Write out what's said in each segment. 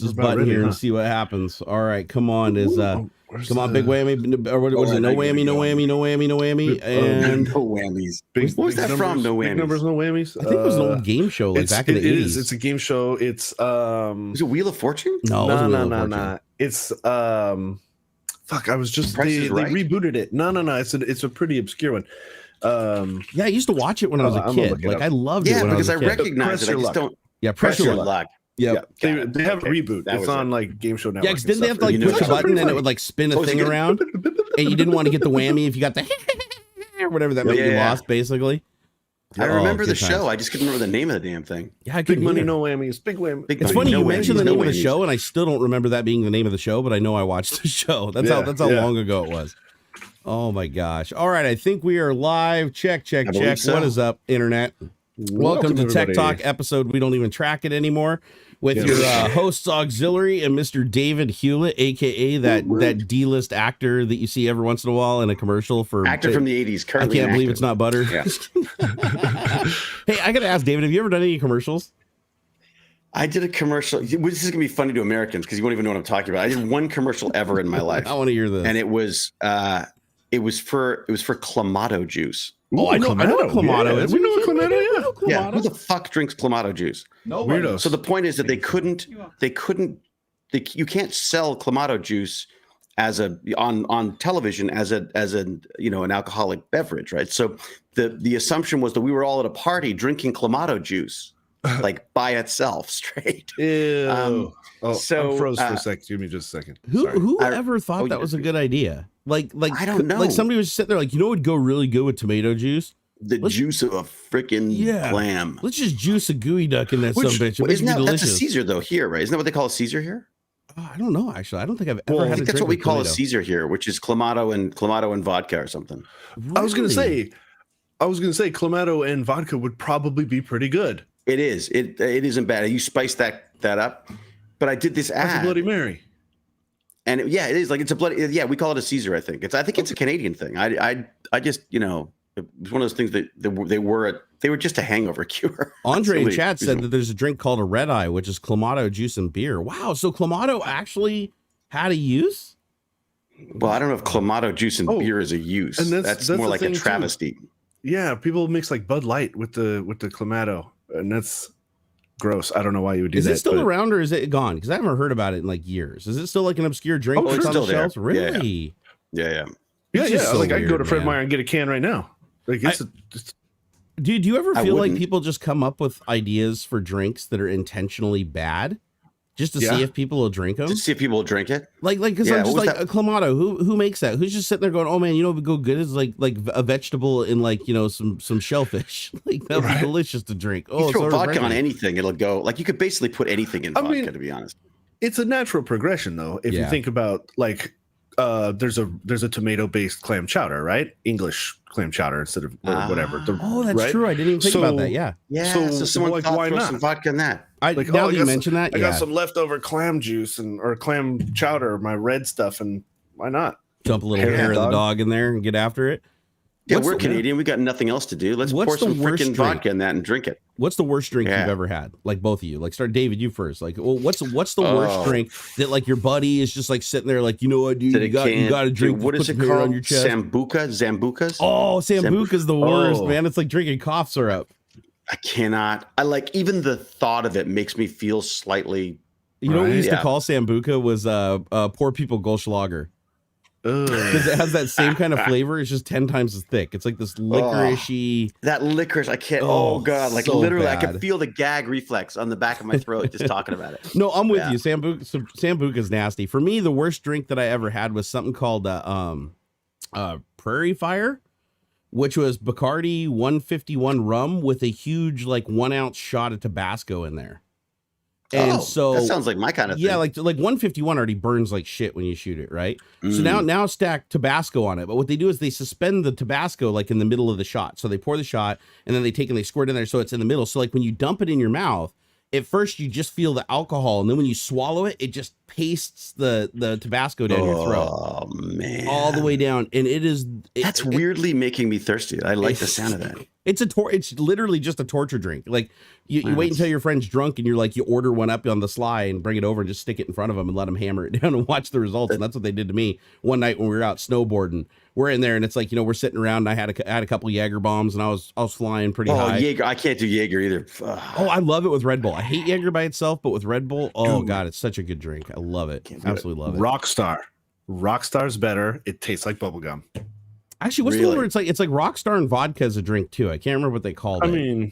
this button here and see what happens. All right, come on. Come on, big whammy. Or what is it? No whammy, no whammy, no whammy, no whammy. And no whammies. What was that numbers, from? No whammies. Big numbers, no whammies. I think it was an old game show, like back in the 80s. It's a game show. It's Is it Wheel of Fortune? No. It's fuck. I was just they rebooted it. No. It's a pretty obscure one. Yeah, I used to watch it when I was a kid. Like I loved it. Yeah, because I recognize it. I just don't. Yeah, Pressure Luck. Yeah, they have a reboot. It's on like Game Show Network. Yeah, because didn't they have to like push a button and it would like spin a thing around, and you didn't want to get the whammy if you got the or whatever that meant you lost, basically. I remember the show. I just couldn't remember the name of the damn thing. Yeah, I big money, no whammies. Big whammy. It's funny you mentioned the name of the show, and I still don't remember that being the name of the show, but I know I watched the show. That's how long ago it was. Oh my gosh! All right, I think we are live. Check. So. What is up, internet? Welcome to Tech Talk episode. We don't even track it anymore. With your hosts AuxxZillary and Mr. David Hewlett, aka that D-list actor that you see every once in a while in a commercial for actor from the 80s. I can't believe it's not butter. Yeah. Hey, I gotta ask David, have you ever done any commercials? I did a commercial. This is gonna be funny to Americans because you won't even know what I'm talking about. I did one commercial ever in my life. I want to hear this. And it was for Clamato juice. Oh, I know Clamato is. We know what Clamato is. Yeah, who the fuck drinks Clamato juice? No weirdos. So the point is that you can't sell Clamato juice as on television as an alcoholic beverage, right? So the assumption was that we were all at a party drinking Clamato juice, like by itself, straight. Ew. I'm froze for a second. Give me just a second. Who ever thought that was a good idea? Like I don't know. Like somebody was just sitting there, like, would go really good with tomato juice. Juice of a freaking clam. Let's just juice a gooey duck in that some bitch. That's a Caesar though here, right? Isn't that what they call a Caesar here? I don't know. Actually, I don't think I've ever had. I think that's what we call a Caesar here, which is Clamato and vodka or something. Really? I was gonna say Clamato and vodka would probably be pretty good. It is. It isn't bad. You spice that up. But I did this ad. That's a Bloody Mary. And it is like it's a bloody. Yeah, we call it a Caesar. I think it's a Canadian thing. I just it was one of those things that they were just a hangover cure. Andre in chat said that there's a drink called a red eye, which is Clamato juice and beer. Wow, so Clamato actually had a use? Well, I don't know if Clamato juice and beer is a use. And that's more like a travesty. Too. Yeah, people mix like Bud Light with the Clamato, and that's gross. I don't know why you would do that. Is it still around or is it gone? Because I haven't heard about it in like years. Is it still like an obscure drink? Oh, it's still there. Shelves? Really? Yeah. So like I can go to Fred Meyer and get a can right now. Like do you ever feel like people just come up with ideas for drinks that are intentionally bad just to see if people will drink them? Just see if people will drink it? Like because I'm just like a Clamato. Who makes that? Who's just sitting there going, oh man, what would go good is like a vegetable in like some shellfish. Like that'd be delicious to drink. You throw vodka on anything, it'll go. Like you could basically put anything in vodka, to be honest. It's a natural progression though. If you think about like there's a tomato based clam chowder, right? English clam chowder instead of whatever. That's true. I didn't even think about that. Yeah. So someone throw some vodka in that. Now that you mention that, I got some leftover clam juice or clam chowder, my red stuff, and why not dump a little hair of the dog in there and get after it? Yeah, we're Canadian. We got nothing else to do. Let's pour some freaking vodka in that and drink it. What's the worst drink you've ever had? Like both of you. Like start David, you first. Like, well, what's the worst drink that like your buddy is just like sitting there like, what, dude, you got to drink. What is it called? On your chest. Zambucas? Oh, Sambuca's the worst, man. It's like drinking cough syrup. I cannot. I like even the thought of it makes me feel slightly. What we used to call Sambuca was poor people Gulch Lager. Because it has that same kind of flavor. It's just 10 times as thick. It's like this licoricey. That licorice, I can't. Oh god, like so literally, bad. I can feel the gag reflex on the back of my throat just talking about it. No, I'm with you. Sambuca's nasty. For me, the worst drink that I ever had was something called Prairie Fire, which was Bacardi 151 rum with a huge like 1 ounce shot of Tabasco in there. And so that sounds like my kind of thing. Yeah, like 151 already burns like shit when you shoot it, right? So now stack Tabasco on it. But what they do is they suspend the Tabasco like in the middle of the shot. So they pour the shot and then they take and they squirt in there so it's in the middle. So like when you dump it in your mouth, at first you just feel the alcohol, and then when you swallow it, it just pastes the Tabasco down your throat. Oh man, all the way down, and that's weirdly making me thirsty. I like the sound of that. It's literally just a torture drink. Like you wait until your friend's drunk and you're like, you order one up on the sly and bring it over and just stick it in front of them and let them hammer it down and watch the results. And that's what they did to me one night when we were out snowboarding. We're in there and it's like, we're sitting around and I had a couple Jaeger bombs and I was flying pretty high. Jaeger, I can't do Jaeger either. Oh, I love it with Red Bull. I hate Jaeger by itself, but with Red Bull, oh God, it's such a good drink. I love it. Absolutely love it. Rockstar's better. It tastes like bubblegum. Actually, what's the one where it's like Rockstar and vodka is a drink too? I can't remember what they called it. I mean,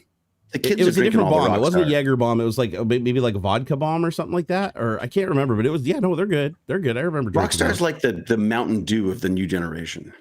it was a different bomb. It wasn't a Jaeger bomb. It was like maybe like a vodka bomb or something like that. Or I can't remember, but it was they're good. They're good. I remember. Rockstar's like the Mountain Dew of the new generation.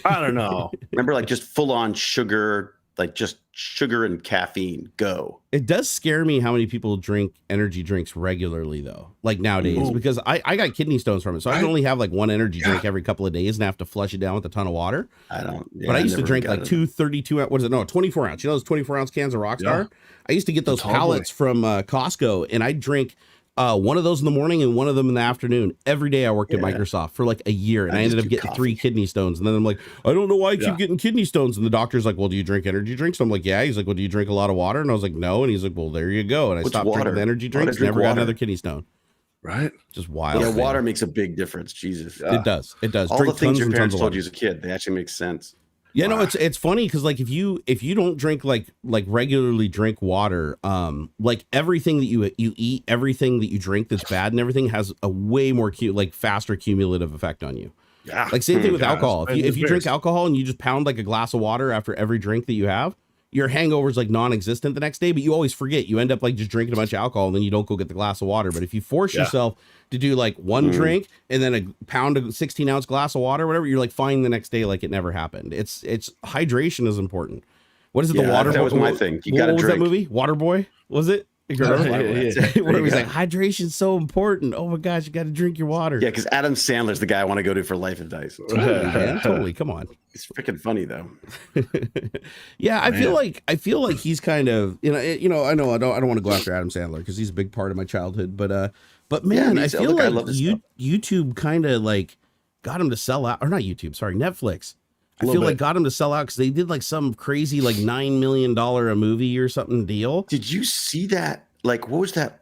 I don't know. Remember, like just full on sugar, like just sugar and caffeine. Go. It does scare me how many people drink energy drinks regularly though, like nowadays, because I got kidney stones from it. So I can only have like one energy drink every couple of days and have to flush it down with a ton of water. But I used to drink like 24 ounce. You know those 24-ounce cans of Rockstar? Yeah. I used to get those pallets from Costco and I drink one of those in the morning and one of them in the afternoon. Every day I worked at Microsoft for like a year and I ended up getting 3 kidney stones. And then I'm like, I don't know why I keep getting kidney stones. And the doctor's like, well, do you drink energy drinks? So I'm like, yeah. He's like, well, do you drink a lot of water? And I was like, no. And he's like, well, there you go. And I stopped drinking the energy drinks. Never got another kidney stone. Right. Just wild. Yeah, water makes a big difference. Jesus. It does. All drink the things your parents told water. you as a kid, they actually make sense. Yeah, no, it's funny because like if you don't drink like regularly drink water, like everything that you eat, everything that you drink that's bad and everything has a way more faster cumulative effect on you. Yeah. Like same thing with alcohol. If you drink alcohol and you just pound like a glass of water after every drink that you have, your hangover is like non-existent the next day, but you always forget. You end up like just drinking a bunch of alcohol and then you don't go get the glass of water. But if you force yourself to do like one drink and then a pound of 16-ounce glass of water, whatever, you're like fine the next day like it never happened. It's hydration is important. What is it? The water. That was my thing. You got to drink. What was that movie? Waterboy? Was it? Where he was like, hydration's so important. Oh my gosh, you got to drink your water. Yeah, because Adam Sandler's the guy I want to go to for Life Advice. Totally. Come on. He's freaking funny though. Yeah, I feel like he's kind of I know I don't want to go after Adam Sandler because he's a big part of my childhood, but man, I feel like YouTube kind of like got him to sell out, or not YouTube, sorry, Netflix. I feel like got him to sell out because they did like some crazy like $9 million a movie or something deal. Did you see that? Like, what was that?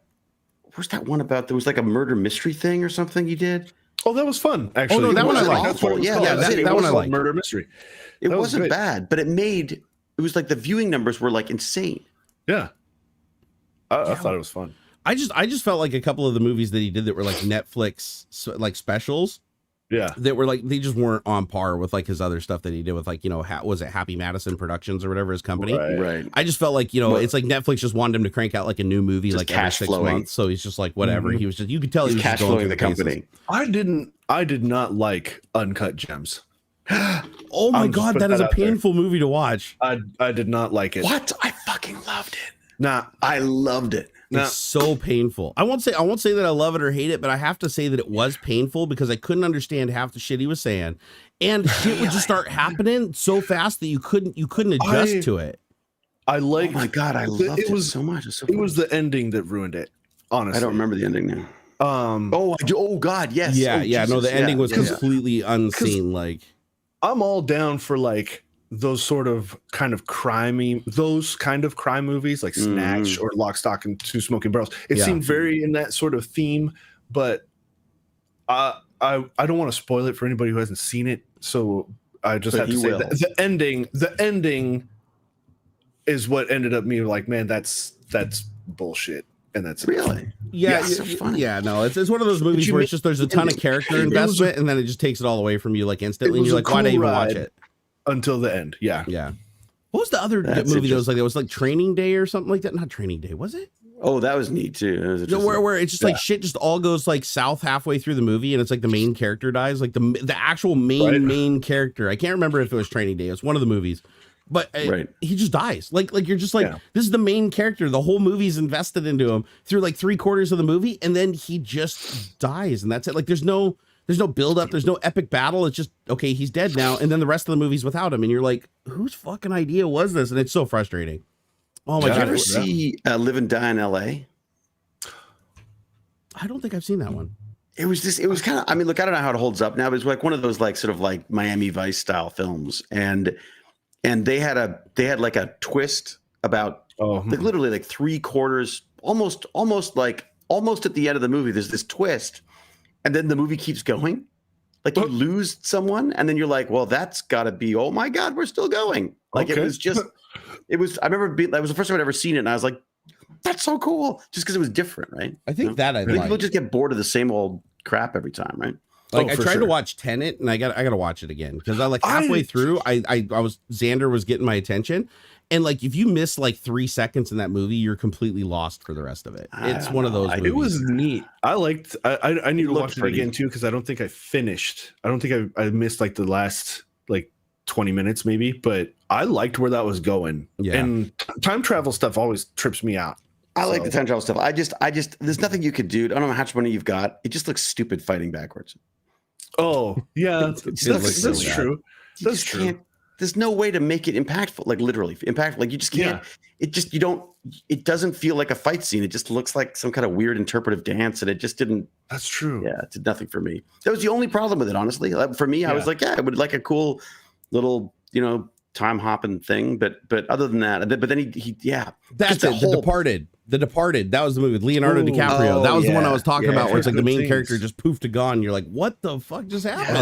What was that one about? There was like a murder mystery thing or something you did. Oh, that was fun. Actually, that one I liked. That one I liked. Murder mystery. It wasn't bad, but it was like the viewing numbers were like insane. Yeah, I thought it was fun. I just felt like a couple of the movies that he did that were like Netflix like specials. Yeah, that were like they just weren't on par with like his other stuff that he did with like was it Happy Madison Productions or whatever his company. Right. I just felt like it's like Netflix just wanted him to crank out like a new movie like every 6 months. So he's just like whatever. He was just you could tell he was cash flowing the company. I did not like Uncut Gems. Oh my God, that is a painful movie to watch. I did not like it. What? I fucking loved it. Nah, I loved it. It's so painful. I won't say that I love it or hate it, but I have to say that it was painful because I couldn't understand half the shit he was saying, and shit would just start happening so fast that you couldn't adjust to it. Oh my God, I loved it so much. It was the ending that ruined it. Honestly, I don't remember the ending now. Oh God, yes. Yeah. No, the ending was completely unseen. Like, I'm all down for like those sort of kind of crime movies like Snatch or Lock, Stock, and Two Smoking Barrels. It seemed very in that sort of theme, but I don't want to spoil it for anybody who hasn't seen it. So I just have to say that the ending is what ended up me like, man, that's bullshit. And that's really so funny. Yeah, no, it's one of those movies where it's just there's a ton of character investment and then it just takes it all away from you like instantly. And you're like, why'd I even watch it? Until the end. Yeah. What was the other movie that was like? It was like Training Day or something like that. Not Training Day, was it? Oh, that was neat too. Where it's just like shit just all goes like south halfway through the movie, and it's like the main character dies, like the actual main character. I can't remember if it was Training Day. It's one of the movies, but he just dies. Like you're just like this is the main character. The whole movie's invested into him through like 3/4 of the movie, and then he just dies, and that's it. Like there's no build up. There's no epic battle. It's just, okay, he's dead now. And then the rest of the movie's without him. And you're like, whose fucking idea was this? And it's so frustrating. Oh my God. Did you ever see Live and Die in LA? I don't think I've seen that one. It was kind of, I mean, look, I don't know how it holds up now, but it's like one of those like sort of like Miami Vice style films. And and they had like a twist about like literally like 3/4, almost at the end of the movie. There's this twist, and then the movie keeps going. Like you lose someone, and then you're like, well, that's got to be, oh my God, we're still going. Like it was just, I remember that was the first time I'd ever seen it, and I was like, that's so cool, just because it was different, right? I think people just get bored of the same old crap every time, right? Like I tried to watch Tenet, and I got to watch it again because I like halfway through, I was Xander was getting my attention. And like, if you miss like 3 seconds in that movie, you're completely lost for the rest of it. It's one of those movies. It was neat. I liked. I need to watch it again too because I don't think I finished. I don't think I missed like the last like 20 minutes maybe, but I liked where that was going. Yeah. And time travel stuff always trips me out. I like the time travel stuff. I just there's nothing you could do. I don't know how much money you've got. It just looks stupid fighting backwards. Oh yeah, that's true. That's true. There's no way to make it impactful, like literally impactful. Like you just can't. Yeah. It doesn't feel like a fight scene. It just looks like some kind of weird interpretive dance, and it just didn't. That's true. Yeah, it did nothing for me. That was the only problem with it, honestly. For me, I was like, yeah, I would like a cool little, time hopping thing, but other than that, but then he that's it. The Departed. That was the movie with Leonardo DiCaprio. That was the one I was talking about, where it's like the main character just poofed to gone. You're like, what the fuck just happened? I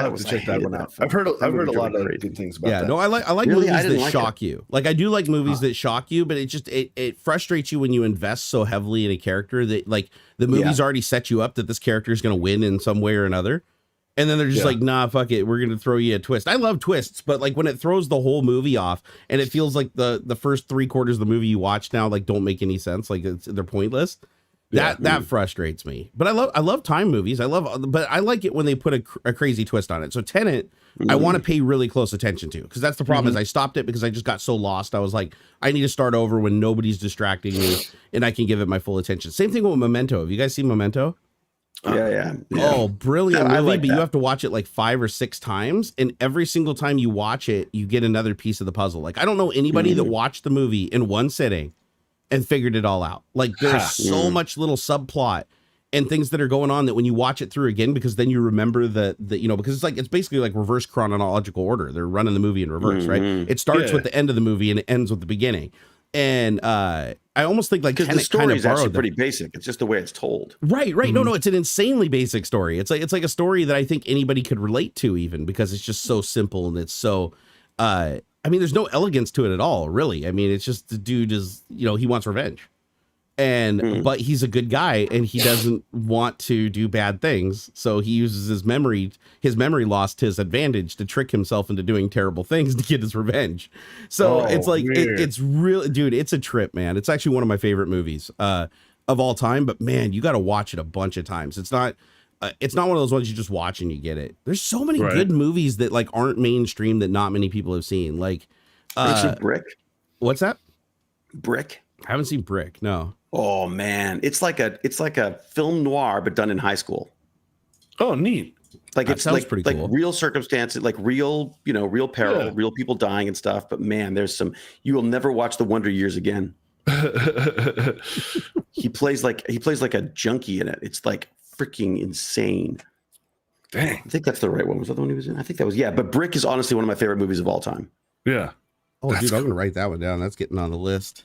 have to check that one out. I've heard a lot of good things about that. Yeah, no, I like movies that shock you. Like I do like movies that shock you, but it frustrates you when you invest so heavily in a character that like the movie's already set you up that this character is going to win in some way or another. And then they're just like, nah, fuck it. We're going to throw you a twist. I love twists, but like when it throws the whole movie off and it feels like the first 3/4 of the movie you watch now, like don't make any sense. Like they're pointless. That frustrates me. But I love time movies. But I like it when they put a crazy twist on it. So Tenet, I want to pay really close attention to, because that's the problem is I stopped it because I just got so lost. I was like, I need to start over when nobody's distracting me and I can give it my full attention. Same thing with Memento. Have you guys seen Memento? Yeah. Oh, brilliant movie, like but you have to watch it like 5 or 6 times, and every single time you watch it, you get another piece of the puzzle. Like I don't know anybody that watched the movie in one sitting and figured it all out. Like there's so much little subplot and things that are going on that when you watch it through again, because then you remember that because it's basically like reverse chronological order. They're running the movie in reverse, right? It starts with the end of the movie and it ends with the beginning. And I almost think like because the story is actually pretty basic. It's just the way it's told. Right. No, it's an insanely basic story. It's like a story that I think anybody could relate to, even because it's just so simple and it's so. I mean, there's no elegance to it at all, really. I mean, it's just the dude is he wants revenge, and but he's a good guy and he doesn't want to do bad things, so he uses his memory loss to his advantage to trick himself into doing terrible things to get his revenge. So it's like it's really, dude, it's a trip, man. It's actually one of my favorite movies of all time, but man, you got to watch it a bunch of times. It's not one of those ones you just watch and you get it. There's so many good movies that like aren't mainstream that not many people have seen. Like Brick. What's that? Brick. I haven't seen Brick. No. Oh man, it's like a film noir but done in high school. Oh, neat. Like that it's like pretty cool. Real circumstances, like real peril, real people dying and stuff. But man, you will never watch The Wonder Years again. He plays like a junkie in it. It's like freaking insane. Dang. I think that's the right one. Was that the one he was in? I think that was, But Brick is honestly one of my favorite movies of all time. Yeah. Oh, dude, I'm gonna write that one down. That's getting on the list.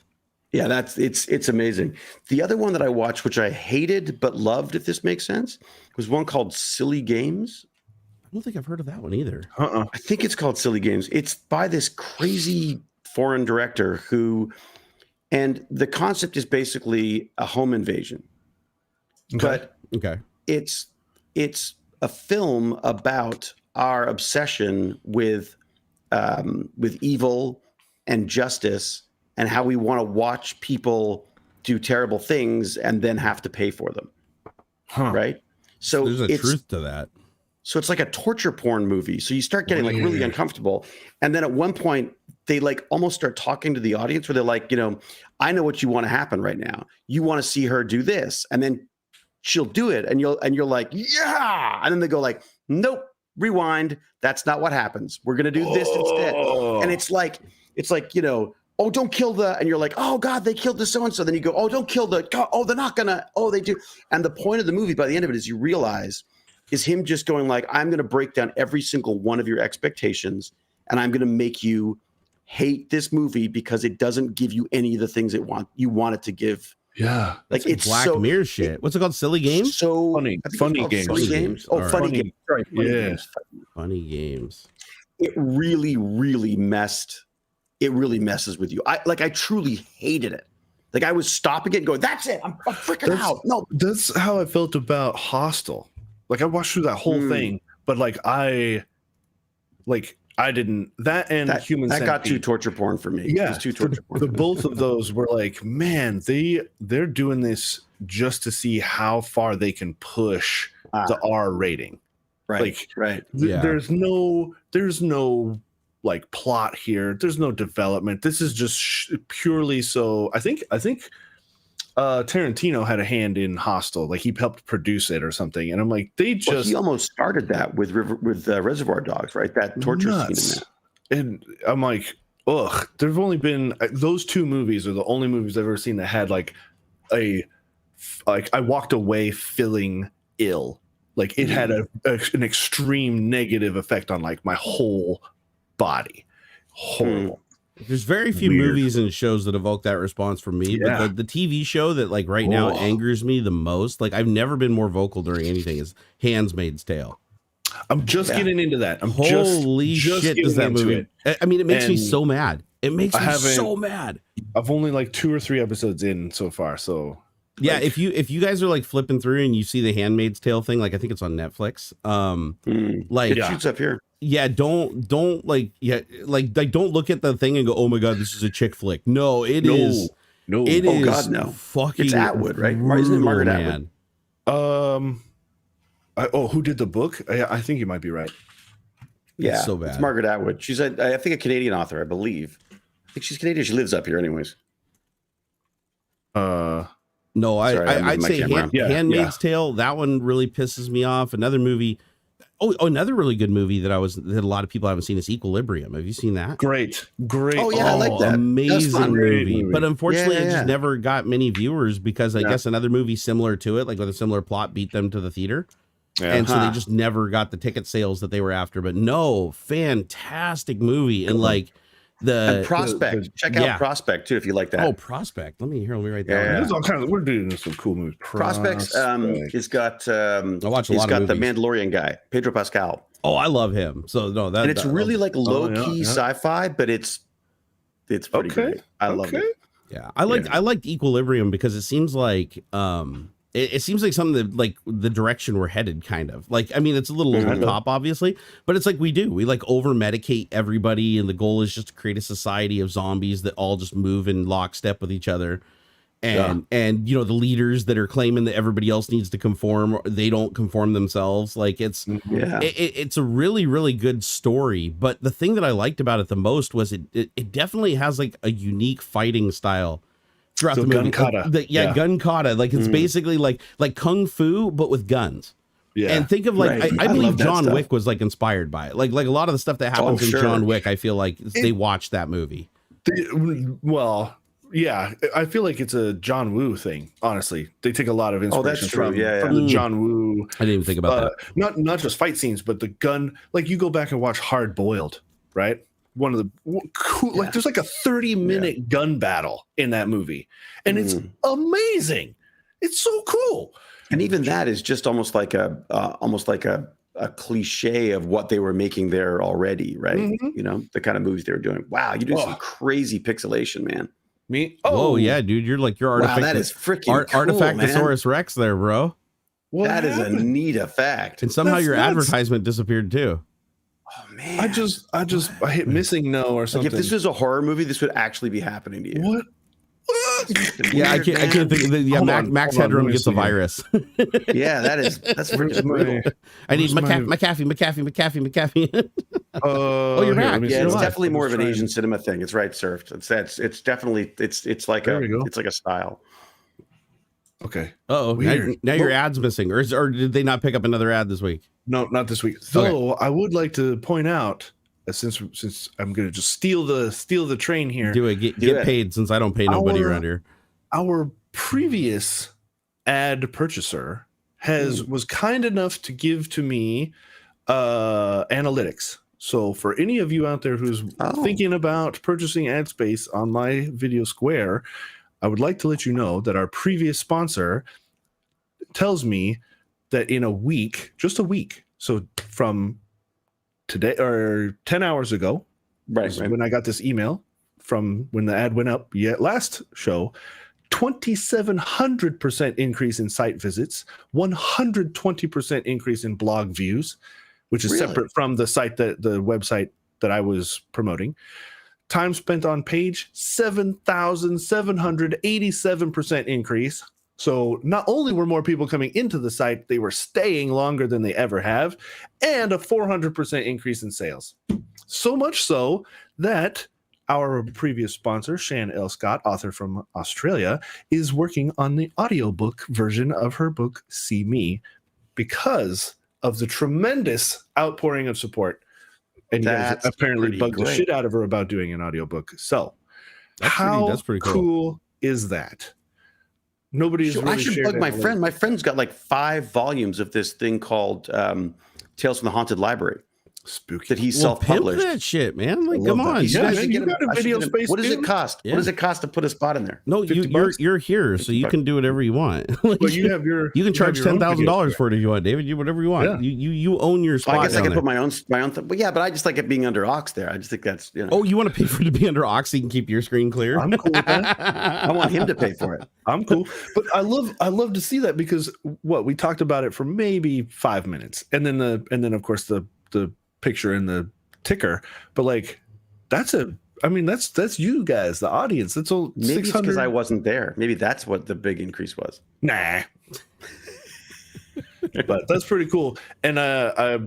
Yeah, it's amazing. The other one that I watched, which I hated but loved, if this makes sense, was one called Silly Games. I don't think I've heard of that one either. I think it's called Silly Games. It's by this crazy foreign director and the concept is basically a home invasion. But it's a film about our obsession with evil and justice, and how we want to watch people do terrible things and then have to pay for them. Right? So there's a truth to that. So it's like a torture porn movie. So you start getting like really uncomfortable. And then at one point they like almost start talking to the audience where they're like, I know what you want to happen right now. You want to see her do this. And then she'll do it. And you're like, yeah. And then they go like, nope, rewind. That's not what happens. We're going to do this instead. And it's like, oh, don't kill and you're like, oh God, they killed the so-and-so. Then you go, oh, don't kill God. Oh, they're not gonna, oh, they do. And the point of the movie by the end of it is you realize is him just going like, I'm going to break down every single one of your expectations and I'm going to make you hate this movie because it doesn't give you any of the things you want it to give. Yeah, like it's Black Mirror shit. What's it called? Silly Games? So funny games. Silly Games. Oh, funny games. Sorry, funny games. Funny games. It really, really messes with you. I truly hated it. Like I was stopping it and going, "That's it. I'm freaking out." No, that's how I felt about Hostel. Like I watched through that whole thing, but I didn't. That and Human that Centipede got too torture porn for me. Yeah, it was too torture porn. The both of those were like, man, they're doing this just to see how far they can push the R rating. Right, right. There's no like plot here. There's no development. This is just purely so. I think Tarantino had a hand in Hostel. Like he helped produce it or something. And I'm like, he almost started that with Reservoir Dogs, right? That torture scene in that. And I'm like, ugh. There've only been those two movies are the only movies I've ever seen that had like I walked away feeling ill. Like it had an extreme negative effect on like my whole body. Horrible. There's very few movies and shows that evoke that response from me, but the TV show that like right now angers me the most, like I've never been more vocal during anything, is Handmaid's Tale. I'm just getting into that. Holy shit, does that movie? I mean, it makes me so mad. It makes me so mad. I've only like 2 or 3 episodes in so far, so yeah. Like, if you guys are like flipping through and you see the Handmaid's Tale thing, like I think it's on Netflix. Like it shoots up here. Yeah, don't don't look at the thing and go, oh my god, this is a chick flick. No, it is. No, it is. God, no. Fucking. It's Atwood, right? Isn't it Margaret Atwood? Who did the book? I think you might be right. Yeah, it's so bad. It's Margaret Atwood. She's I think a Canadian author, I believe. I think she's Canadian. She lives up here, anyways. No, I'd say Handmaid's Tale. That one really pisses me off. Another movie. Oh, another really good movie that a lot of people haven't seen is Equilibrium. Have you seen that? Great. Oh yeah, I like that. Amazing movie. But unfortunately, it just never got many viewers because I guess another movie similar to it, like with a similar plot, beat them to the theater. Yeah. And so they just never got the ticket sales that they were after. But no, fantastic movie. And like and Prospect. Check out Prospect too if you like that. Oh, Prospect. Let me write that. Yeah. There's all kinds of, we're doing some cool movies. Prospect's it's got I watch a lot of movies. The Mandalorian guy, Pedro Pascal. Oh, I love him. So no, that and it's really like low key sci-fi, but it's pretty great. I love it. Yeah, I liked Equilibrium because it seems like it seems like something that like the direction we're headed, kind of like, I mean, it's a little over the top, obviously, but it's like we like over medicate everybody. And the goal is just to create a society of zombies that all just move in lockstep with each other. And you know, the leaders that are claiming that everybody else needs to conform, they don't conform themselves. Like it's a really, really good story. But the thing that I liked about it the most was it definitely has like a unique fighting style throughout the movie. Gun kata. Gun kata. Like it's basically like kung fu, but with guns. Yeah. And think of like, I believe John Wick was like inspired by it. Like a lot of the stuff that happens in John Wick, I feel like they watched that movie. Yeah, I feel like it's a John Woo thing. Honestly, they take a lot of inspiration from the John Woo. I didn't even think about that. Not just fight scenes, but the gun. Like you go back and watch Hard Boiled, right? One of the cool. Like there's like a 30-minute gun battle in that movie, and it's amazing. It's so cool. And even that is just almost like a cliche of what they were making there already, right? You know, the kind of movies they were doing. Wow, you do some crazy pixelation, man. Me? Oh yeah, dude, you're like your artifact. Wow, that is freaking cool, Artifactosaurus Rex there, bro. That is a neat effect. And somehow your advertisement disappeared too. Oh man, I hit missing no or something. Like if this was a horror movie, this would actually be happening to you. What? Yeah, I can't think. Max Headroom gets a virus. Yeah, that's freaking brutal. I need McAfee. Oh, you're back. Yeah, it's definitely more of an Asian cinema thing. It's right surfed. It's definitely it's like a style. Okay. Oh, now your ad's missing, or did they not pick up another ad this week? No, not this week. Though I would like to point out, since I'm going to just steal the train here. Do it. Get paid, since I don't pay nobody around here. Our previous ad purchaser was kind enough to give to me analytics. So for any of you out there who's thinking about purchasing ad space on my Video Square, I would like to let you know that our previous sponsor tells me that in a week, just a week, so from today or 10 hours ago, right, when I got this email from when the ad went up last show, 2,700% increase in site visits, 120% increase in blog views, which is separate from the website that I was promoting. Time spent on page, 7,787% increase. So not only were more people coming into the site, they were staying longer than they ever have, and a 400% increase in sales. So much so that our previous sponsor, Shan L. Scott, author from Australia, is working on the audiobook version of her book, See Me, because of the tremendous outpouring of support. And you guys apparently bugged the shit out of her about doing an audiobook. So that's pretty cool is that? Nobody's really I should bug my friend. My friend's got like 5 volumes of this thing called Tales from the Haunted Library. Spooky. That he self-published. Pimp that shit, man. Like, come on. You got a video space. What does it cost? Yeah. What does it cost to put a spot in there? No, you're here, so you can do whatever you want. Like, well, you can charge $10,000 for it if you want, David. You whatever you want. Yeah. You own your spot. I guess I can put my own thing. But yeah, but I just like it being under Aux there. I just think that's Oh, you want to pay for it to be under Aux so you can keep your screen clear? I'm cool with that. I want him to pay for it. I'm cool. But I love to see that because we talked about it for maybe 5 minutes, and then of course the picture in the ticker, but like that's you guys, the audience. That's all. Maybe it's because I wasn't there. Maybe that's what the big increase was. Nah. But that's pretty cool. And I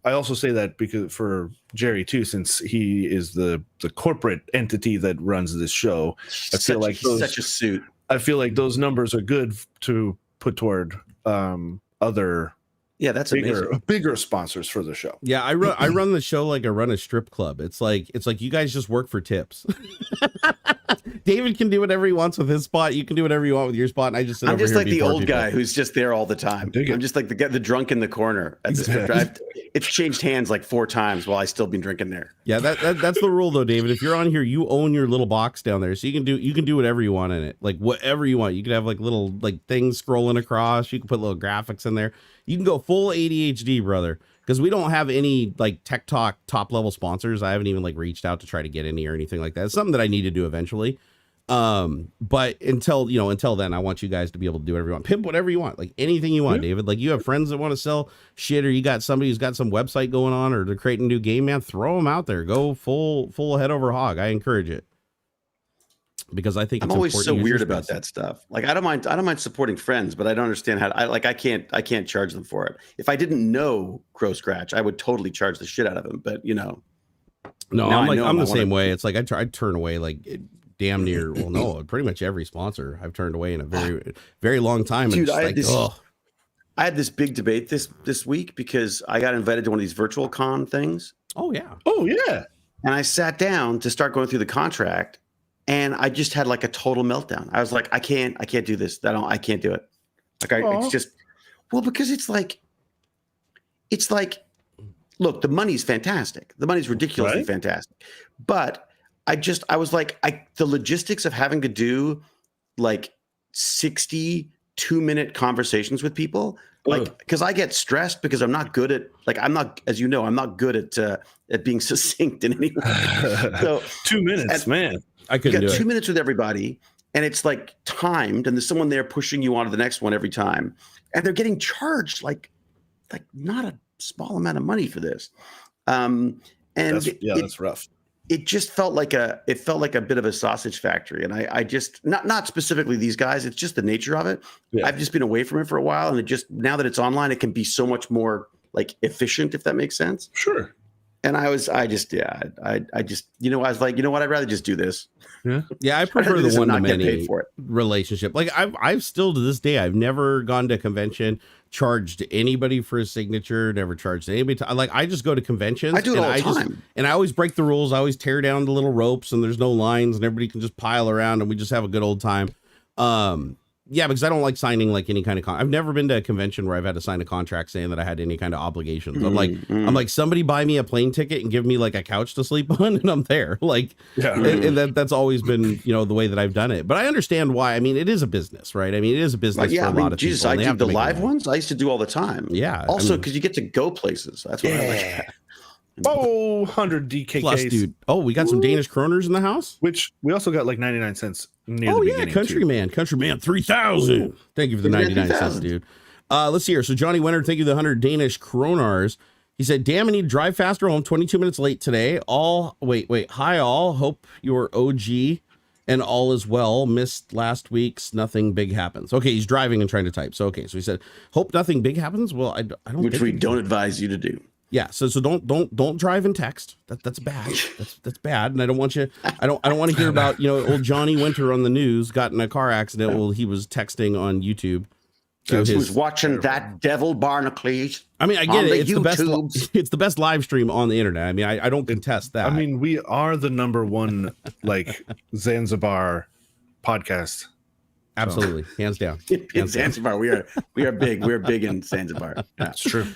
also say that because for Jerry too, since he is the corporate entity that runs this show, I feel like such a suit. I feel like those numbers are good to put toward other. Yeah, that's bigger sponsors for the show. Yeah, I run the show like I run a strip club. It's like you guys just work for tips. David can do whatever he wants with his spot. You can do whatever you want with your spot. And I just sit I'm over just here like the old guy who's just there all the time. I'm just like the drunk in the corner at the strip drive. It's changed hands like 4 times while I still been drinking there. Yeah, that's the rule though, David. If you're on here, you own your little box down there, so you can do whatever you want in it, like whatever you want. You can have like little like things scrolling across. You can put little graphics in there. You can go full ADHD, brother, because we don't have any like Tech Talk top level sponsors. I haven't even like reached out to try to get any or anything like that. It's something that I need to do eventually. But until then, I want you guys to be able to do whatever you want. Pimp whatever you want, like anything you want, David. Like you have friends that want to sell shit, or you got somebody who's got some website going on, or they're creating a new game, man, throw them out there. Go full head over hog. I encourage it. Because I think I'm always so weird about that stuff. Like I don't mind supporting friends, but I don't understand how I can't charge them for it. If I didn't know Crow Scratch, I would totally charge the shit out of him. But no, I'm the same way. It's like I turn away like damn near. Well, no, pretty much every sponsor I've turned away in a very very long time. Dude, I had this big debate this week because I got invited to one of these virtual con things. Oh yeah. And I sat down to start going through the contract. And I just had like a total meltdown. I was like, I can't do this. I can't do it. Like it's just, well, because it's like, look, the money's fantastic. The money's ridiculously fantastic. But I was like, the logistics of having to do like 60 2-minute conversations with people, like, because I get stressed because I'm not good at, like, I'm not, as you know, I'm not good at being succinct in any way. So 2 minutes, man. I couldn't do it. 2 minutes with everybody, and it's like timed, and there's someone there pushing you on to the next one every time, and they're getting charged like not a small amount of money for this. And that's rough. It just felt like a bit of a sausage factory, and I just not specifically these guys. It's just the nature of it. Yeah. I've just been away from it for a while, and it just now that it's online, it can be so much more like efficient, if that makes sense. Sure. And I was like, you know what? I'd rather just do this. Yeah. I prefer the one-to-many relationship. Like I've still to this day, I've never gone to a convention, charged anybody for a signature, never charged anybody. I just go to conventions. I do it all the time. And I always break the rules. I always tear down the little ropes, and there's no lines, and everybody can just pile around, and we just have a good old time. Yeah, because I don't like signing like any kind of I've never been to a convention where I've had to sign a contract saying that I had any kind of obligations. I'm like, somebody buy me a plane ticket and give me like a couch to sleep on, and I'm there. Like, and that's always been, you know, the way that I've done it. But I understand why. I mean, it is a business, right? I mean, it is a business for a lot of people. I do the live ones. I used to do all the time. Yeah. Also, because you get to go places. That's what I like. Oh, 100 DKKs. Plus, dude. Oh, we got some Danish kroners in the house. Which we also got like 99 cents near the beginning. Countryman 3000. Thank you for the 99 cents, dude. Let's see here. So Johnny Winter, thank you for the 100 Danish kroners. He said, damn, I need to drive faster home. 22 minutes late today. Hi all. Hope you're OG and all is well. Missed last week's nothing big happens. Okay, he's driving and trying to type. So okay, so he said, hope nothing big happens. Well, I don't. Which we don't advise you to do. Yeah, so don't drive and text. That's bad. That's bad. And I don't want you. I don't want to hear about, you know, old Johnny Winter on the news got in a car accident while he was texting on YouTube. He was watching that devil Barnacules. I mean, I get it. It's the best. It's the best live stream on the internet. I mean, I don't contest that. I mean, we are the #1 like Zanzibar podcast. Absolutely, hands down. In Zanzibar, we are big. We're big in Zanzibar. Yeah. That's true.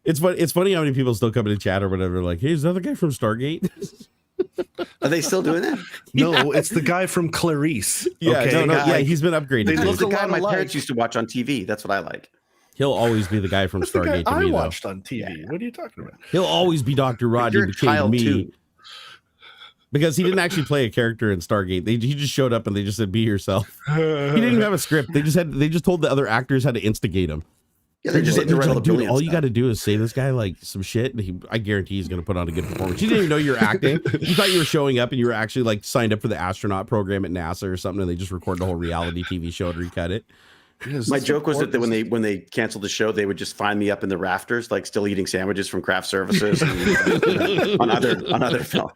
It's funny how many people still come in chat or whatever. Like, hey, is that the guy from Stargate? Are they still doing that? No, it's the guy from Clarice. Yeah, okay? yeah, he's been upgraded. He's the guy my parents used to watch on TV. That's what I like. He'll always be the guy from Stargate. I watched on TV. Yeah. What are you talking about? He'll always be Dr. Rodney McKay to me. Too. Because he didn't actually play a character in Stargate. He just showed up and they just said, be yourself. He didn't even have a script. They just told the other actors how to instigate him. Yeah, they just like, dude, all you got to do is say this guy like some shit, and I guarantee he's going to put on a good performance. You didn't even know you were acting. You thought you were showing up, and you were actually like signed up for the astronaut program at NASA or something, and they just recorded the whole reality TV show and recut it. My joke was that when they canceled the show, they would just find me up in the rafters, like still eating sandwiches from craft services and, on other film.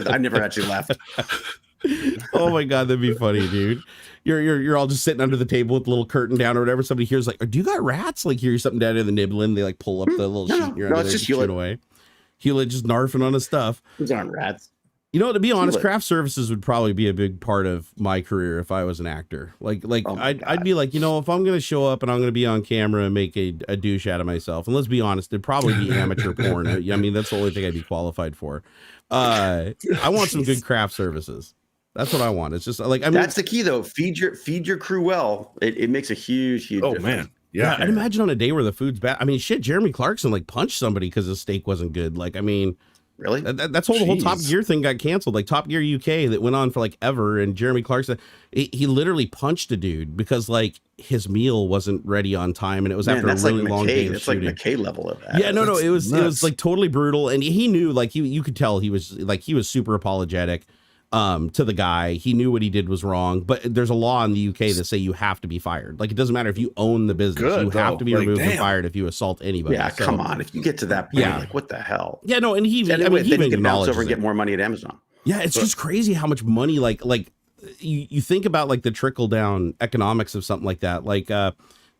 I never actually left. Oh my god, that'd be funny, dude. You're all just sitting under the table with a little curtain down or whatever. Somebody hears like, "Do you got rats?" Like hear something down in the nibbling. They like pull up the little sheet. You're no, it's just Hewlett away. Hewlett just narfing on his stuff. These aren't rats. You know, to be honest, craft services would probably be a big part of my career if I was an actor. I'd be like, you know, if I'm going to show up and I'm going to be on camera and make a douche out of myself, and let's be honest, it'd probably be amateur porn. I mean, that's the only thing I'd be qualified for. I want some good craft services. That's what I want. It's just like, I mean, that's the key though. Feed your crew well. It makes a huge difference. Man. Yeah. I'd imagine on a day where the food's bad. I mean, shit, Jeremy Clarkson like punched somebody because his steak wasn't good. Like, I mean, really? That's the whole Top Gear thing got canceled. Like Top Gear UK that went on for like ever. And Jeremy Clarkson, he literally punched a dude because like his meal wasn't ready on time. And it was after a really long day of shooting. That's like McKay level of that. Yeah, no, it was like totally brutal. And he knew, like you could tell he was super apologetic to the guy. He knew what he did was wrong, but there's a law in the UK that say you have to be fired. Like it doesn't matter if you own the business, you have to be removed and fired if you assault anybody. Yeah, so, come on. If you get to that point, like what the hell? Yeah, no, and he can bounce over and get more money at Amazon. Yeah, it's just crazy how much money like you think about like the trickle down economics of something like that. Like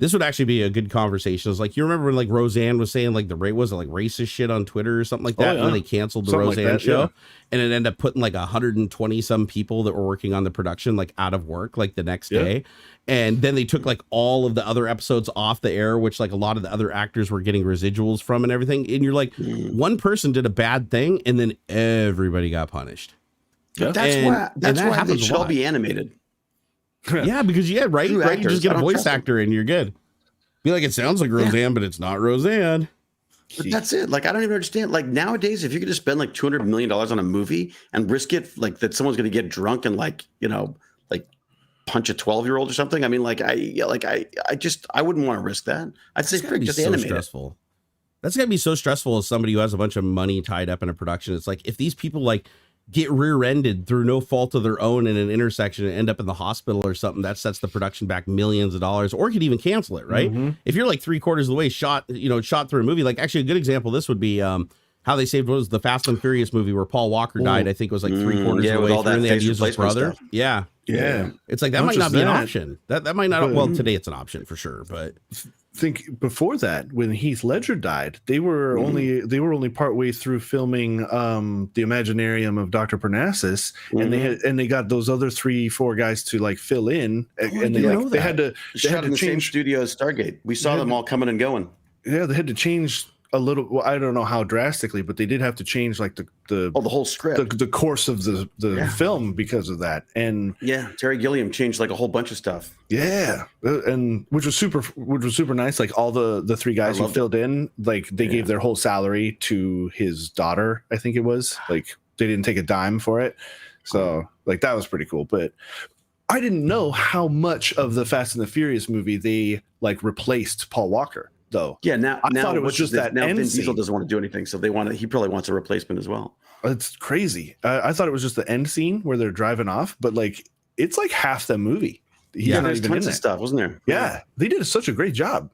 this would actually be a good conversation. It's like, you remember when like Roseanne was saying like was it like racist shit on Twitter or something like that? When they canceled the Roseanne show, and it ended up putting like 120 some people that were working on the production like out of work like the next day. And then they took like all of the other episodes off the air, which like a lot of the other actors were getting residuals from and everything. And you're like, one person did a bad thing and then everybody got punished. Yeah. That's why they should all be animated. Yeah, because right? You just get a voice actor and you're good. Be like, it sounds like Roseanne, but it's not Roseanne. But that's it. Like, I don't even understand. Like nowadays, if you could just spend like $200 million on a movie and risk it, like that someone's going to get drunk and like, you know, like punch a 12-year-old or something. I mean, I wouldn't want to risk that. I'd say just animate it. Stressful. That's got to be so stressful as somebody who has a bunch of money tied up in a production. It's like, if these people like get rear-ended through no fault of their own in an intersection and end up in the hospital or something, that sets the production back millions of dollars, or could even cancel it, right? If you're like 3/4 of the way shot through a movie, like actually a good example of this would be how they saved, what was the Fast and Furious movie where Paul Walker died. I think it was like 3/4 of the way through, and they had to use his brother. Stuff. Yeah. It's like that might not be an option. That might not. Well, today it's an option for sure, but think before that, when Heath Ledger died, they were only partway through filming the Imaginarium of Dr. Parnassus, and they got those other 3-4 guys to like fill in, and they had to shot in the same studio as Stargate. We saw them all coming and going. Yeah, they had to change a little. Well, I don't know how drastically, but they did have to change like the whole script, the course of the film because of that. And Terry Gilliam changed like a whole bunch of stuff. Yeah, and which was super nice. Like all the 3 guys who filled in, like they gave their whole salary to his daughter. I think it was like they didn't take a dime for it. So like that was pretty cool. But I didn't know how much of the Fast and the Furious movie they like replaced Paul Walker. Though, now I thought it was just that. Now Vin Diesel doesn't want to do anything, so he probably wants a replacement as well. It's crazy. I thought it was just the end scene where they're driving off, but like it's like half the movie. There's tons of stuff, wasn't there? Yeah, they did such a great job.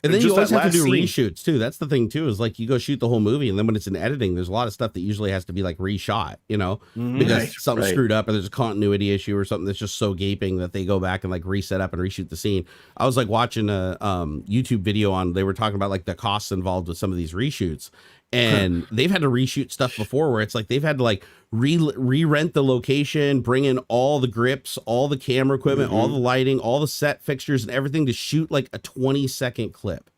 And then you always have to do reshoots too. That's the thing too, is like you go shoot the whole movie, and then when it's in editing, there's a lot of stuff that usually has to be like reshot, because something screwed up, or there's a continuity issue or something that's just so gaping that they go back and like reset up and reshoot the scene. I was like watching a YouTube video they were talking about like the costs involved with some of these reshoots, and they've had to reshoot stuff before where it's like they've had to like re-rent the location, bring in all the grips, all the camera equipment, all the lighting, all the set fixtures and everything to shoot like a 20-second clip.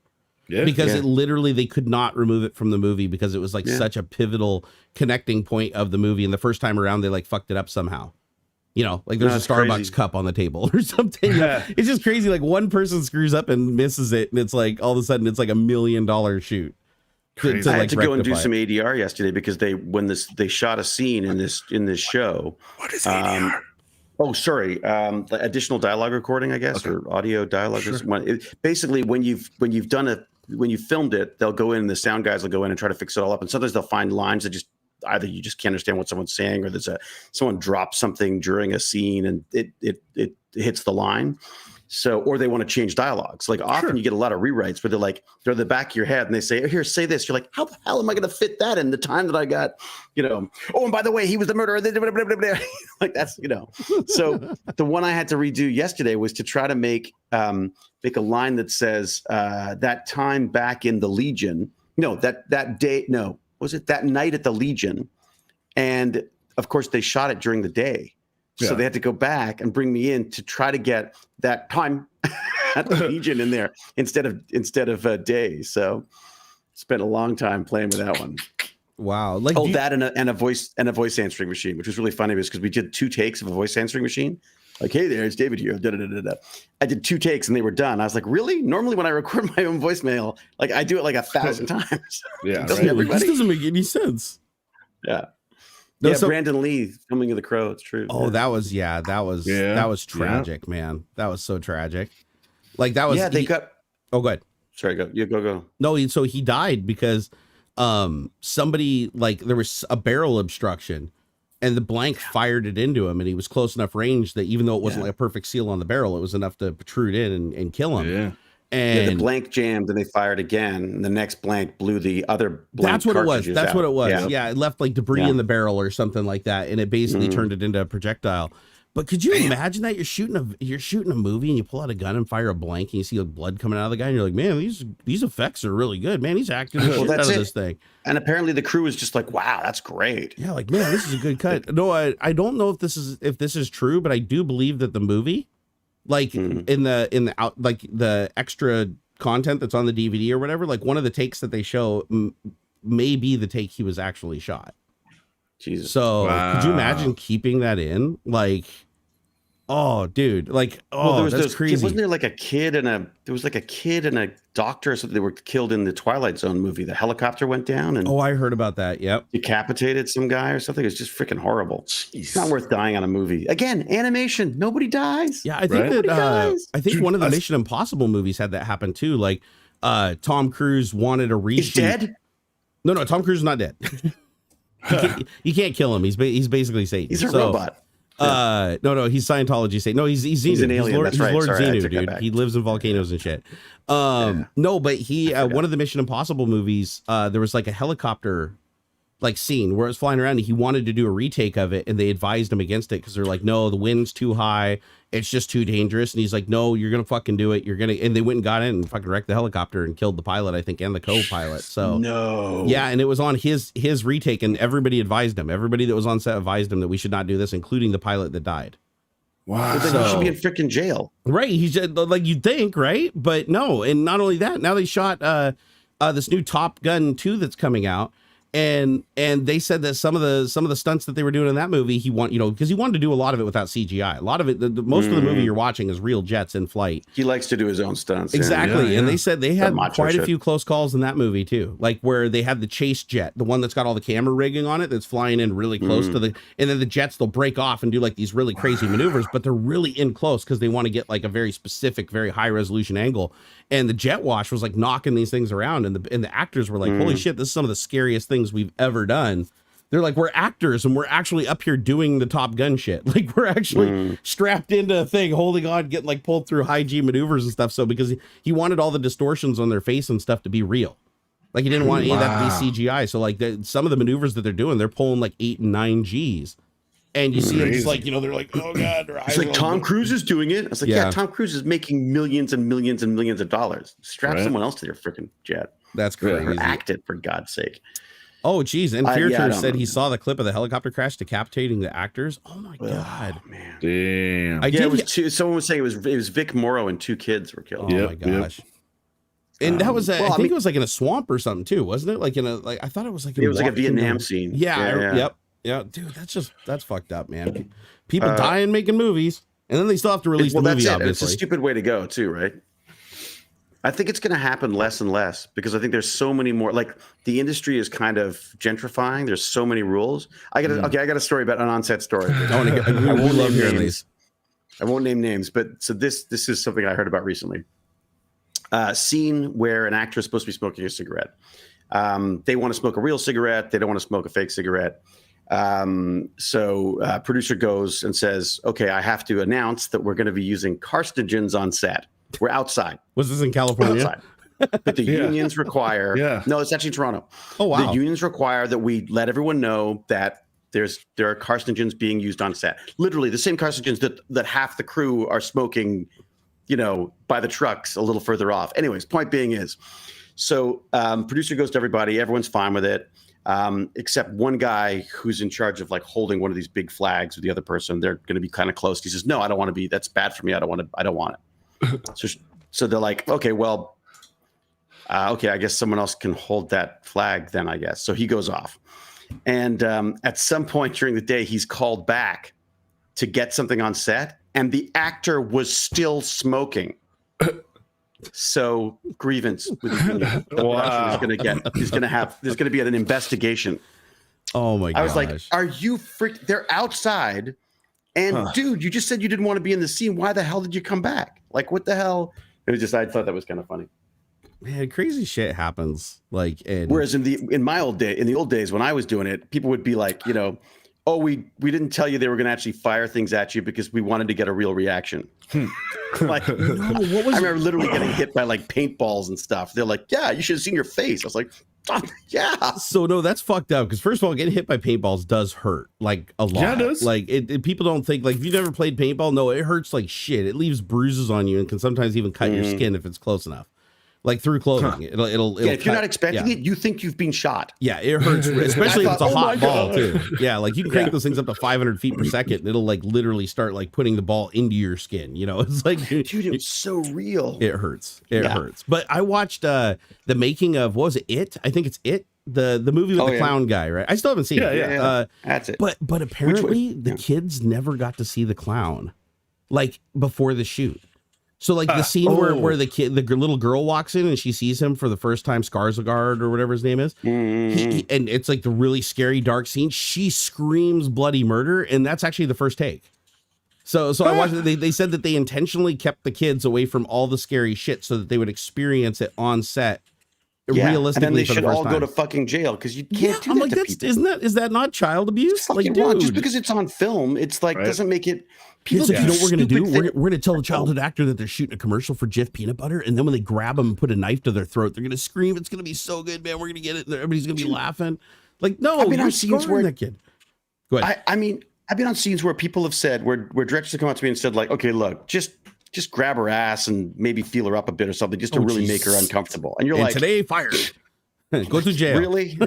Because it literally, they could not remove it from the movie because it was like such a pivotal connecting point of the movie. And the first time around, they like fucked it up somehow. Like there's a Starbucks cup on the table or something. It's just crazy. Like one person screws up and misses it, and it's like all of a sudden it's like $1 million shoot. I had to go and do some ADR yesterday because they shot a scene in this show. What is ADR? Oh, sorry. Additional dialogue recording, I guess, or audio dialogue. Sure. Basically, when you've filmed it, they'll go in. The sound guys will go in and try to fix it all up. And sometimes they'll find lines that either you just can't understand what someone's saying, or someone drops something during a scene and it hits the line. So, or they want to change dialogues. Like often you get a lot of rewrites, but they're in the back of your head and they say, here, say this. You're like, how the hell am I going to fit that in the time that I got, oh, and by the way, he was the murderer. Like that's, so the one I had to redo yesterday was to try to make a line that says that time back in the Legion. No, that day. No, was it that night at the Legion? And of course they shot it during the day. So they had to go back and bring me in to try to get that time at the Legion in there instead of days. So spent a long time playing with that one. Wow! That and a voice answering machine, which was really funny because we did 2 takes of a voice answering machine. Like, hey there, it's David here. Da, da, da, da. I did 2 takes and they were done. I was like, really? Normally when I record my own voicemail, like I do it like 1,000 times. This doesn't make any sense. Yeah. Brandon Lee, Filming of the Crow. It's true. Oh, that was tragic, man. That was so tragic. Like that was. They got. Oh, go ahead. Sorry, go. You go. No, so he died because somebody there was a barrel obstruction, and the blank fired it into him, and he was close enough range that even though it wasn't like a perfect seal on the barrel, it was enough to protrude in and kill him. Yeah. And the blank jammed and they fired again. And the next blank blew the other blank. That's what it was. That's what it was. Yeah. It left like debris in the barrel or something like that. And it basically turned it into a projectile. But could you imagine that you're shooting a movie and you pull out a gun and fire a blank and you see like blood coming out of the guy and you're like, man, these effects are really good, man. He's acting the shit out of this thing. And apparently the crew is just like, wow, that's great. Yeah, like, man, this is a good cut. No, I don't know if this is true, but I do believe that the movie, like in the extra content that's on the DVD or whatever, like one of the takes that they show may be the take he was actually shot. Jesus. So could you imagine keeping that in? Like, oh, dude, like, that's crazy. Wasn't there like a kid and a doctor or something that were killed in the Twilight Zone movie? The helicopter went down and I heard about that. Yep. Decapitated some guy or something. It's just freaking horrible. Jeez. It's not worth dying on a movie. Again, animation. Nobody dies. Yeah, I think I think one of the Mission Impossible movies had that happen too. Like Tom Cruise wanted a reshoot. He's dead? No, Tom Cruise is not dead. You can't kill him. He's basically Satan. He's a robot. No, he's Scientology Satan. No, he's Xenu. He's an alien. He's Lord Xenu, dude. He lives in volcanoes and shit. No, but he one of the Mission Impossible movies, there was like a helicopter like scene where it's flying around, and he wanted to do a retake of it, and they advised him against it because they're like, no, the wind's too high, it's just too dangerous. And he's like, no, you're gonna fucking do it, and they went and got in and fucking wrecked the helicopter and killed the pilot, I think, and the co-pilot. So no, yeah, and it was on his retake, and everybody advised him, everybody that was on set advised him that we should not do this, including the pilot that died. Wow. Well, then he should be in freaking jail. Right. He's just, like, you'd think, right? But no. And not only that, now they shot this new Top Gun 2 that's coming out. And they said that some of the stunts that they were doing in that movie, because he wanted to do a lot of it without CGI. A lot of it, most of the movie you're watching is real jets in flight. He likes to do his own stunts. Exactly. Yeah. And they said they had quite a few close calls in that movie too. Like where they had the chase jet, the one that's got all the camera rigging on it, that's flying in really close to and then the jets, they'll break off and do like these really crazy maneuvers, but they're really in close because they want to get like a very specific, very high resolution angle. And the jet wash was like knocking these things around, and the actors were like, holy shit, this is some of the scariest things we've ever done. They're like, we're actors and we're actually up here doing the Top Gun shit. Like we're actually strapped into a thing, holding on, getting like pulled through high G maneuvers and stuff. So because he wanted all the distortions on their face and stuff to be real. Like he didn't want any of that to be CGI. So like some of the maneuvers that they're doing, they're pulling like 8 and 9 Gs. And you see them just like, they're like, oh God. It's like Tom Cruise is doing it. I was like, yeah, Tom Cruise is making millions and millions and millions of dollars. Strap someone else to their freaking jet. That's crazy. Or act it, for God's sake. Oh, geez. And Fearter said he saw the clip of the helicopter crash decapitating the actors. Oh, my God. Oh, man. Damn. It was someone was saying it was Vic Morrow and 2 kids were killed. Oh, my gosh. And that was, I think it was like in a swamp or something, too, wasn't it? Like I thought it was like it was like a Vietnam scene. Yep. Yeah, dude, that's fucked up, man. People dying making movies, and then they still have to release the movie, obviously. It's a stupid way to go, too, right? I think it's going to happen less and less because I think there's so many more, like the industry is kind of gentrifying. There's so many rules. I got a story about an on-set story. I won't name names. I won't name names, but so this is something I heard about recently. Scene where an actor is supposed to be smoking a cigarette. They want to smoke a real cigarette. They don't want to smoke a fake cigarette. So producer goes and says, okay, I have to announce that we're going to be using carcinogens on set. We're outside. Was this in California? But the unions require, no, it's actually Toronto. Oh, wow. The unions require that we let everyone know that there are carcinogens being used on set. Literally the same carcinogens that half the crew are smoking, by the trucks a little further off. Anyways, point being is, so producer goes to everybody. Everyone's fine with it. Except one guy who's in charge of like holding one of these big flags with the other person. They're going to be kind of close. He says, no, I don't want to be, that's bad for me. I don't want it. So they're like, okay, well, okay, I guess someone else can hold that flag then, I guess. So he goes off. And at some point during the day, he's called back to get something on set. And the actor was still smoking. So grievance with the union. Wow. There's going to be an investigation. Oh my gosh. I was like, are you freaked? They're outside. And dude, you just said you didn't want to be in the scene. Why the hell did you come back? Like, what the hell? It was just, I thought that was kind of funny. Man, crazy shit happens. Like, whereas in the old days when I was doing it, people would be like, oh, we didn't tell you they were going to actually fire things at you because we wanted to get a real reaction. Like, I remember literally getting hit by like paintballs and stuff. They're like, yeah, you should have seen your face. I was like, oh, yeah. So no, that's fucked up. Because first of all, getting hit by paintballs does hurt like a lot. Yeah, it does. Like people don't think, like, if you've never played paintball, no, it hurts like shit. It leaves bruises on you and can sometimes even cut your skin if it's close enough. Like through clothing, it'll if you're not expecting it, you think you've been shot. Yeah, it hurts, especially if it's a hot ball too. Yeah, like you can crank those things up to 500 feet per second, and it'll like literally start like putting the ball into your skin. It's like, dude, it's so real. It hurts. It hurts. But I watched the making of, what was it? It? I think it's It. The movie with the clown guy, right? I still haven't seen it. Yeah. That's it. But apparently the kids never got to see the clown, like before the shoot. So like the scene where the little girl walks in and she sees him for the first time, Skarsgård or whatever his name is, and it's like the really scary dark scene. She screams bloody murder, and that's actually the first take. So I watched it. They said that they intentionally kept the kids away from all the scary shit so that they would experience it on set. Realistically, and then they should all go to fucking jail because you can't do that to people. Is that not child abuse? Like, dude, wrong. Just because it's on film, it's like doesn't make it. People you know what we're gonna do? We're gonna tell the childhood actor that they're shooting a commercial for Jif peanut butter, and then when they grab them and put a knife to their throat, they're gonna scream. It's gonna be so good, man. We're gonna get it. Everybody's gonna be laughing. Like, no, you're scarring that kid. Go ahead. I mean, I've been on scenes where people have said, where directors have come out to me and said, like, okay, look, just grab her ass and maybe feel her up a bit or something, just to really make her uncomfortable. And you're like, today, fire. Go to jail. Really?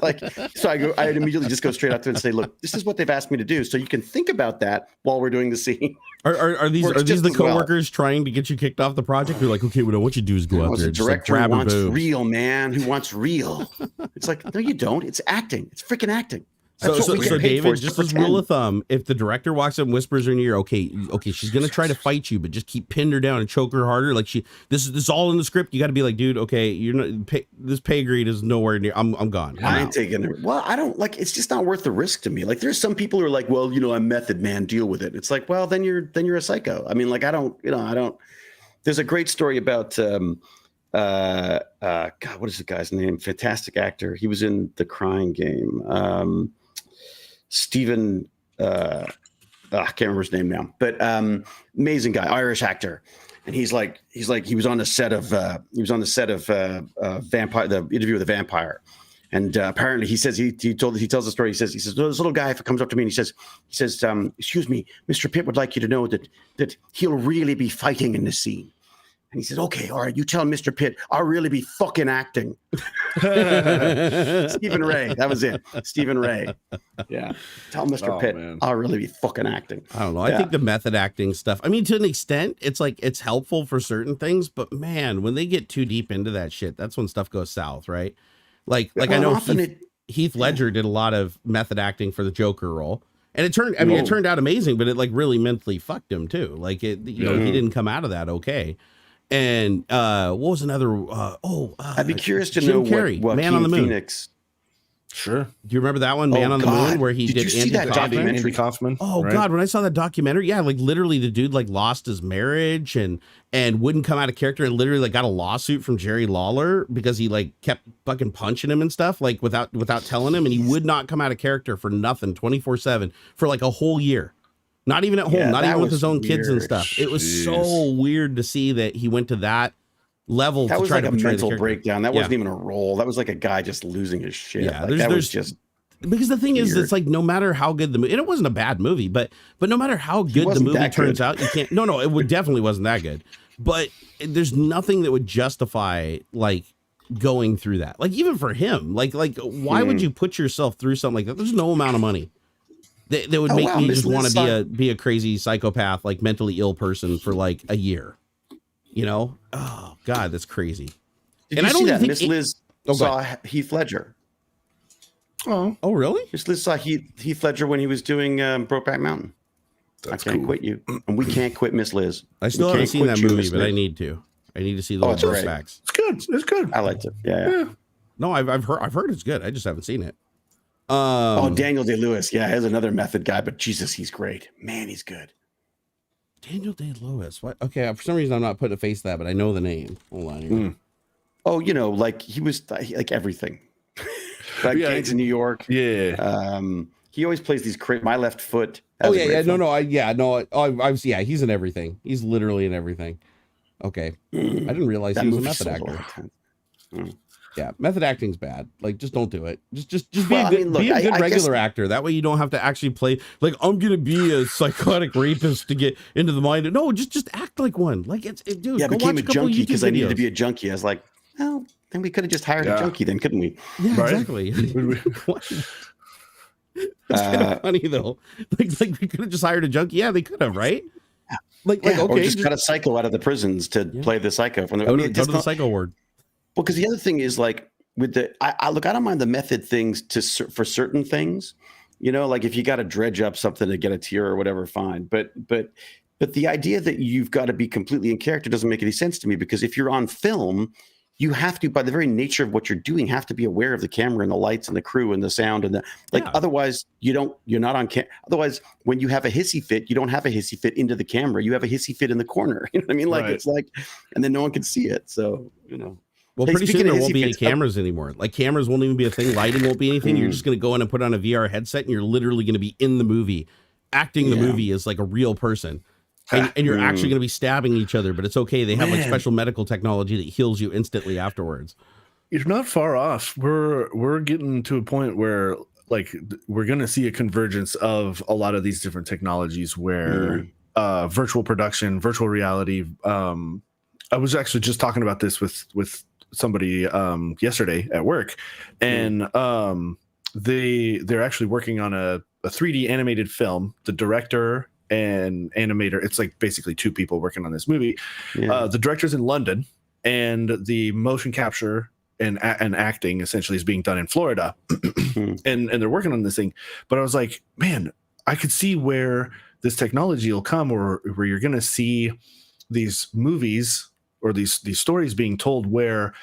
Like, so I immediately just go straight up to and say, look, this is what they've asked me to do. So you can think about that while we're doing the scene. Are these the coworkers trying to get you kicked off the project? They're like, okay, what I want you to do is go out there. The director like, wants real, man. Who wants real? It's like, no, you don't. It's acting. It's freaking acting. So David, just as rule of thumb, if the director walks up and whispers in your ear, okay, she's gonna try to fight you, but just keep pinning her down and choke her harder. Like this is all in the script. You got to be like, dude, okay, you're not this pay grade is nowhere near. I'm gone. I ain't taking it. Well, I don't like. It's just not worth the risk to me. Like, there's some people who are like, well, I'm method man, deal with it. It's like, well, then you're a psycho. I mean, like, I don't. There's a great story about. God, what is the guy's name? Fantastic actor. He was in The Crying Game. Stephen, I can't remember his name now, but amazing guy, Irish actor, and he was on the set of Vampire, the Interview with the Vampire, and apparently he says he tells the story. He says this little guy comes up to me and he says excuse me, Mr. Pitt would like you to know that he'll really be fighting in this scene. And he said, okay, all right, you tell Mr. Pitt, I'll really be fucking acting. Stephen Ray, that was it. Stephen Ray. Yeah. Tell Mr. Pitt, man, I'll really be fucking acting. I don't know. I think the method acting stuff, I mean, to an extent, it's like, it's helpful for certain things, but man, when they get too deep into that shit, that's when stuff goes south, right? Like I know Heath Ledger did a lot of method acting for the Joker role. And it turned out amazing, but it like really mentally fucked him too. Like he didn't come out of that okay. And what was another? I'd be curious to Jim know Carrey, what Man on the Moon. Phoenix. Sure. Do you remember that one, Man on the Moon, where he did you see that documentary? Andy Kaufman. Oh right? God, when I saw that documentary, yeah, like literally the dude like lost his marriage and wouldn't come out of character and literally like got a lawsuit from Jerry Lawler because he like kept fucking punching him and stuff like without telling him, and he would not come out of character for nothing 24/7 for like a whole year. Not even at home, not even with his own kids and stuff. It was so weird to see that he went to that level. That to was try like to a mental breakdown. That wasn't even a role. That was like a guy just losing his shit. Yeah, like, that was just because the thing is, it's like no matter how good the movie, and it wasn't a bad movie, but no matter how good the movie turns out, you can't. No, it definitely wasn't that good. But there's nothing that would justify like going through that. Like even for him, like why would you put yourself through something like that? There's no amount of money. That would make me just want to be a crazy psychopath, like mentally ill person for like a year, Oh God, that's crazy. Did you see that Miss Liz saw Heath Ledger? Oh, really? Miss Liz saw Heath Ledger when he was doing Brokeback Mountain. That's I can't quit you, and we can't quit Miss Liz. I still haven't seen that movie, but I need to. I need to see the facts. It's good. It's good. I liked it. Yeah. No, I've heard it's good. I just haven't seen it. Daniel Day-Lewis. Yeah, he's another method guy, but Jesus, he's great. Man, he's good. Daniel Day-Lewis. What? Okay, for some reason I'm not putting a face to that, but I know the name. Hold on here. Oh, like he was like everything. Like Gangs in New York. Yeah. He always plays these My Left Foot. Oh yeah. I've he's in everything. He's literally in everything. Okay. I didn't realize he was a method actor. Yeah, method acting's bad. Like, just don't do it. Just be a good regular actor. That way you don't have to actually play like I'm gonna be a psychotic rapist to get into the mind. No, just act like one. Like dude. Yeah, I became a junkie because I needed to be a junkie. I was like, well, then we could have just hired a junkie, then couldn't we? Yeah, right? Exactly. That's kind of funny though. Like we could have just hired a junkie. Yeah, they could have, right? Okay, or just got a psycho out of the prisons to play the psycho from the. Go to the psycho ward. Well, because the other thing is like with I don't mind the method things for certain things, like if you got to dredge up something to get a tear or whatever, fine. But the idea that you've got to be completely in character doesn't make any sense to me, because if you're on film, you have to, by the very nature of what you're doing, have to be aware of the camera and the lights and the crew and the sound and otherwise you're not on camera. Otherwise, when you have a hissy fit, you don't have a hissy fit into the camera. You have a hissy fit in the corner. You know what I mean? Like It's like, and then no one can see it. So, Well, pretty soon there won't be any cameras anymore. Like cameras won't even be a thing. Lighting won't be anything. You're just going to go in and put on a VR headset and you're literally going to be in the movie, acting the movie as like a real person. And you're actually going to be stabbing each other, but it's okay. They have like special medical technology that heals you instantly afterwards. You're not far off. We're getting to a point where like we're going to see a convergence of a lot of these different technologies where virtual production, virtual reality. I was actually just talking about this with somebody yesterday at work, and they're actually working on a 3D animated film. The director and animator, it's like basically two people working on this movie. The director's in London, and the motion capture and acting essentially is being done in Florida. and they're working on this thing. But I was like, man, I could see where this technology will come, or where you're going to see these movies or these stories being told where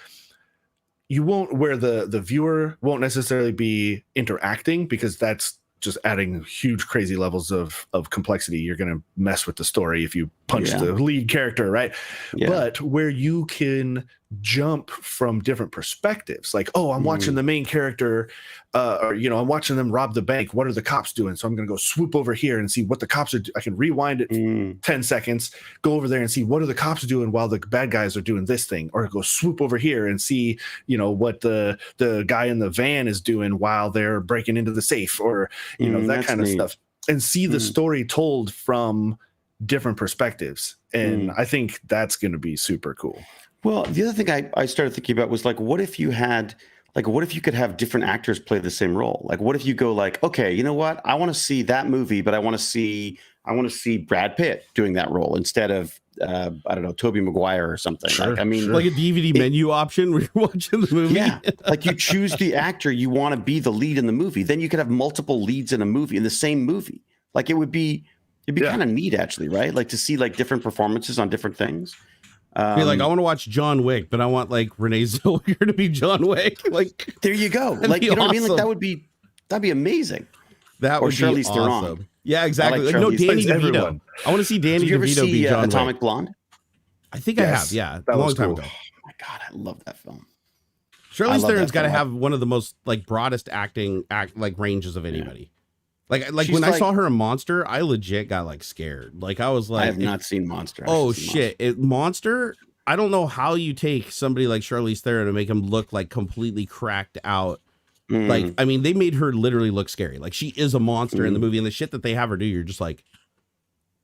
the viewer won't necessarily be interacting, because that's just adding huge crazy levels of complexity. You're going to mess with the story if you punch the lead character, right? But where you can jump from different perspectives, like, oh, I'm watching the main character, or I'm watching them rob the bank. What are the cops doing? So I'm going to go swoop over here and see what the cops are I can rewind it 10 seconds, go over there and see what are the cops doing while the bad guys are doing this thing, or go swoop over here and see what the guy in the van is doing while they're breaking into the safe, or that kind of stuff, and see the story told from different perspectives. And I think that's going to be super cool. Well, the other thing I started thinking about was like, what if you could have different actors play the same role? Like, what if you go like, okay, you know what? I want to see that movie, but I want to see Brad Pitt doing that role instead of I don't know, Tobey Maguire or something. Like a DVD menu option where you're watching the movie. Yeah, like you choose the actor you want to be the lead in the movie. Then you could have multiple leads in a movie, in the same movie. Like it'd be kind of neat, actually, right? Like to see like different performances on different things. Like I want to watch John Wick, but I want like Renee Zellweger to be John Wick. Like there you go. Like what I mean? Like that'd be amazing. That would be awesome. Theron. Yeah, exactly. Like, no, Danny DeVito. I want to see Danny DeVito be John Atomic Wick. Blonde? I think I have. Yeah, a long time ago. Oh my god, I love that film. Charlize Theron's got to have one of the most like broadest acting ranges of anybody. Like when I saw her in Monster, I legit got like scared. Like I was like, I have not seen Monster. Monster. I don't know how you take somebody like Charlize Theron and make him look like completely cracked out. Like, I mean, they made her literally look scary. Like she is a monster in the movie, and the shit that they have her do, you're just like,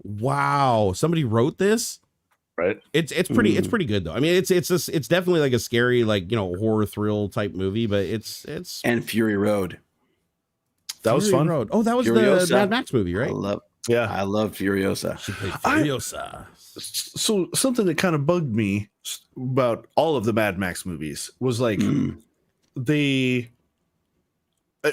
wow, somebody wrote this. Right. It's pretty good though. I mean, it's definitely like a scary, like, horror thrill type movie, but it's and Fury Road. That was fun. Road. Oh, that was Furiosa. The Mad Max movie, right? I love Furiosa. She played Furiosa. So something that kind of bugged me about all of the Mad Max movies was like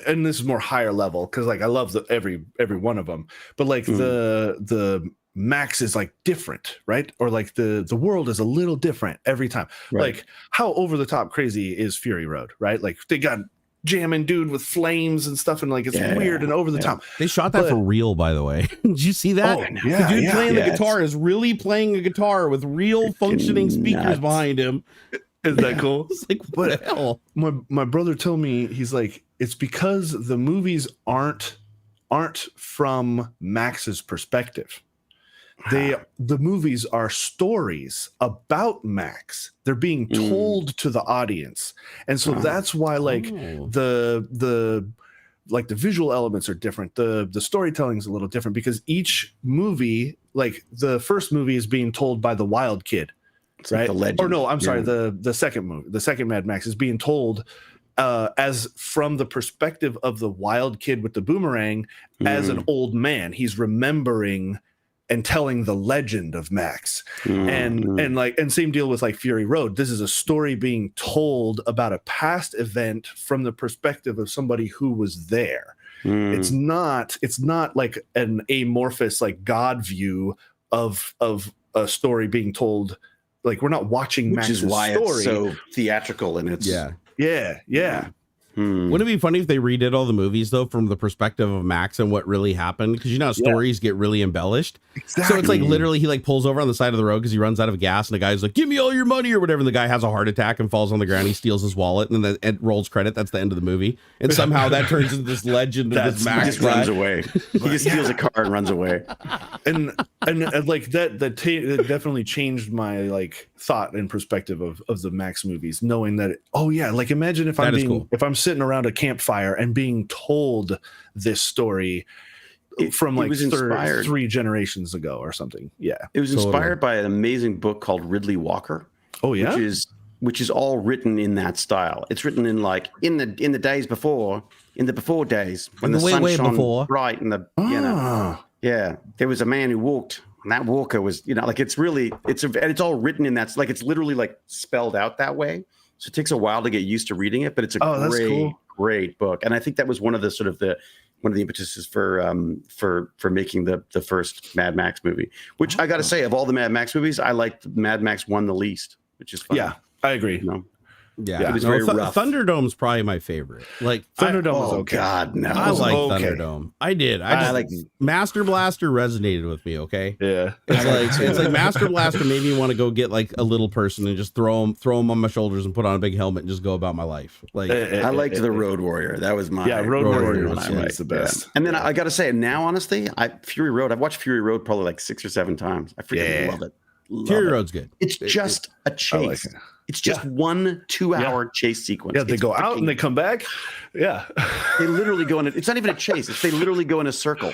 and this is more higher level, because like I love every one of them, but like the Max is like different, right? Or like the world is a little different every time. Right. Like how over the top crazy is Fury Road, right? Like they got jamming dude with flames and stuff, and like it's weird and over the top. They shot that for real, by the way. Did you see that? The dude playing the guitar is really playing a guitar with real functioning speakers behind him. Isn't that cool? It's like, what the hell? My brother told me, he's like, it's because the movies aren't from Max's perspective. The movies are stories about Max. They're being told to the audience, and so that's why like the visual elements are different. The storytelling is a little different, because each movie, like the first movie is being told by the wild kid, it's right? Like the legend. Or no, I'm sorry, the second movie, the second Mad Max is being told as from the perspective of the wild kid with the boomerang as an old man. He's remembering and telling the legend of Max. And same deal with like Fury Road. This is a story being told about a past event from the perspective of somebody who was there. It's not like an amorphous like God view of a story being told. Like we're not watching Max's story. Which is why it's so theatrical in its yeah. Wouldn't it be funny if they redid all the movies though from the perspective of Max and what really happened? Because you know how stories get really embellished. Exactly. So it's like literally he like pulls over on the side of the road because he runs out of gas, and the guy's like, "Give me all your money" or whatever. And the guy has a heart attack and falls on the ground. He steals his wallet, and then it rolls credit. That's the end of the movie. And somehow that turns into this legend of this Max. He just runs away. He just steals a car and runs away. And like that definitely changed my like thought and perspective of the Max movies, knowing that like imagine if I'm sitting around a campfire and being told this story from like 3 generations ago or something. Yeah, it was inspired by an amazing book called Ridley Walker. Oh yeah, which is all written in that style. It's written in like in the days before, in the before days when the sun shone bright and there was a man who walked. And that walker was, like it's all written in that, like it's literally like spelled out that way. So it takes a while to get used to reading it, but it's a great book. And I think that was one of the one of the impetuses for making the first Mad Max movie, which I got to say, of all the Mad Max movies, I liked Mad Max 1 the least, which is fun. Yeah, I agree. It was very rough. Thunderdome's probably my favorite. Like Thunderdome was okay. God, no. I like Thunderdome. I did. I like Master Blaster resonated with me. Okay. Yeah. It's like Master Blaster made me want to go get like a little person and just throw him on my shoulders and put on a big helmet and just go about my life. Like I liked the Road Warrior. That was my Road Warrior was the best. Yeah. And then I got to say, now honestly, Fury Road. I've watched Fury Road probably like 6 or 7 times. I freaking love it. Fury Road's good. It's just a chase. It's just 1 2-hour chase sequence. Yeah, they go out and they come back. Yeah. They literally go in. It's not even a chase. They literally go in a circle.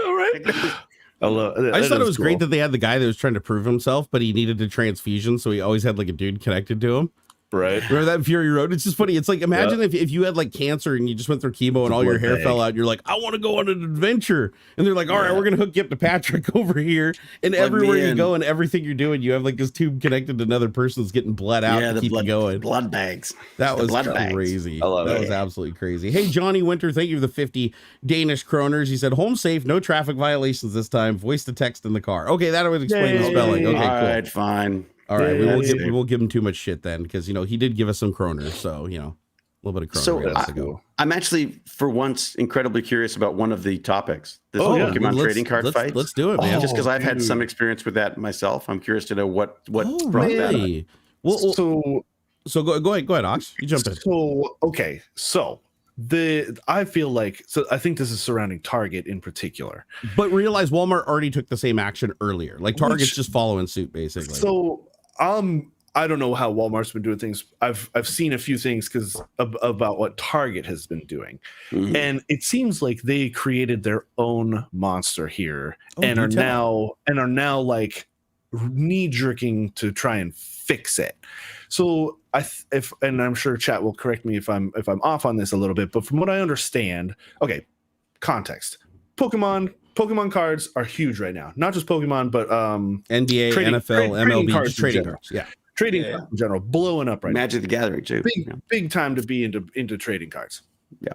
All right. I just thought it was great that they had the guy that was trying to prove himself, but he needed a transfusion, so he always had like a dude connected to him. Right. Remember that in Fury Road? It's just funny. It's like, imagine if you had like cancer and you just went through chemo and all your hair fell out. And you're like, I want to go on an adventure. And they're like, all right, we're going to hook you up to Patrick over here. And everywhere you go and everything you're doing, you have like this tube connected to another person that's getting bled out to keep you going. Blood bags. That was crazy. I love that. That was absolutely crazy. Hey, Johnny Winter, thank you for the 50 Danish kroners. He said, home safe, no traffic violations this time. Voice to text in the car. Okay, that would explain the spelling. Okay, cool. All right, fine. All right, we won't give him too much shit then, because he did give us some kroners, so a little bit of kroners. So I'm actually for once incredibly curious about one of the topics. This Pokemon trading card fights. Let's do it, man. Just because I've had some experience with that myself, I'm curious to know what brought that up. Well, so go ahead, Ox. You jump in. So I feel like I think this is surrounding Target in particular. But realize Walmart already took the same action earlier. Like Target's just following suit, basically. So I don't know how Walmart's been doing things. I've seen a few things about what Target has been doing, and it seems like they created their own monster here and are now like knee jerking to try and fix it. So and I'm sure chat will correct me if I'm off on this a little bit, but from what I understand, context. Pokemon cards are huge right now. Not just Pokemon, but NBA, NFL, MLB, trading cards. Yeah. Trading cards in general, blowing up right now. Magic the Gathering too. Big time to be into trading cards. Yeah.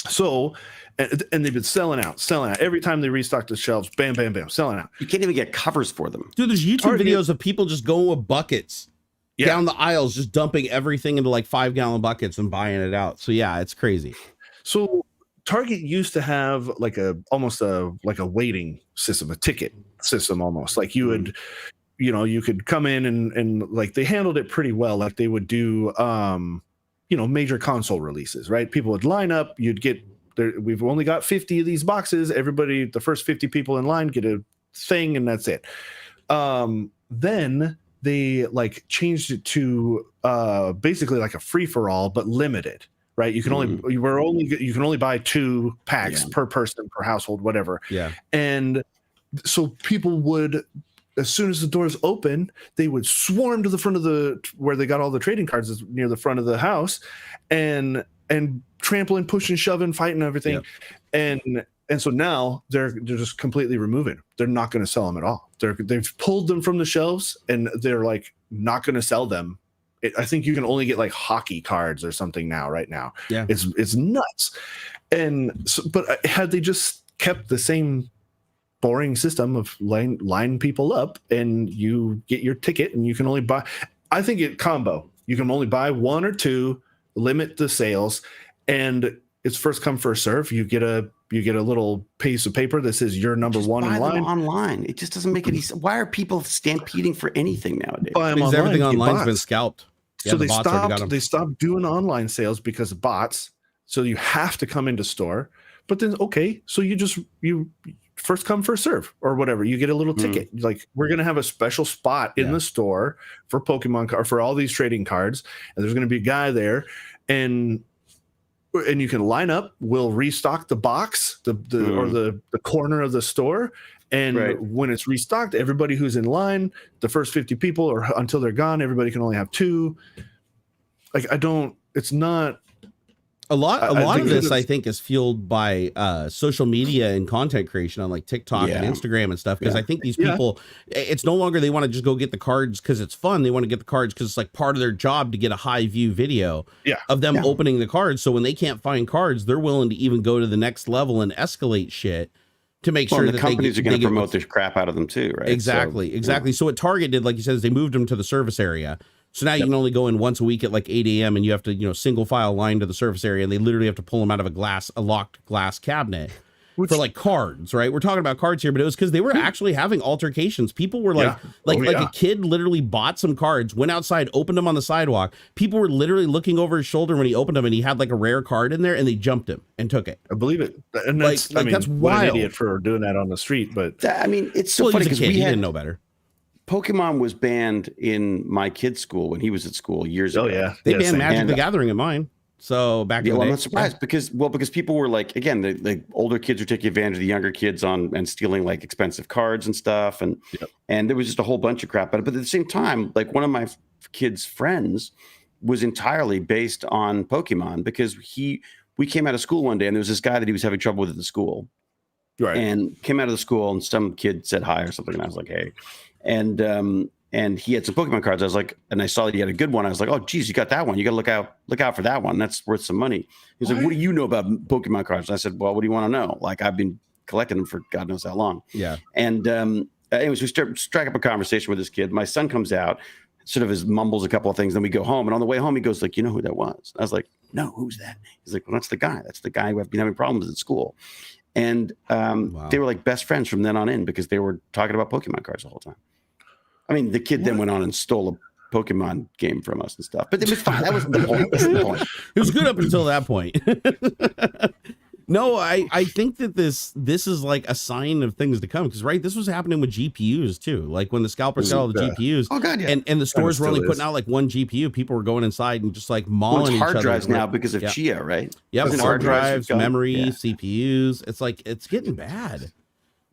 So, and they've been selling out. Every time they restock the shelves, bam, bam, bam, selling out. You can't even get covers for them. Dude, there's YouTube videos of people just going with buckets down the aisles, just dumping everything into like 5-gallon buckets and buying it out. So yeah, it's crazy. So Target used to have like almost a waiting system, a ticket system almost. Like you would, you could come in and like they handled it pretty well. Like they would do, major console releases, right? People would line up, you'd get there. We've only got 50 of these boxes. Everybody, the first 50 people in line get a thing and that's it. Then they like changed it to basically like a free for all, but limited. Right, you can only buy 2 packs per person per household, whatever. Yeah, and so people would, as soon as the doors open, they would swarm to the front of where they got all the trading cards near the front of the house, and trampling, pushing, shoving, fighting, everything, and so now they're just completely removing. They're not going to sell them at all. They've pulled them from the shelves, and they're like not going to sell them. I think you can only get like hockey cards or something right now. Yeah, it's nuts. And so, but had they just kept the same boring system of line people up and you get your ticket and you can only buy, I think combo. You can only buy 1 or 2, limit the sales, and it's first come first serve. You get a little piece of paper that says you're number one in line. Online. It just doesn't make any sense. Why are people stampeding for anything nowadays? Because everything online's been scalped. Yeah, so they stopped doing online sales because of bots. So you have to come into store. But then so you first come first serve or whatever. You get a little ticket. Like, we're gonna have a special spot in the store for Pokemon card for all these trading cards, and there's gonna be a guy there, and you can line up. We'll restock the box, or the corner of the store, and when it's restocked, everybody who's in line, the first 50 people, or until they're gone, everybody can only have 2. Like, it's not. A lot of this, I think, is fueled by social media and content creation on like TikTok and Instagram and stuff. Because I think these people, it's no longer they want to just go get the cards because it's fun. They want to get the cards because it's like part of their job to get a high view video of them opening the cards. So when they can't find cards, they're willing to even go to the next level and escalate shit to make sure that companies are going to promote this crap out of them too, right? Exactly. So what Target did, like you said, is they moved them to the service area. So now you can only go in once a week at like 8 a.m. and you have to, single file line to the service area, and they literally have to pull them out of a locked glass cabinet for like cards, right? We're talking about cards here, but it was because they were actually having altercations. People were like a kid literally bought some cards, went outside, opened them on the sidewalk. People were literally looking over his shoulder when he opened them, and he had like a rare card in there, and they jumped him and took it. I believe it. And that's, that's wild. What an idiot for doing that on the street, but it's so funny because he didn't know better. Pokemon was banned in my kid's school when he was at school years ago. Oh yeah, they banned Magic the Gathering in mine. So back in the day, I'm not surprised because people were like, again, the older kids were taking advantage of the younger kids and stealing like expensive cards and stuff, and there was just a whole bunch of crap about it. But at the same time, like one of my kids' friends was entirely based on Pokemon because we came out of school one day and there was this guy that he was having trouble with at the school, and came out of the school and some kid said hi or something, and I was like, hey. And he had some Pokemon cards. I was like, and I saw that he had a good one. I was like, oh, geez, you got that one. You got to look out for that one. That's worth some money. He's like, what do you know about Pokemon cards? And I said, well, what do you want to know? Like, I've been collecting them for God knows how long. Yeah. And anyways, we strike up a conversation with this kid. My son comes out, sort of mumbles a couple of things. Then we go home. And on the way home, he goes like, you know who that was? I was like, no, who's that? He's like, well, that's the guy. That's the guy who I've been having problems at school. And they were like best friends from then on in because they were talking about Pokemon cards the whole time. I mean, the kid then went on and stole a Pokemon game from us and stuff, but it was fine. That was the point. It was good up until that point. No, I think that this is like a sign of things to come because this was happening with GPUs too. Like when the scalpers got all the GPUs, and the stores were only putting out like one GPU. People were going inside and just like mauling each other. Hard drives now because of Chia, right? Yeah, hard drives, memory, CPUs. It's getting bad.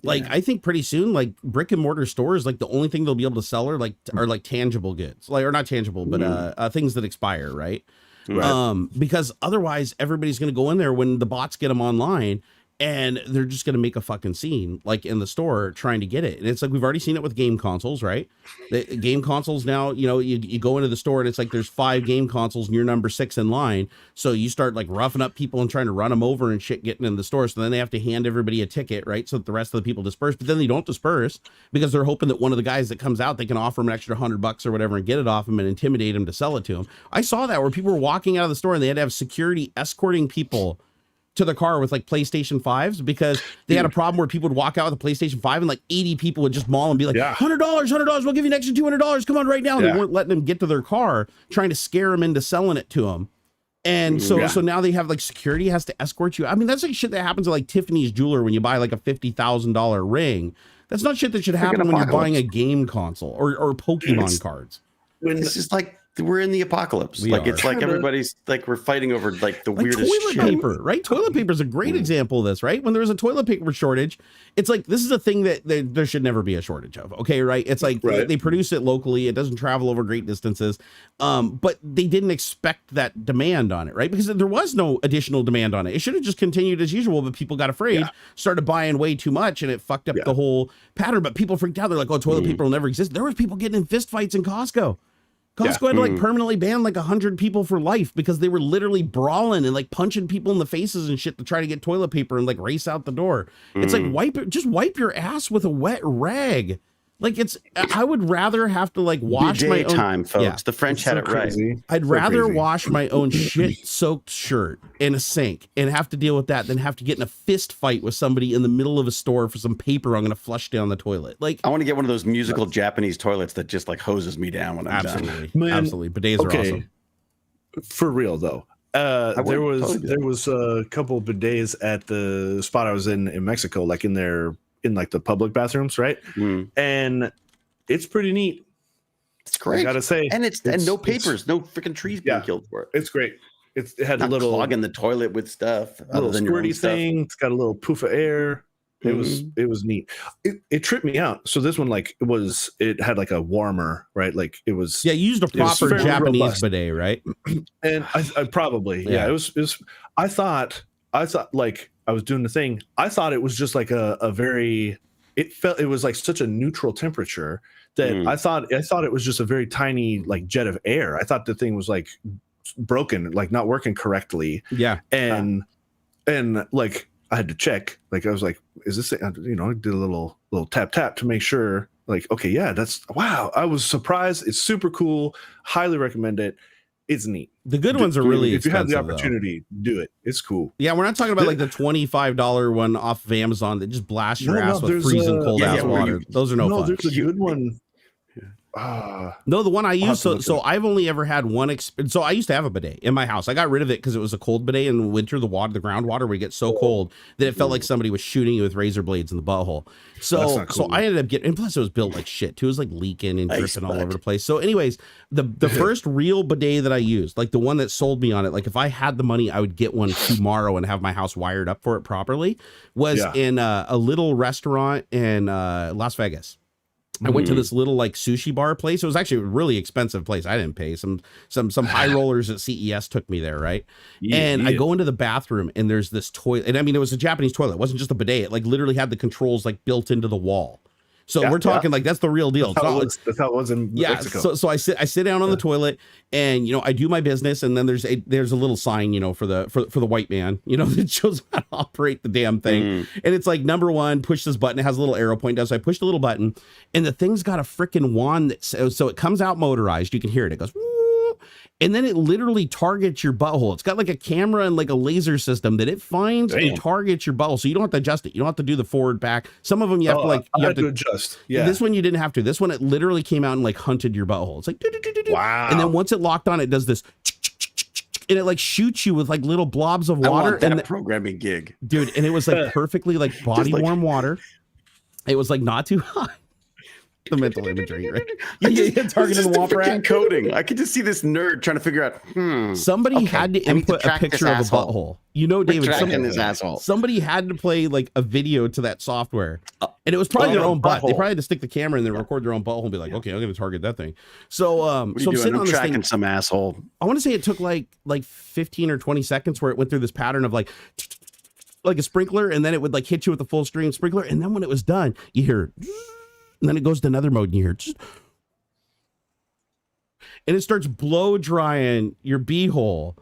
Like I think pretty soon, like brick and mortar stores, like the only thing they'll be able to sell are like tangible goods, like or not tangible, but things that expire, right? Because otherwise, everybody's going to go in there when the bots get them online, and they're just going to make a fucking scene like in the store trying to get it. And it's like we've already seen it with game consoles, right? The game consoles now, you go into the store and it's like there's 5 game consoles and you're number 6 in line. So you start like roughing up people and trying to run them over and shit getting in the store. So then they have to hand everybody a ticket, right? So that the rest of the people disperse, but then they don't disperse because they're hoping that one of the guys that comes out, they can offer them an extra $100 or whatever and get it off them and intimidate them to sell it to them. I saw that where people were walking out of the store and they had to have security escorting people to the car with like PlayStation 5s because they had a problem where people would walk out with a PlayStation 5 and like 80 people would just maul and be like, $100, we'll give you an extra $200. Come on right now. And they weren't letting them get to their car, trying to scare them into selling it to them. And so now they have like security has to escort you. I mean, that's like shit that happens at like Tiffany's jeweler when you buy like a $50,000 ring. That's not shit that should happen when you're buying a game console or Pokemon cards. This is like, we're in the apocalypse. It's like everybody's like we're fighting over like the weirdest toilet paper, right? Toilet paper is a great example of this, right? When there was a toilet paper shortage, it's like this is a thing that there should never be a shortage of. Okay, right? It's like they produce it locally, it doesn't travel over great distances, but they didn't expect that demand on it, right? Because there was no additional demand on it. It should have just continued as usual, but people got afraid, started buying way too much, and it fucked up the whole pattern. But people freaked out. They're like, "Oh, toilet paper will never exist." There was people getting in fist fights in Costco. Costco had to like permanently ban like 100 people for life because they were literally brawling and like punching people in the faces and shit to try to get toilet paper and like race out the door. It's like wipe your ass with a wet rag. Like I would rather have to like wash bidet my own time, folks. Yeah. The French had it right. I'd rather wash my own shit-soaked shirt in a sink and have to deal with that than have to get in a fist fight with somebody in the middle of a store for some paper I'm going to flush down the toilet. Like I want to get one of those musical Japanese toilets that just like hoses me down when I'm done. Absolutely. Bidets are awesome. For real though. There was a couple of bidets at the spot I was in Mexico, like in like the public bathrooms, right? And it's pretty neat. It's great. I gotta say, and no papers, no freaking trees being killed for it. It's great. It had not a little clogging the toilet with stuff, little squirty thing. It's got a little poof of air. It was neat. It tripped me out. So this one, like, it had like a warmer, right? Like it was. Yeah, you used a proper Japanese bidet, right? And I probably, it was. I thought like I was doing the thing. I thought it was just like a very. It was like such a neutral temperature that I thought it was just a very tiny like jet of air. I thought the thing was like broken, like not working correctly. Yeah, and like. I had to check, like I was like, is this, I did a little tap to make sure, like, okay, yeah, wow. I was surprised. It's super cool. Highly recommend it. It's neat. The good ones are really if you have the opportunity, do it. It's cool. Yeah, we're not talking about like the $25 one off of Amazon that just blasts your ass with freezing cold ass water. Those are no fun. There's a good one. No, the one I use. So I've only ever had one. So I used to have a bidet in my house. I got rid of it because it was a cold bidet in winter. The groundwater would get so cold that it felt like somebody was shooting you with razor blades in the butthole. So I ended up getting, and plus it was built like shit too. It was like leaking and dripping all over the place. So anyways, the first real bidet that I used, like the one that sold me on it, like if I had the money, I would get one tomorrow and have my house wired up for it properly, was in a little restaurant in Las Vegas. I went to this little like sushi bar place. It was actually a really expensive place. I didn't pay. Some high rollers at CES took me there, right? I go into the bathroom and there's this toilet. And I mean, it was a Japanese toilet. It wasn't just a bidet. It like literally had the controls like built into the wall. So we're talking like that's the real deal. That's how it was in Mexico. So I sit down on the toilet and I do my business, and then there's a little sign for the white man that shows how to operate the damn thing, and it's like number 1, push this button. It has a little arrow pointing down. So I push the little button, and the thing's got a freaking wand that so it comes out motorized. You can hear it. It goes. And then it literally targets your butthole. It's got like a camera and like a laser system that it finds and targets your butthole. So you don't have to adjust it. You don't have to do the forward back. Some of them you have to like, you have to adjust. Yeah. This one you didn't have to. This one, it literally came out and like hunted your butthole. It's like, wow. And then once it locked on, it does this, and it like shoots you with like little blobs of water. I want that and programming gig, dude. And it was like perfectly like body warm water. It was like not too hot. The mental imagery, right? Targeting the womp rat coding. I could just see this nerd trying to figure out. Somebody had to input a picture of a butthole. David. Somebody had to play like a video to that software, and it was probably their own butt. They probably had to stick the camera in there, record their own butthole, and be like, "Okay, I'm going to target that thing." So, I'm sitting on this thing. Some asshole. I want to say it took like 15 or 20 seconds where it went through this pattern of like a sprinkler, and then it would like hit you with the full stream sprinkler, and then when it was done, you hear. And then it goes to another mode and you hear and it starts blow drying your beehole.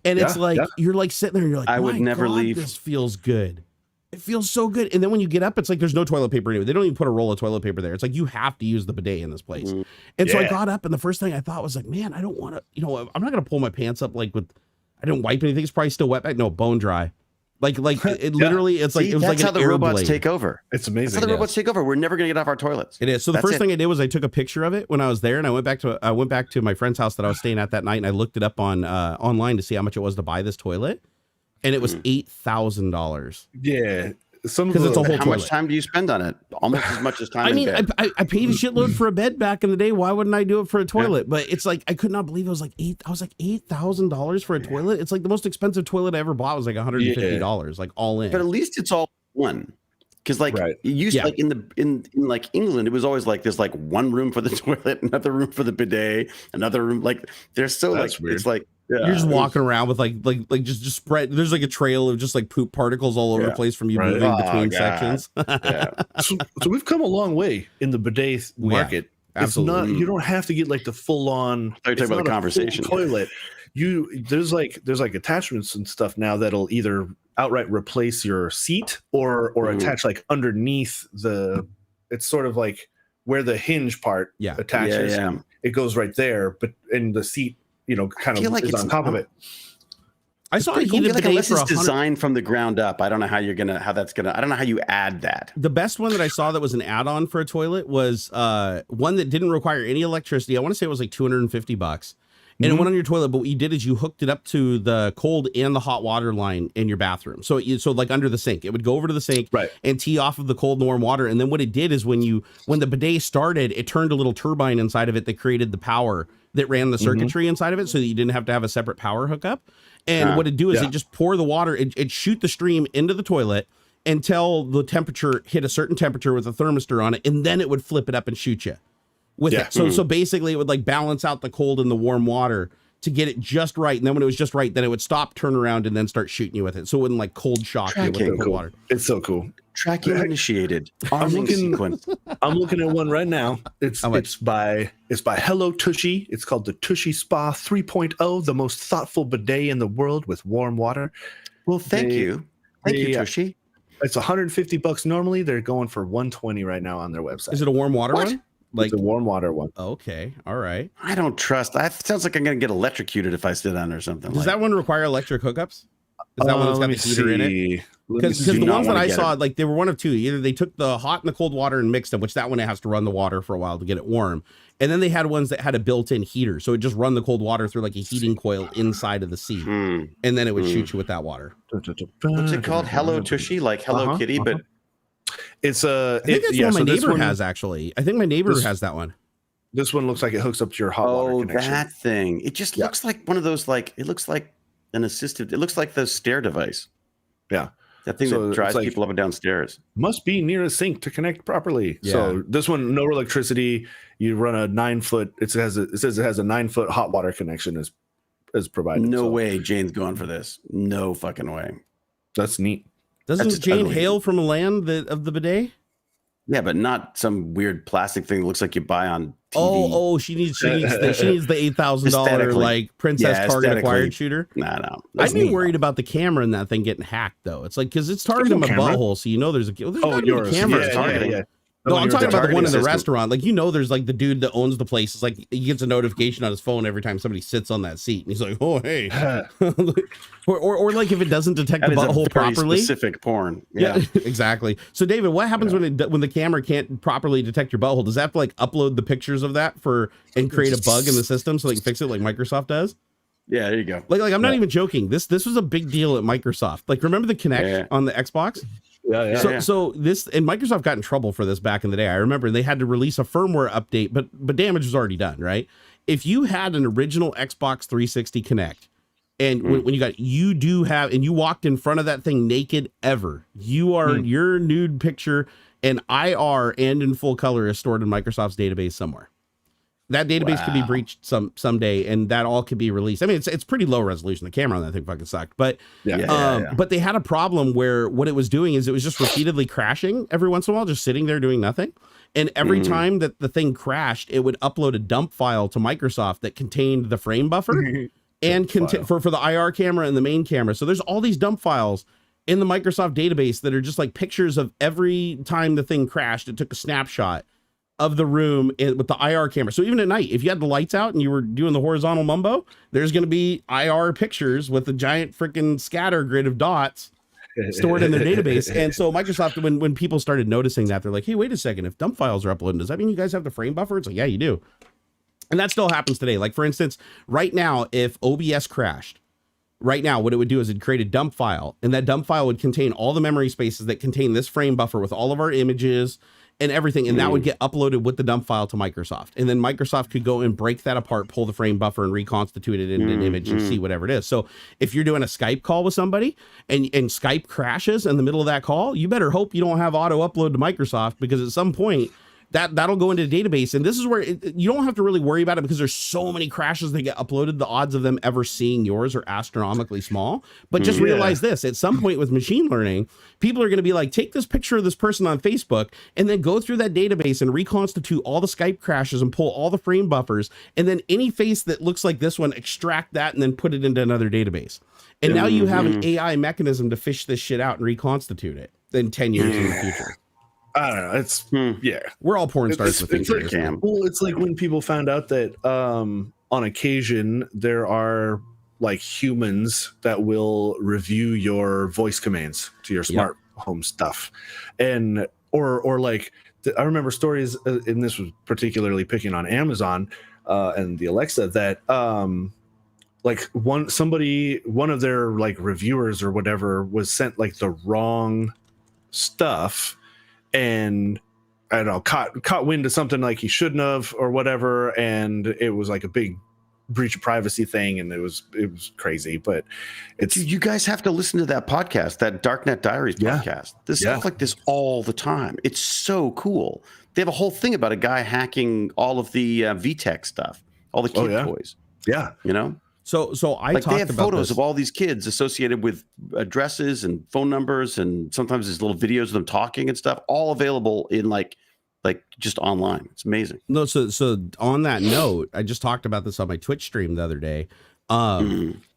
And it's like, you're like sitting there and you're like, I would never leave. This feels good. It feels so good. And then when you get up, it's like, there's no toilet paper anyway. They don't even put a roll of toilet paper there. It's like, you have to use the bidet in this place. And so I got up and the first thing I thought was like, man, I don't want to, I'm not going to pull my pants up like with, I didn't wipe anything. It's probably still wet back. No, bone dry. Like it literally, it's like, it was that's like how the robots blade. take over. It's amazing. That's how the robots take over. We're never going to get off our toilets. It is. So the first thing I did was I took a picture of it when I was there, and I went back to my friend's house that I was staying at that night, and I looked it up on online to see how much it was to buy this toilet, and it was $8,000. Yeah. Because it's a whole How much time do you spend on it? Almost as much as time. I mean, I paid a shitload for a bed back in the day. Why wouldn't I do it for a toilet? But it's like I could not believe it was like $8,000 for a toilet. It's like the most expensive toilet I ever bought was like $150, like all in. But at least it's all one. Because like it used like in like England, it was always like there's like one room for the toilet, another room for the bidet, another room. Like they're so like weird. It's like. Yeah, you're just walking around with like just spread. There's like a trail of just like poop particles all over the place from you moving between sections. So we've come a long way in the bidet market. Absolutely. It's not, you don't have to get like the full on. Talking about the conversation toilet. There's like attachments and stuff now that'll either outright replace your seat or attach like underneath the. It's sort of like where the hinge part attaches. It goes right there, but in the seat, kind of is on top of it. I saw a heated bidet unless for it's designed from the ground up. I don't know how I don't know how you add that. The best one that I saw that was an add-on for a toilet was one that didn't require any electricity. I want to say it was like $250. And it went on your toilet, but what you did is you hooked it up to the cold and the hot water line in your bathroom. So like under the sink, it would go over to the sink and tee off of the cold and warm water. And then what it did is when the bidet started, it turned a little turbine inside of it that created the power that ran the circuitry inside of it, so that you didn't have to have a separate power hookup. And what it'd do is it just pour the water, it'd shoot the stream into the toilet until the temperature hit a certain temperature with a thermistor on it, and then it would flip it up and shoot you with it. So basically it would like balance out the cold and the warm water to get it just right. And then when it was just right, then it would stop, turn around, and then start shooting you with it. So it wouldn't like cold shock you with the cold water. It's so cool. Tracking initiated. I'm looking at one right now. It's by Hello Tushy. It's called the Tushy Spa 3.0, the most thoughtful bidet in the world with warm water. Well, thank you. Thank you, Tushy. It's $150 normally. They're going for $120 right now on their website. Is it a warm water one? Like the warm water one. Okay. All right. I don't trust that. Sounds like I'm going to get electrocuted if I sit on or something. Does that one require electric hookups? Is that one that's got the heater in it? Because the ones that I saw, like they were one of two. Either they took the hot and the cold water and mixed them, which that one it has to run the water for a while to get it warm. And then they had ones that had a built-in heater. So it just run the cold water through like a heating coil inside of the seat. And then it would shoot you with that water. What's it called? Hello Tushy? Like Hello Kitty, but it's I think that's one my neighbor has actually. I think my neighbor has that one. This one looks like it hooks up to your hot water connection. That thing. It just looks like one of those, like, it looks like an assistive. It looks like the stair device. Yeah. That thing that drives people up and down stairs. Must be near a sink to connect properly. Yeah. So this one, no electricity. You run a 9-foot. It says it has a 9-foot hot water connection as provided. No way Jane's going for this. No fucking way. That's neat. Doesn't Jane hail from a land of the bidet? Yeah, but not some weird plastic thing that looks like you buy on TV. Oh, she needs the $8,000 like Princess Target acquired shooter. No. I'd be worried about the camera in that thing getting hacked though. It's like because it's targeting my butthole, so there's a camera targeting. Yeah. No, I'm talking about the one in the restaurant. Like, there's like the dude that owns the place. It's like he gets a notification on his phone every time somebody sits on that seat. And he's like, oh, hey. or like if it doesn't detect the butthole properly. Specific porn. Yeah, exactly. So, David, what happens when the camera can't properly detect your butthole? Does that have to like upload the pictures of that and create a bug in the system so they can fix it like Microsoft does? Yeah, there you go. Like I'm not even joking. This was a big deal at Microsoft. Like, remember the Kinect on the Xbox? So this, and Microsoft got in trouble for this back in the day. I remember they had to release a firmware update, but damage was already done, right? If you had an original Xbox 360 Kinect, and when you walked in front of that thing naked your nude picture and IR and in full color is stored in Microsoft's database somewhere. That database could be breached someday, and that all could be released. I mean, it's pretty low resolution. The camera on that thing fucking sucked, but but they had a problem where what it was doing is it was just repeatedly crashing every once in a while, just sitting there doing nothing. And every time that the thing crashed, it would upload a dump file to Microsoft that contained the frame buffer and for the IR camera and the main camera. So there's all these dump files in the Microsoft database that are just like pictures of every time the thing crashed. It took a snapshot of the room with the IR camera. So even at night, if you had the lights out and you were doing the horizontal mumbo, there's going to be IR pictures with a giant freaking scatter grid of dots stored in their database. And so Microsoft, when people started noticing that, they're like, hey, wait a second, if dump files are uploaded, does that mean you guys have the frame buffer? It's like, yeah, you do. And that still happens today. Like, for instance, right now, if OBS crashed, right now, what it would do is it'd create a dump file, and that dump file would contain all the memory spaces that contain this frame buffer with all of our images and everything, and that would get uploaded with the dump file to Microsoft. And then Microsoft could go and break that apart, pull the frame buffer and reconstitute it into an image and see whatever it is. So if you're doing a Skype call with somebody and Skype crashes in the middle of that call, you better hope you don't have auto upload to Microsoft, because at some point that'll go into the database. And this is where you don't have to really worry about it, because there's so many crashes that get uploaded. The odds of them ever seeing yours are astronomically small. But just realize this, at some point with machine learning, people are going to be like, take this picture of this person on Facebook and then go through that database and reconstitute all the Skype crashes and pull all the frame buffers. And then any face that looks like this one, extract that and then put it into another database. And now you have an AI mechanism to fish this shit out and reconstitute it in 10 years in the future. I don't know. It's yeah. We're all porn stars with things. Well, it's like when people found out that on occasion there are like humans that will review your voice commands to your smart home stuff, and or like I remember stories, and this was particularly picking on Amazon and the Alexa, that like one of their like reviewers or whatever was sent like the wrong stuff, and I don't know, caught wind of something like he shouldn't have or whatever, and it was like a big breach of privacy thing, and it was crazy. But it's you guys have to listen to that podcast, that Darknet Diaries podcast. There's stuff like this all the time. It's so cool. They have a whole thing about a guy hacking all of the VTech stuff, all the kid toys. Yeah, you know. So I like talked they have about photos this. of all these kids associated with addresses and phone numbers, and sometimes there's little videos of them talking and stuff, all available in like just online. It's amazing. No, so on that note, I just talked about this on my Twitch stream the other day.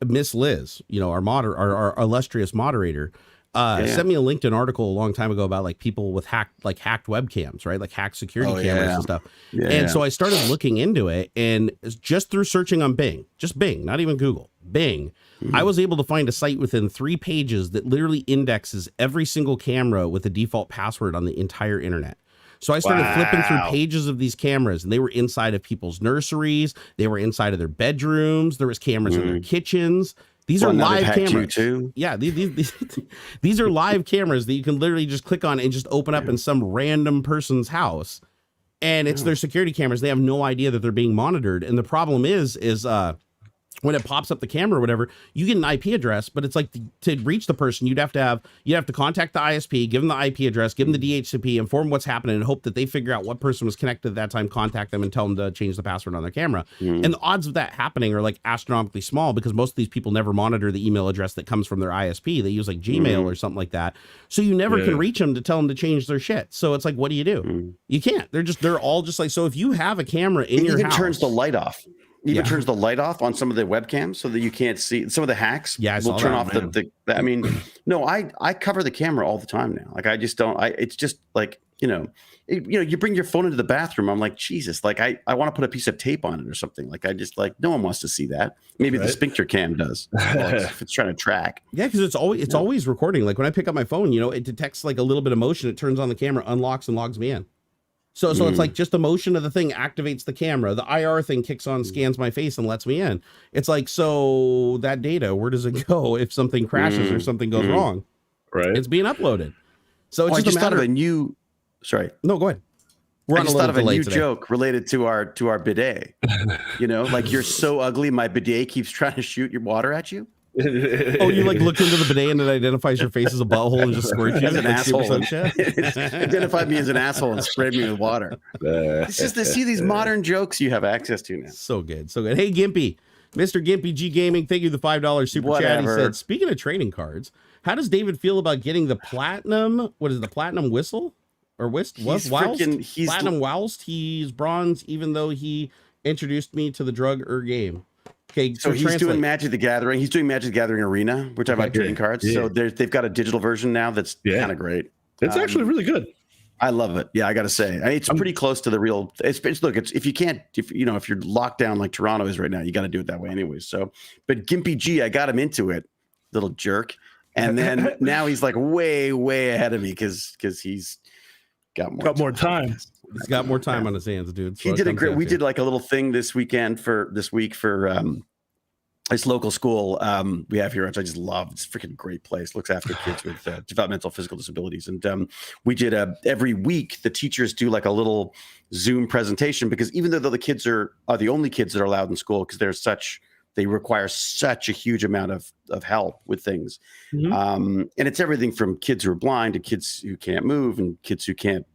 Miss Liz, you know, our illustrious moderator, sent me a LinkedIn article a long time ago about like people with hacked webcams, right? Like hacked security cameras and stuff. So I started looking into it, and just through searching on Bing, just Bing, not even Google, Bing, I was able to find a site within 3 pages that literally indexes every single camera with a default password on the entire internet. So I started flipping through pages of these cameras, and they were inside of people's nurseries. They were inside of their bedrooms. There was cameras in their kitchens. These are live cameras. Yeah, these are live cameras that you can literally just click on and just open up in some random person's house. And it's their security cameras. They have no idea that they're being monitored. And the problem is when it pops up the camera or whatever, you get an IP address, but it's like to reach the person, you'd have to contact the ISP, give them the IP address, give them the DHCP, inform what's happening, and hope that they figure out what person was connected at that time, contact them and tell them to change the password on their camera. And the odds of that happening are like astronomically small, because most of these people never monitor the email address that comes from their ISP. They use like Gmail or something like that. So you never can reach them to tell them to change their shit. So it's like, what do? You can't. They're all just like, so if you have a camera in your house, turns the light off. Even turns the light off on some of the webcams so that you can't see. Some of the hacks will turn off the I mean, no, I cover the camera all the time now. Like I just don't. It's just like, you bring your phone into the bathroom. I'm like, Jesus, like I want to put a piece of tape on it or something. Like I just like, no one wants to see that. Maybe the sphincter cam does if it's trying to track. Yeah, because it's always recording. Like when I pick up my phone, it detects like a little bit of motion. It turns on the camera, unlocks, and logs me in. So it's like just the motion of the thing activates the camera. The IR thing kicks on, scans my face, and lets me in. It's like, so that data, where does it go if something crashes or something goes wrong? Right. It's being uploaded. So it's just thought of a new. Sorry. No, go ahead. I just thought of a new joke related to our bidet. Like, you're so ugly, my bidet keeps trying to shoot your water at you. Oh, you like look into the bidet and it identifies your face as a butthole and just squirts you as an asshole. Identified me as an asshole and sprayed me with water. It's just to see these modern jokes you have access to now. So good. Hey, Gimpy, Mr. Gimpy G Gaming, thank you the $5 super chat. He said, speaking of trading cards, how does David feel about getting the platinum? What is it, the platinum whistle or whist? He's platinum whilst he's bronze, even though he introduced me to the drug game. Okay, so he's doing Magic the Gathering. He's doing Magic the Gathering Arena. We're talking about trading cards. Yeah. So they've got a digital version now that's kind of great. It's actually really good. I love it. Yeah, I got to say, it's pretty close to the real. It's if you're locked down like Toronto is right now, you got to do it that way anyways. So, but Gimpy G, I got him into it, little jerk, and then now he's like way ahead of me because he's got more time. He's got more time on his hands, dude. He did a great. We did like a little thing this week for this local school we have here, which I just love. It's a freaking great place. Looks after kids with developmental physical disabilities, and we did every week the teachers do like a little Zoom presentation, because even though the kids are the only kids that are allowed in school, because they require such a huge amount of help with things, and it's everything from kids who are blind to kids who can't move and kids who can't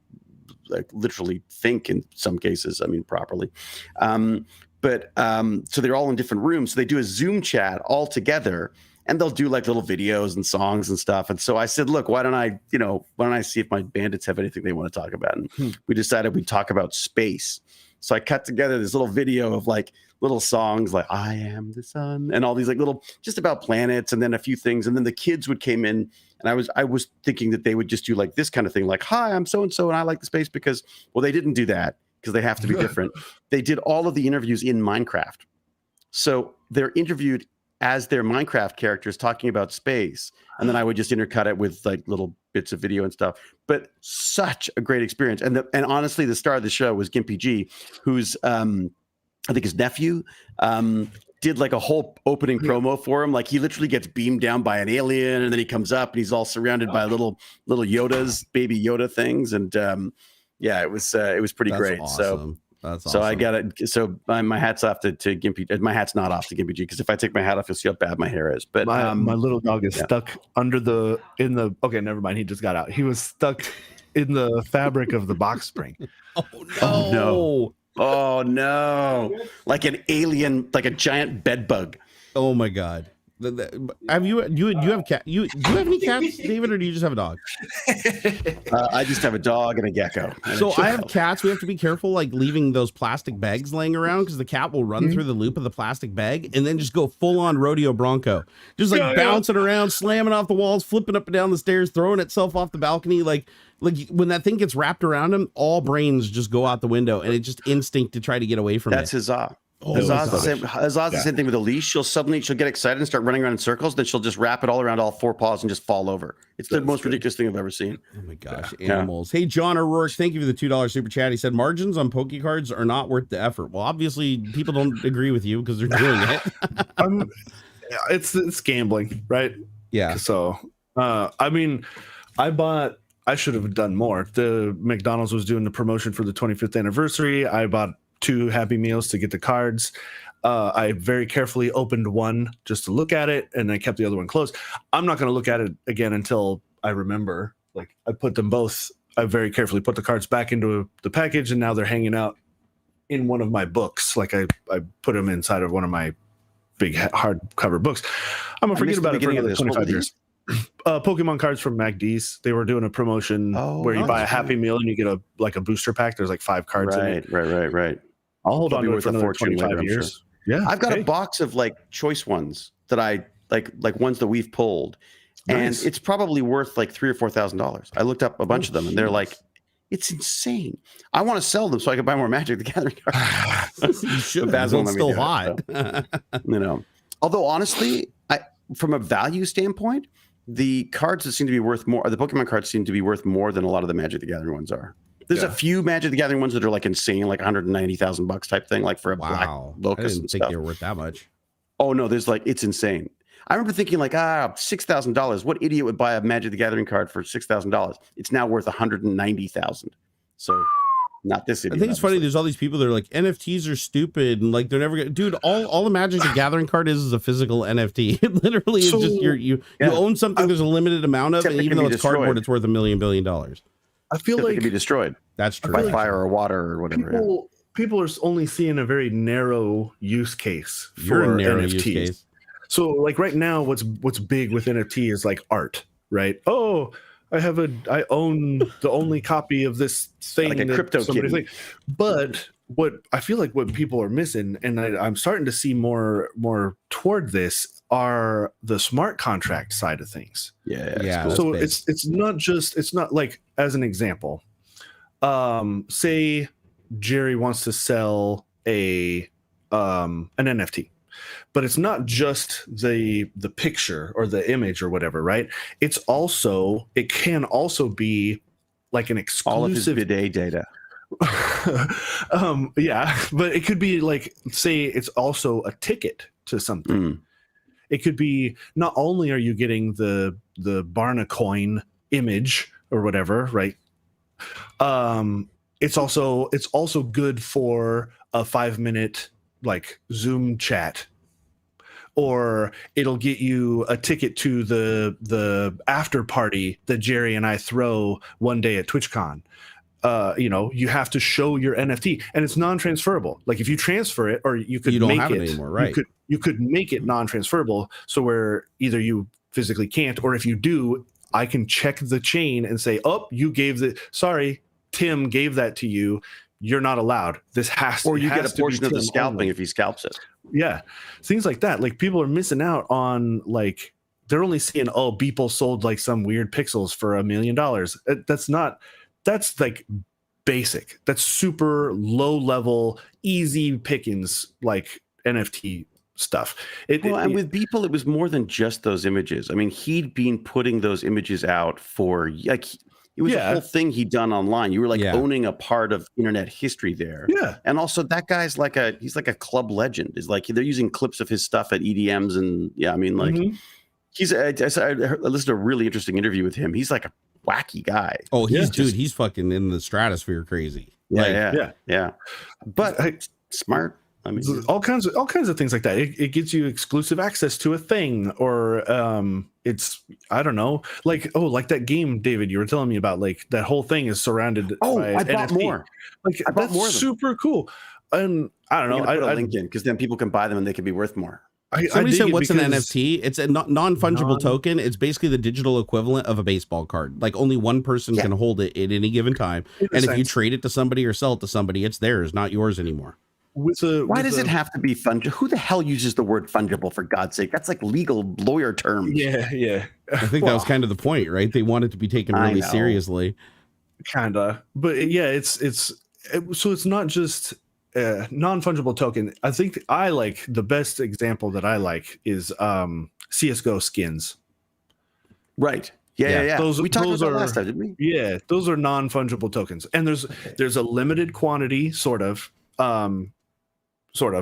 like literally think in some cases, properly. So they're all in different rooms. So they do a Zoom chat all together, and they'll do like little videos and songs and stuff. And so I said, look, why don't I see if my bandits have anything they want to talk about? And we decided we'd talk about space. So I cut together this little video of like little songs like "I Am the Sun" and all these like little just about planets, and then a few things, and then the kids would came in, and I was thinking that they would just do like this kind of thing, like "Hi, I'm so and so, and I like the space," because they didn't do that because they have to be different. They did all of the interviews in Minecraft, so they're interviewed as their Minecraft characters talking about space, and then I would just intercut it with like little bits of video and stuff. But such a great experience, and honestly, the star of the show was Gimpy G, who's I think his nephew did like a whole opening promo for him. Like he literally gets beamed down by an alien, and then he comes up and he's all surrounded by little Yodas, baby Yoda things, and it was pretty great. Awesome. So I got it. So my hat's off to Gimpy. My hat's not off to Gimpy G, because if I take my hat off, you'll see how bad my hair is. But my little dog is stuck under okay, never mind. He just got out. He was stuck in the fabric of the box spring. Oh no! Oh no! Like an alien, like a giant bed bug. Oh my god! Have you have cat? Do you have any cats, David, or do you just have a dog? I just have a dog and a gecko. So I have cats. We have to be careful, like leaving those plastic bags laying around, because the cat will run through the loop of the plastic bag and then just go full on rodeo bronco, just like bouncing around, slamming off the walls, flipping up and down the stairs, throwing itself off the balcony. Like when that thing gets wrapped around him, all brains just go out the window, and it's just instinct to try to get away from it. That's Huzzah. Huzzah's the same thing with a leash. She'll get excited and start running around in circles. Then she'll just wrap it all around all four paws and just fall over. It's the most ridiculous thing I've ever seen. Oh my gosh, animals. Hey, John O'Rourke, thank you for the $2 super chat. He said margins on Poke cards are not worth the effort. Well, obviously people don't agree with you because they're doing it. It's gambling, right? Yeah. So, I mean, I should have done more. The McDonald's was doing the promotion for the 25th anniversary. I bought 2 Happy Meals to get the cards. I very carefully opened one just to look at it, and I kept the other one closed. I'm not going to look at it again until I remember. Like, I put them both. I very carefully put the cards back into the package, and now they're hanging out in one of my books. Like I put them inside of one of my big hardcover books. I'm gonna forget about it for another 25 years. Pokemon cards from MacD's. They were doing a promotion where you buy a Happy Meal and you get a booster pack. There's like 5 cards in it. Right. I'll hold on to it for another 25 years. Sure. Yeah, I've got a box of like choice ones that I like ones that we've pulled, and it's probably worth like $3,000 or $4,000. I looked up a bunch of them, and they're like, it's insane. I want to sell them so I can buy more Magic the Gathering cards. You should. It's still hot. Although honestly, from a value standpoint, the cards that seem to be worth more, the Pokemon cards seem to be worth more than a lot of the Magic the Gathering ones are. There's a few Magic the Gathering ones that are like insane, like $190,000 type thing, like for a black locust. I didn't think they were worth that much. Oh no, there's like, it's insane. I remember thinking like, $6,000. What idiot would buy a Magic the Gathering card for $6,000? It's now worth $190,000. So not this idiot. I think it's funny. There's all these people that are like, NFTs are stupid, and like they're never gonna. Dude, all the Magic the Gathering card is a physical NFT. It literally is just you own something. There's a limited amount of, and even though it's cardboard, it's worth $1 billion. I feel like it can be destroyed. That's true. By fire or water or whatever. People are only seeing a very narrow use case for NFTs. So like right now, what's big with NFT is like art, right? Oh, I own the only copy of this thing, like a crypto thing. But what I feel like what people are missing, and I'm starting to see more toward this, are the smart contract side of things. Yeah. Cool. So it's not like, as an example, say Jerry wants to sell an NFT. But it's not just the picture or the image or whatever, right? It can also be like an exclusive. All of his bidet data. Yeah, but it could be like, say it's also a ticket to something. It could be, not only are you getting the Barnacoin image or whatever, right? It's also good for a 5-minute like Zoom chat, or it'll get you a ticket to the after party that Jerry and I throw one day at TwitchCon. You have to show your NFT, and it's non-transferable. Like if you transfer it, or you don't make it anymore, right? You could make it non-transferable, so where either you physically can't, or if you do, I can check the chain and say, oh, you gave sorry, Tim gave that to you. you're not allowed. This has to, or you get a to portion of the Tim scalping only. if he scalps it. Yeah, things like that. Like people are missing out on like they're only seeing Beeple sold like some weird pixels for $1 million. That's like basic. That's super low level, easy pickings like NFT stuff. And with Beeple, it was more than just those images. I mean, he'd been putting those images out for like it was a whole thing he'd done online. You were like owning a part of internet history there. Yeah, and also that guy's he's like a club legend. Is like they're using clips of his stuff at EDMs and I mean like he's. I listened to a really interesting interview with him. He's like a wacky guy. Oh, he's fucking in the stratosphere crazy. Yeah. But smart. I mean, all kinds of things like that. It gives you exclusive access to a thing, or it's I don't know, like that game, David, you were telling me about. Like that whole thing is surrounded. by I bought NFT. more. Like that's more super cool. And I don't know. I put a link in because then people can buy them and they can be worth more. Somebody said, "What's an NFT?" It's a non-fungible token. It's basically the digital equivalent of a baseball card. Like only one person can hold it at any given time, and if you trade it to somebody or sell it to somebody, it's theirs, not yours anymore. Why does it have to be fungible? Who the hell uses the word fungible, for God's sake? That's like legal lawyer terms. Yeah. I think that was kind of the point, right? They want it to be taken really seriously. Kinda, but yeah, so it's not just non-fungible token. I think I like the best example that I like is CS:GO skins. Right. Yeah. We talked about that last time, didn't we? Yeah, those are non-fungible tokens, and there's a limited quantity, sort of,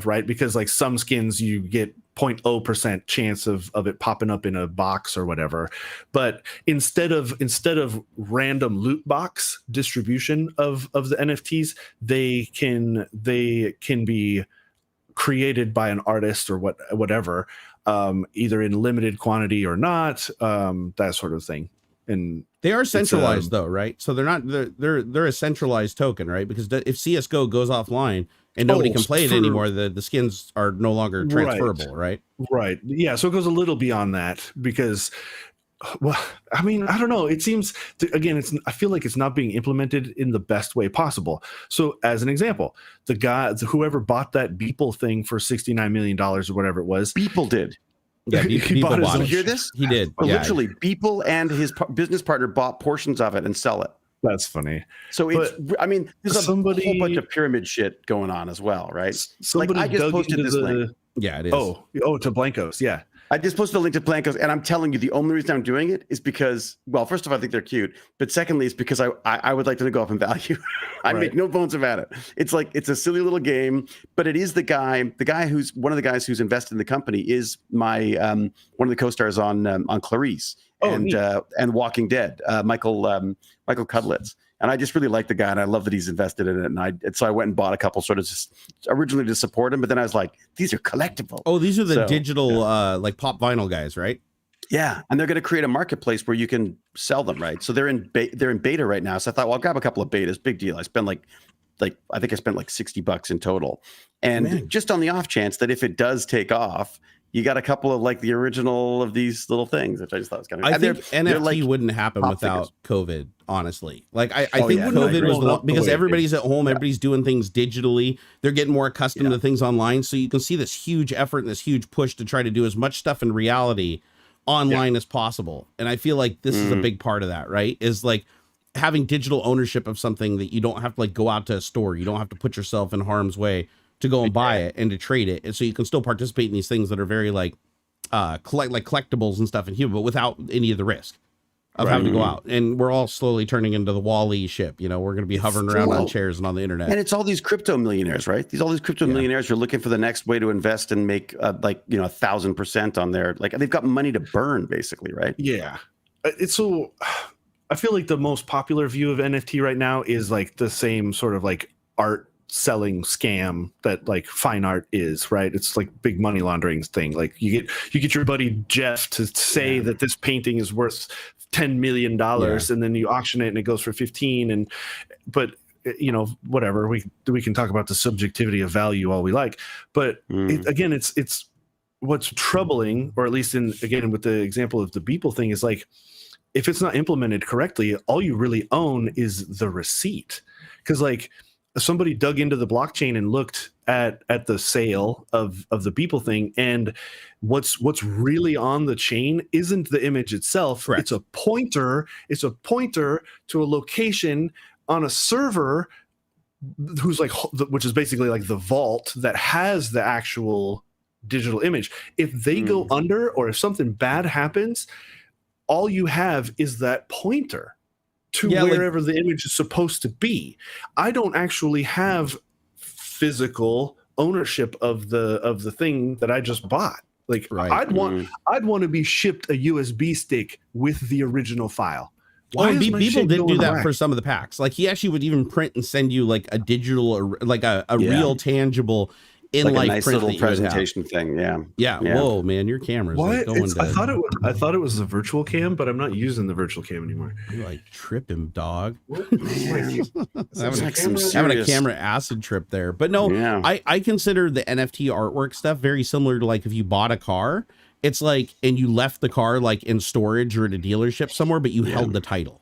right? Because like some skins you get 0.0% chance of it popping up in a box or whatever, but instead of random loot box distribution of the NFTs, they can be created by an artist or whatever, either in limited quantity or not, that sort of thing. And they are centralized though, right? So they're a centralized token, right? Because if CS:GO goes offline and nobody can play it anymore, the skins are no longer transferable, right? Right. Yeah. So it goes a little beyond that because, well, I mean, I don't know. It seems I feel like it's not being implemented in the best way possible. So as an example, whoever bought that Beeple thing for $69 million or whatever it was, Beeple did. Yeah, he bought it. Did you hear this? He did. Literally, Beeple and his business partner bought portions of it and sell it. That's funny. So there's a whole bunch of pyramid shit going on as well, right? Somebody I just posted this link. Yeah, it is. Oh, to Blancos. Yeah. I just posted a link to Blancos, and I'm telling you, the only reason I'm doing it is because, well, first of all, I think they're cute, but secondly, it's because I would like them to go up in value. I make no bones about it. It's like it's a silly little game, but it is the guy who's one of the guys who's invested in the company is my one of the co-stars on Clarice and Walking Dead, Michael Cudlitz. And I just really like the guy, and I love that he's invested in it. And so I went and bought a couple, sort of just originally to support him, but then I was like, these are collectible. Oh, these are the digital like pop vinyl guys, right? Yeah, and they're going to create a marketplace where you can sell them, right? So they're in beta right now. So I thought, well, I'll grab a couple of betas. Big deal. I spent I think I spent like $60 in total, and just on the off chance that if it does take off, you got a couple of like the original of these little things, which I just thought was kind of. I think NFT wouldn't happen without COVID. Honestly, like I think COVID was because everybody's at home, everybody's doing things digitally. They're getting more accustomed to things online, so you can see this huge effort and this huge push to try to do as much stuff in reality online as possible. And I feel like this is a big part of that, right? Is like having digital ownership of something that you don't have to like go out to a store, you don't have to put yourself in harm's way to go and buy it and to trade it, and so you can still participate in these things that are very like collectibles and stuff in here, but without any of the risk of having to go out. And we're all slowly turning into the Wall-E ship. You know, we're going to be hovering around on chairs and on the internet. And it's all these crypto millionaires, right? All these crypto millionaires are looking for the next way to invest and make 1,000% on their, like, they've got money to burn basically, right? Yeah. It's so, I feel like the most popular view of NFT right now is like the same sort of like art selling scam that like fine art is, right? It's like big money laundering thing. Like you get your buddy Jeff to say that this painting is worth $10 million and then you auction it and it goes for 15, but you know, whatever, we can talk about the subjectivity of value all we like, but it's what's troubling, or at least with the example of the Beeple thing, is like if it's not implemented correctly, all you really own is the receipt. Because like somebody dug into the blockchain and looked at the sale of the people thing, and what's really on the chain isn't the image itself. Correct. It's a pointer to a location on a server who's like, which is basically like the vault that has the actual digital image. If they go under, or if something bad happens, all you have is that pointer to wherever the image is supposed to be. I don't actually have physical ownership of the thing that I just bought. Like, I'd want to be shipped a USB stick with the original file. People did do that for some of the packs. Like, he actually would even print and send you like a digital, or like a real tangible in like life a nice print little presentation thing. Yeah. Whoa, man, your camera's like going I thought it was the virtual cam, but I'm not using the virtual cam anymore. You're like, trip him, dog. Having a camera acid trip there. But no, I consider the NFT artwork stuff very similar to like if you bought a car. It's like, and you left the car like in storage or at a dealership somewhere, but you held the title.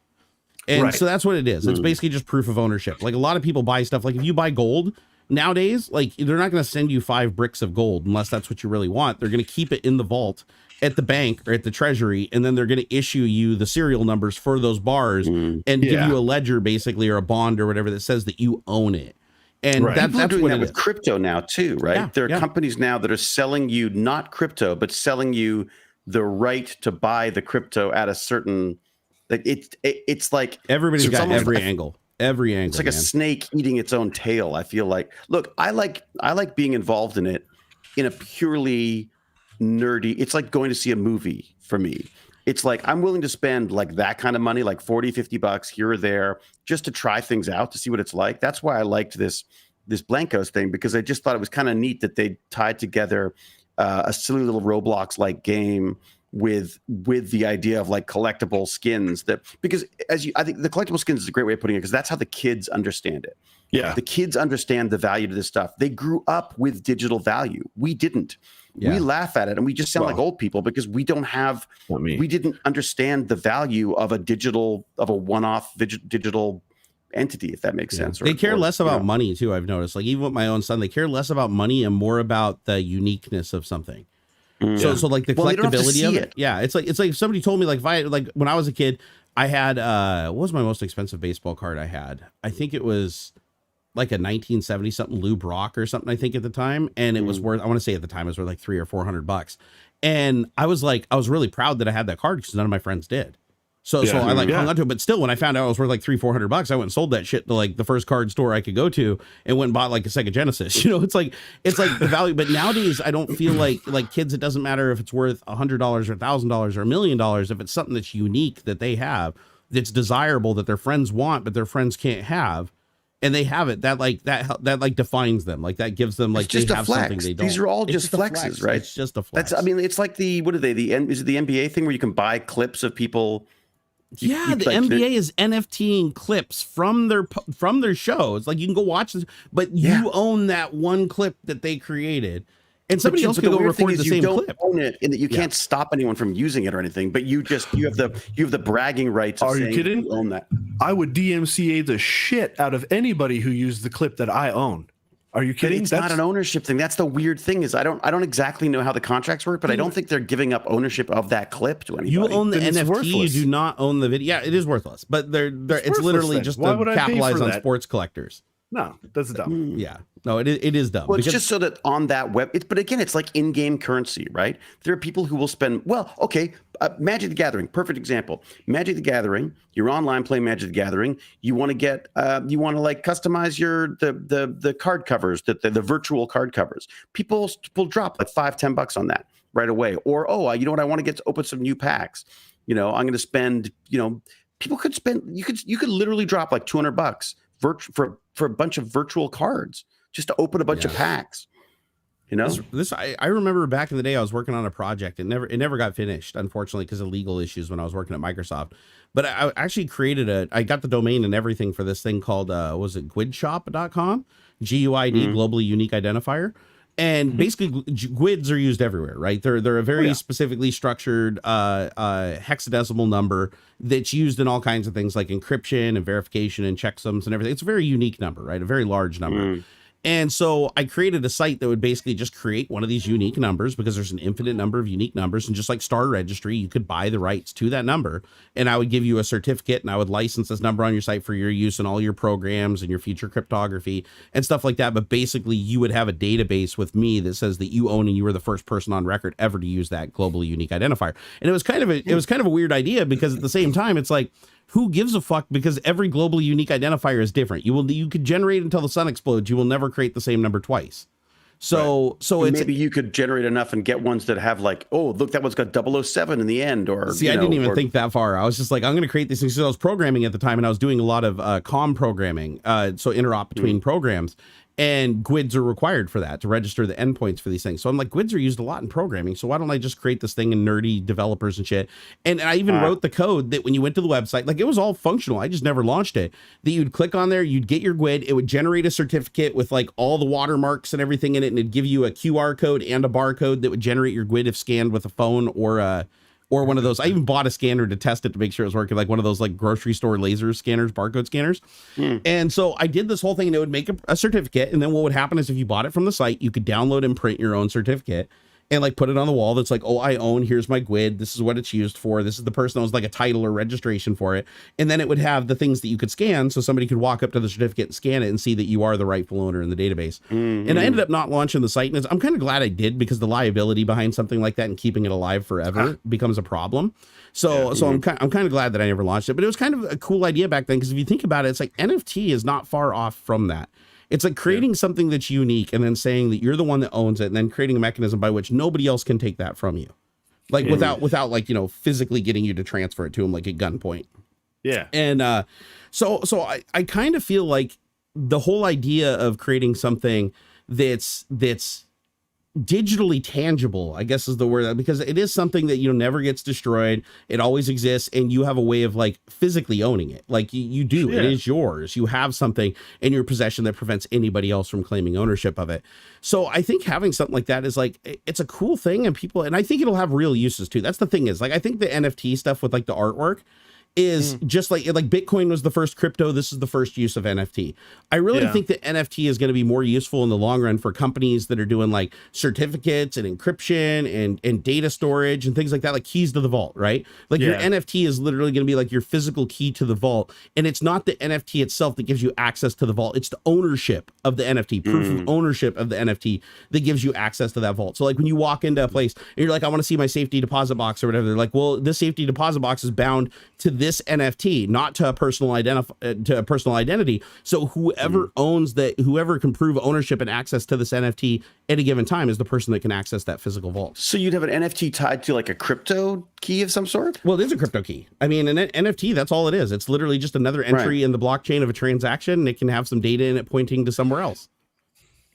And so that's what it is. It's basically just proof of ownership. Like, a lot of people buy stuff. Like, if you buy gold nowadays, like, they're not going to send you 5 bricks of gold unless that's what you really want. They're going to keep it in the vault at the bank or at the treasury, and then they're going to issue you the serial numbers for those bars and give you a ledger, basically, or a bond or whatever, that says that you own it. And that's doing what that it with is. crypto now too, right? Yeah, there are companies now that are selling you not crypto, but selling you the right to buy the crypto at a certain, like, it's like everybody's got every angle. It's like a snake eating its own tail. I feel like, look, I like being involved in it in a purely nerdy. It's like going to see a movie for me. It's like, I'm willing to spend like that kind of money, like $40-$50 here or there, just to try things out, to see what it's like. That's why I liked this Blancos thing, because I just thought it was kind of neat that they tied together a silly little Roblox like game with the idea of like collectible skins, that, because I think the collectible skins is a great way of putting it, because that's how the kids understand it. Yeah. The kids understand the value to this stuff. They grew up with digital value. We didn't. Yeah. We laugh at it and we just sound like old people because we don't have, we didn't understand the value of a one-off digital entity, if that makes sense. They care less about money too, I've noticed. Like, even with my own son, they care less about money and more about the uniqueness of something. So like the collectability of it. Yeah. It's like if somebody told me, like, if I, like, when I was a kid, I had what was my most expensive baseball card I had? I think it was like a 1970 something Lou Brock or something, I think, at the time. And it was worth, I want to say at the time it was worth like $300 or $400. And I was really proud that I had that card, because none of my friends did. So I like hung on to it. But still, when I found out it was worth like $300-$400, I went and sold that shit to like the first card store I could go to and went and bought like a Sega Genesis. You know, it's like the value. But nowadays, I don't feel like kids, it doesn't matter if it's worth $100 or $1,000 or $1 million. If it's something that's unique that they have, that's desirable, that their friends want, but their friends can't have, and they have it, that defines them. Like, that gives them, like, it's just they have flex. Something they don't. These are all just flexes, right? It's just a flex. I mean, it's like is it the NBA thing where you can buy clips of people? The NBA is NFTing clips from their shows. Like, you can go watch this, but you own that one clip that they created, and somebody else can go record the same clip. Own it, in that you can't stop anyone from using it or anything, but you have the bragging rights. Are you kidding? You own that. I would DMCA the shit out of anybody who used the clip that I own. Are you kidding? It's not an ownership thing. That's the weird thing, is I don't exactly know how the contracts work, but I don't think they're giving up ownership of that clip to anybody. You own the NFT, you do not own the video. Yeah, it is worthless, but it's literally then. Just to capitalize on sports collectors. No, that's dumb. Yeah, no, it is dumb. Well, it's just so that on that web, but again, it's like in-game currency, right? There are people who will spend, Magic the Gathering, perfect example. Magic the Gathering, you're online playing Magic the Gathering. You want to like customize the card covers, the virtual card covers. People will drop like $5-10 on that right away. Or, you know what, I want to get to open some new packs. You know, I'm going to spend, people could spend, you could literally drop like $200 for a bunch of virtual cards just to open a bunch of packs. You know, I remember back in the day, I was working on a project. It never got finished, unfortunately, because of legal issues when I was working at Microsoft. But I actually created I got the domain and everything for this thing called, was it guidshop.com? GUID, globally unique identifier. And basically GUIDs are used everywhere, right? They're a very specifically structured hexadecimal number that's used in all kinds of things like encryption and verification and checksums and everything. It's a very unique number, right? A very large number. And so I created a site that would basically just create one of these unique numbers, because there's an infinite number of unique numbers. And just like Star Registry, you could buy the rights to that number. And I would give you a certificate, and I would license this number on your site for your use in all your programs and your future cryptography and stuff like that. But basically, you would have a database with me that says that you own and you were the first person on record ever to use that globally unique identifier. And it was kind of a weird idea, because at the same time, it's like, who gives a fuck? Because every globally unique identifier is different. You could generate until the sun explodes. You will never create the same number twice. So it's maybe you could generate enough and get ones that have like, oh, look, that one's got 007 in the end. Or see, I didn't even think that far. I was just like, I'm going to create these things. So I was programming at the time, and I was doing a lot of COM programming, so interop between programs. And GUIDs are required for that, to register the endpoints for these things. So I'm like, GUIDs are used a lot in programming. So why don't I just create this thing in nerdy developers and shit? And I even wrote the code that when you went to the website, like, it was all functional. I just never launched it. That you'd click on there, you'd get your GUID. It would generate a certificate with like all the watermarks and everything in it. And it'd give you a QR code and a barcode that would generate your GUID if scanned with a phone or one of those. I even bought a scanner to test it to make sure it was working, like one of those like grocery store laser scanners, barcode scanners. And so I did this whole thing, and it would make a certificate. And then what would happen is, if you bought it from the site, you could download and print your own certificate and like put it on the wall. That's like, oh, I own, here's my GUID. This is what it's used for. This is the person that was like a title or registration for it. And then it would have the things that you could scan, so somebody could walk up to the certificate and scan it and see that you are the rightful owner in the database. And I ended up not launching the site. And I'm kind of glad I did, because the liability behind something like that and keeping it alive forever becomes a problem. So I'm kind of glad that I never launched it. But it was kind of a cool idea back then, because if you think about it, it's like NFT is not far off from that. It's like creating something that's unique and then saying that you're the one that owns it, and then creating a mechanism by which nobody else can take that from you. Like without like, physically getting you to transfer it to them, like at gunpoint. Yeah. And so I kind of feel like the whole idea of creating something that's digitally tangible, I guess is the word, because it is something that never gets destroyed. It always exists, and you have a way of like physically owning it. Like you do. It is yours. You have something in your possession that prevents anybody else from claiming ownership of it. So I think having something like that is like, it's a cool thing, and I think it'll have real uses too. That's the thing, is like, I think the NFT stuff with like the artwork is just like Bitcoin was the first crypto. This is the first use of NFT. I really think that NFT is going to be more useful in the long run for companies that are doing like certificates and encryption and data storage and things like that, like keys to the vault, right? Like your NFT is literally going to be like your physical key to the vault. And it's not the NFT itself that gives you access to the vault. It's the ownership of the NFT, proof of ownership of the NFT that gives you access to that vault. So like when you walk into a place and you're like, I want to see my safety deposit box or whatever, they're like, well, this safety deposit box is bound to this NFT, not to a personal identity. So whoever owns that, whoever can prove ownership and access to this NFT at a given time is the person that can access that physical vault. So you'd have an NFT tied to like a crypto key of some sort? Well, it is a crypto key. I mean, an NFT, that's all it is. It's literally just another entry in the blockchain of a transaction, and it can have some data in it pointing to somewhere else.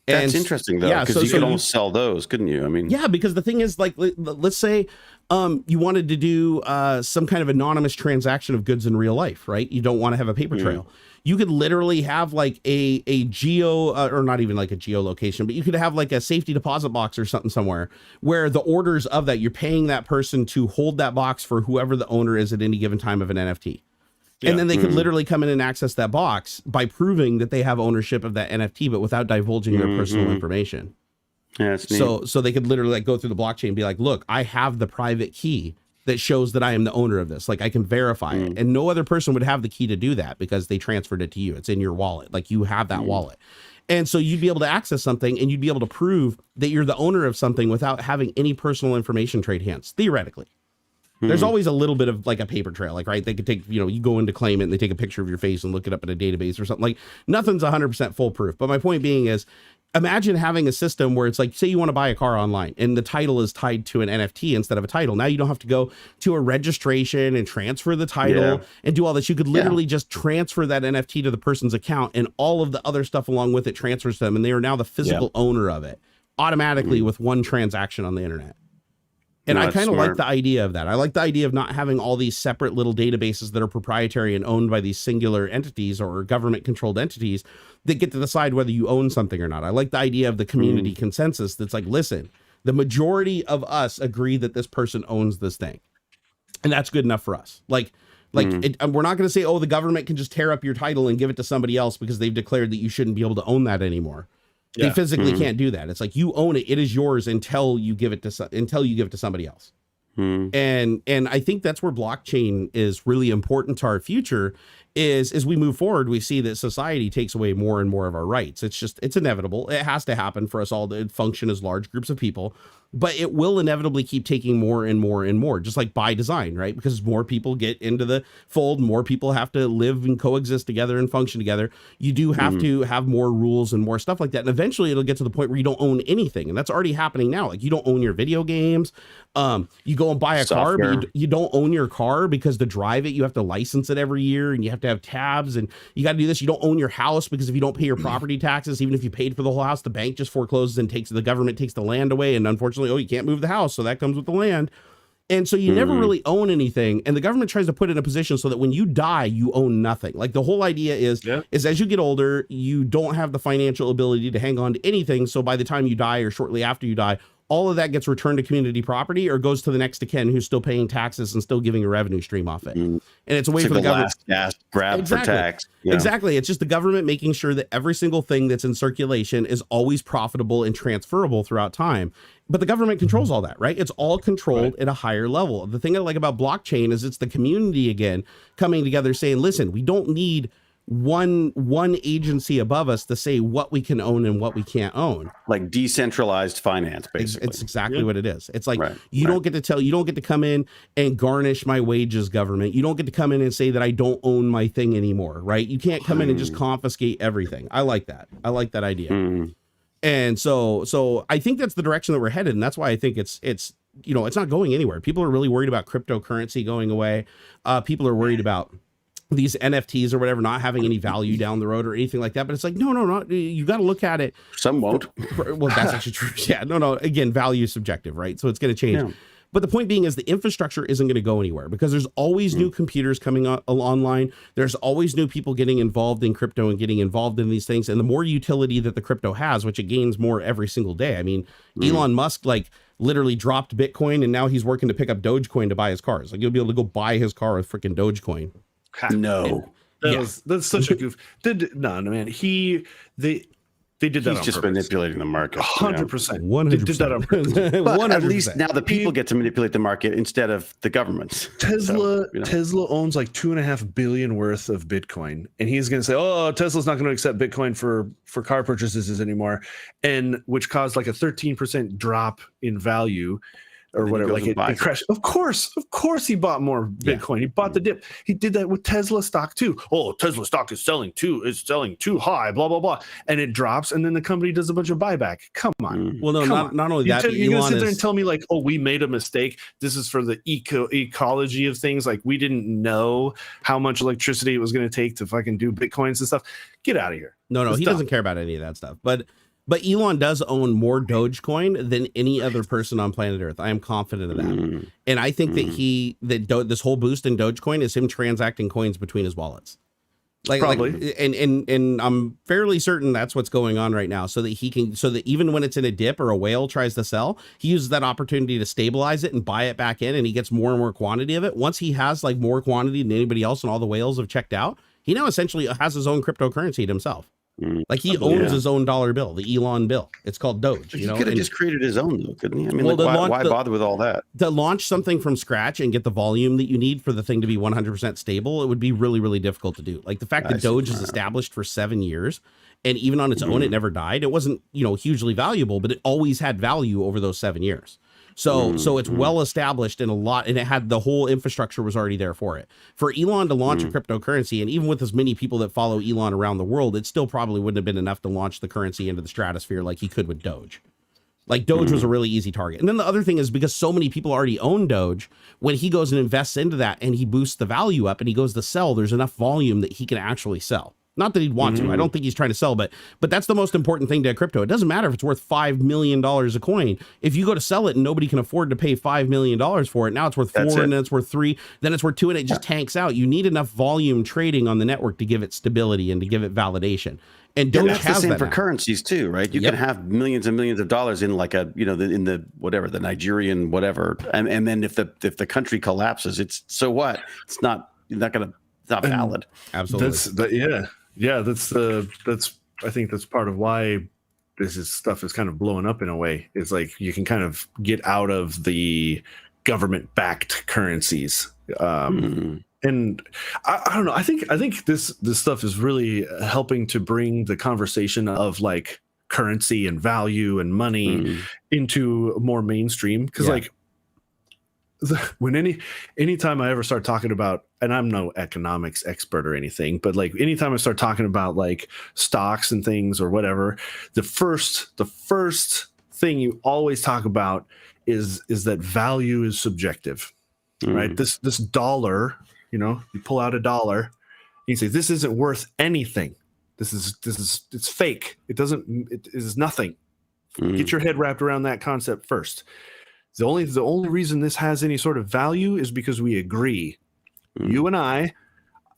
That's interesting though, because you could almost sell those, couldn't you? I mean, yeah, because the thing is, like, let's say you wanted to do some kind of anonymous transaction of goods in real life, right? You don't want to have a paper trail. You could literally have like a geo, or not even like a geolocation, but you could have like a safety deposit box or something somewhere where the orders of that, you're paying that person to hold that box for whoever the owner is at any given time of an NFT. And then they could literally come in and access that box by proving that they have ownership of that NFT, but without divulging their personal information. Yeah, that's neat. So they could literally like go through the blockchain and be like, look, I have the private key that shows that I am the owner of this. Like, I can verify it. And no other person would have the key to do that because they transferred it to you. It's in your wallet. Like, you have that wallet. And so you'd be able to access something, and you'd be able to prove that you're the owner of something without having any personal information trade hands, theoretically. There's always a little bit of like a paper trail, like, right? They could take, you go in to claim it and they take a picture of your face and look it up in a database or something. Like, nothing's 100% foolproof. But my point being is, imagine having a system where it's like, say you want to buy a car online and the title is tied to an NFT instead of a title. Now you don't have to go to a registration and transfer the title and do all this. You could literally just transfer that NFT to the person's account, and all of the other stuff along with it transfers to them. And they are now the physical owner of it automatically with one transaction on the internet. And I kind of like the idea of that. I like the idea of not having all these separate little databases that are proprietary and owned by these singular entities or government controlled entities that get to decide whether you own something or not. I like the idea of the community consensus that's like, listen, the majority of us agree that this person owns this thing. And that's good enough for us. We're not going to say, oh, the government can just tear up your title and give it to somebody else because they've declared that you shouldn't be able to own that anymore. They physically can't do that. It's like, you own it. It is yours until you give it to somebody else. And I think that's where blockchain is really important to our future. Is as we move forward, we see that society takes away more and more of our rights. It's inevitable. It has to happen for us all to function as large groups of people, but it will inevitably keep taking more and more and more, just like by design, right? Because more people get into the fold, more people have to live and coexist together and function together. You do have to have more rules and more stuff like that. And eventually it'll get to the point where you don't own anything. And that's already happening now. Like, you don't own your video games. You go and buy a car, but you don't own your car because to drive it, you have to license it every year and you have to have tabs and you got to do this. You don't own your house because if you don't pay your property taxes, even if you paid for the whole house, the bank just forecloses and the government takes the land away. And unfortunately, you can't move the house. So that comes with the land. And so you never really own anything. And the government tries to put it in a position so that when you die, you own nothing. Like, the whole idea is as you get older, you don't have the financial ability to hang on to anything. So by the time you die or shortly after you die, all of that gets returned to community property or goes to the next of kin who's still paying taxes and still giving a revenue stream off it. And it's a way for the government to grab for tax. Exactly. It's just the government making sure that every single thing that's in circulation is always profitable and transferable throughout time. But the government controls all that, right? It's all controlled at a higher level. The thing I like about blockchain is it's the community again coming together saying, listen, we don't need one agency above us to say what we can own and what we can't own. Like decentralized finance, basically. It's exactly what it is. It's like, you don't get to come in and garnish my wages, government. You don't get to come in and say that I don't own my thing anymore, right? You can't come in and just confiscate everything. I like that. I like that idea. And so I think that's the direction that we're headed. And that's why I think it's not going anywhere. People are really worried about cryptocurrency going away. People are worried about these NFTs or whatever not having any value down the road or anything like that. But it's like, no, you got to look at it. Some won't. Well, that's actually true. Yeah, no. Again, value is subjective, right? So it's going to change. Yeah. But the point being is the infrastructure isn't going to go anywhere because there's always new computers coming online. There's always new people getting involved in crypto and getting involved in these things. And the more utility that the crypto has, which it gains more every single day. I mean, Elon Musk, literally dropped Bitcoin and now he's working to pick up Dogecoin to buy his cars. Like, you'll be able to go buy his car with freaking Dogecoin. No, that's such a goof. No, man. They did that. He's just manipulating the market. 100%. 100%. They did that on purpose. But at least now the people get to manipulate the market instead of the governments. Tesla owns like $2.5 billion worth of Bitcoin, and he's going to say, "Oh, Tesla's not going to accept Bitcoin for car purchases anymore," and which caused like a 13% drop in value. Or whatever, like it crashed. Of course, he bought more Bitcoin. He bought the dip. He did that with Tesla stock too. Oh, Tesla stock is selling too high. Blah blah blah, and it drops, and then the company does a bunch of buyback. Come on. Well, no, not only that. You're gonna sit there and tell me like, oh, we made a mistake. This is for the ecology of things. Like, we didn't know how much electricity it was going to take to fucking do Bitcoins and stuff. Get out of here. No, he doesn't care about any of that stuff. But Elon does own more Dogecoin than any other person on planet Earth. I am confident of that. And I think that this whole boost in Dogecoin is him transacting coins between his wallets. Probably. And I'm fairly certain that's what's going on right now so that even when it's in a dip or a whale tries to sell, he uses that opportunity to stabilize it and buy it back in, and he gets more and more quantity of it. Once he has like more quantity than anybody else and all the whales have checked out, he now essentially has his own cryptocurrency himself. Like, he owns his own dollar bill, the Elon bill. It's called Doge. He could have just created his own, though, couldn't he? I mean, why bother with all that? To launch something from scratch and get the volume that you need for the thing to be 100% stable, it would be really, really difficult to do. Like, the fact that Doge is established for 7 years, and even on its own, it never died. It wasn't, hugely valuable, but it always had value over those 7 years. So it's well established and it had the whole infrastructure was already there for it. For Elon to launch a cryptocurrency, and even with as many people that follow Elon around the world, it still probably wouldn't have been enough to launch the currency into the stratosphere like he could with Doge. Like, Doge was a really easy target. And then the other thing is, because so many people already own Doge, when he goes and invests into that and he boosts the value up and he goes to sell, there's enough volume that he can actually sell. Not that he'd want to. I don't think he's trying to sell, but that's the most important thing to crypto. It doesn't matter if it's worth $5 million a coin. If you go to sell it and nobody can afford to pay $5 million for it, now it's worth $4 and then it's worth $3, then it's worth $2, and it just tanks out. You need enough volume trading on the network to give it stability and to give it validation. And that's the same for currencies too, right? You can have millions and millions of dollars in like a, in the whatever, the Nigerian whatever, and then if the country collapses, it's so what? It's not valid. Absolutely. That's I think that's part of why stuff is kind of blowing up in a way. It's like you can kind of get out of the government-backed currencies. And I don't know. I think this stuff is really helping to bring the conversation of like currency and value and money into more mainstream. Because like when anytime I ever start talking about, and I'm no economics expert or anything, but like anytime I start talking about like stocks and things or whatever, the first thing you always talk about is that value is subjective, right? This dollar, you pull out $1, and you say this isn't worth anything. It's fake. It is nothing. Get your head wrapped around that concept first. The only reason this has any sort of value is because we agree, you and I,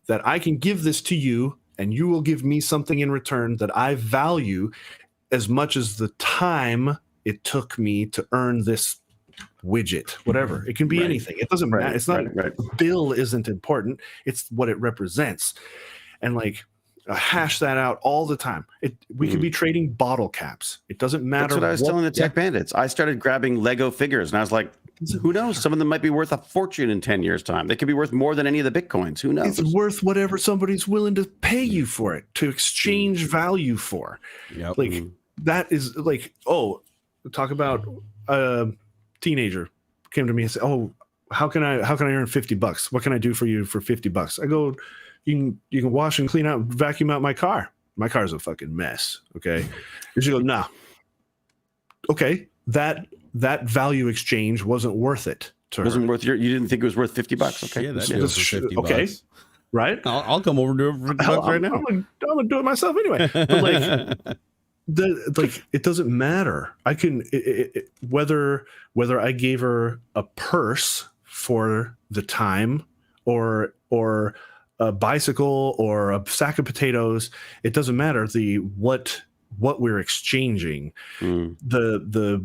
that I can give this to you and you will give me something in return that I value as much as the time it took me to earn this widget, whatever. It can be anything. It doesn't matter. It's not, bill isn't important. It's what it represents. And like, hash that out all the time. We could be trading bottle caps. It doesn't matter. That's what I was telling the tech bandits. I started grabbing Lego figures, and I was like, who knows? Some of them might be worth a fortune in 10 years' time. They could be worth more than any of the Bitcoins. Who knows? It's worth whatever somebody's willing to pay you for it, to exchange value for. Like that is like, talk about a teenager came to me and said, how can I earn $50? What can I do for you for $50? I go, you can wash and clean out, vacuum out my car. My car's a fucking mess. Okay. And she goes, no. Okay. That value exchange wasn't worth it to her. Wasn't worth you didn't think it was worth $50. Okay. Yeah, that was $50. Okay. Right. I'll come over and do it for $50 right now. I'm gonna do it myself anyway. But like, it doesn't matter. I can, whether I gave her a purse for the time or a bicycle or a sack of potatoes, it doesn't matter what we're exchanging. The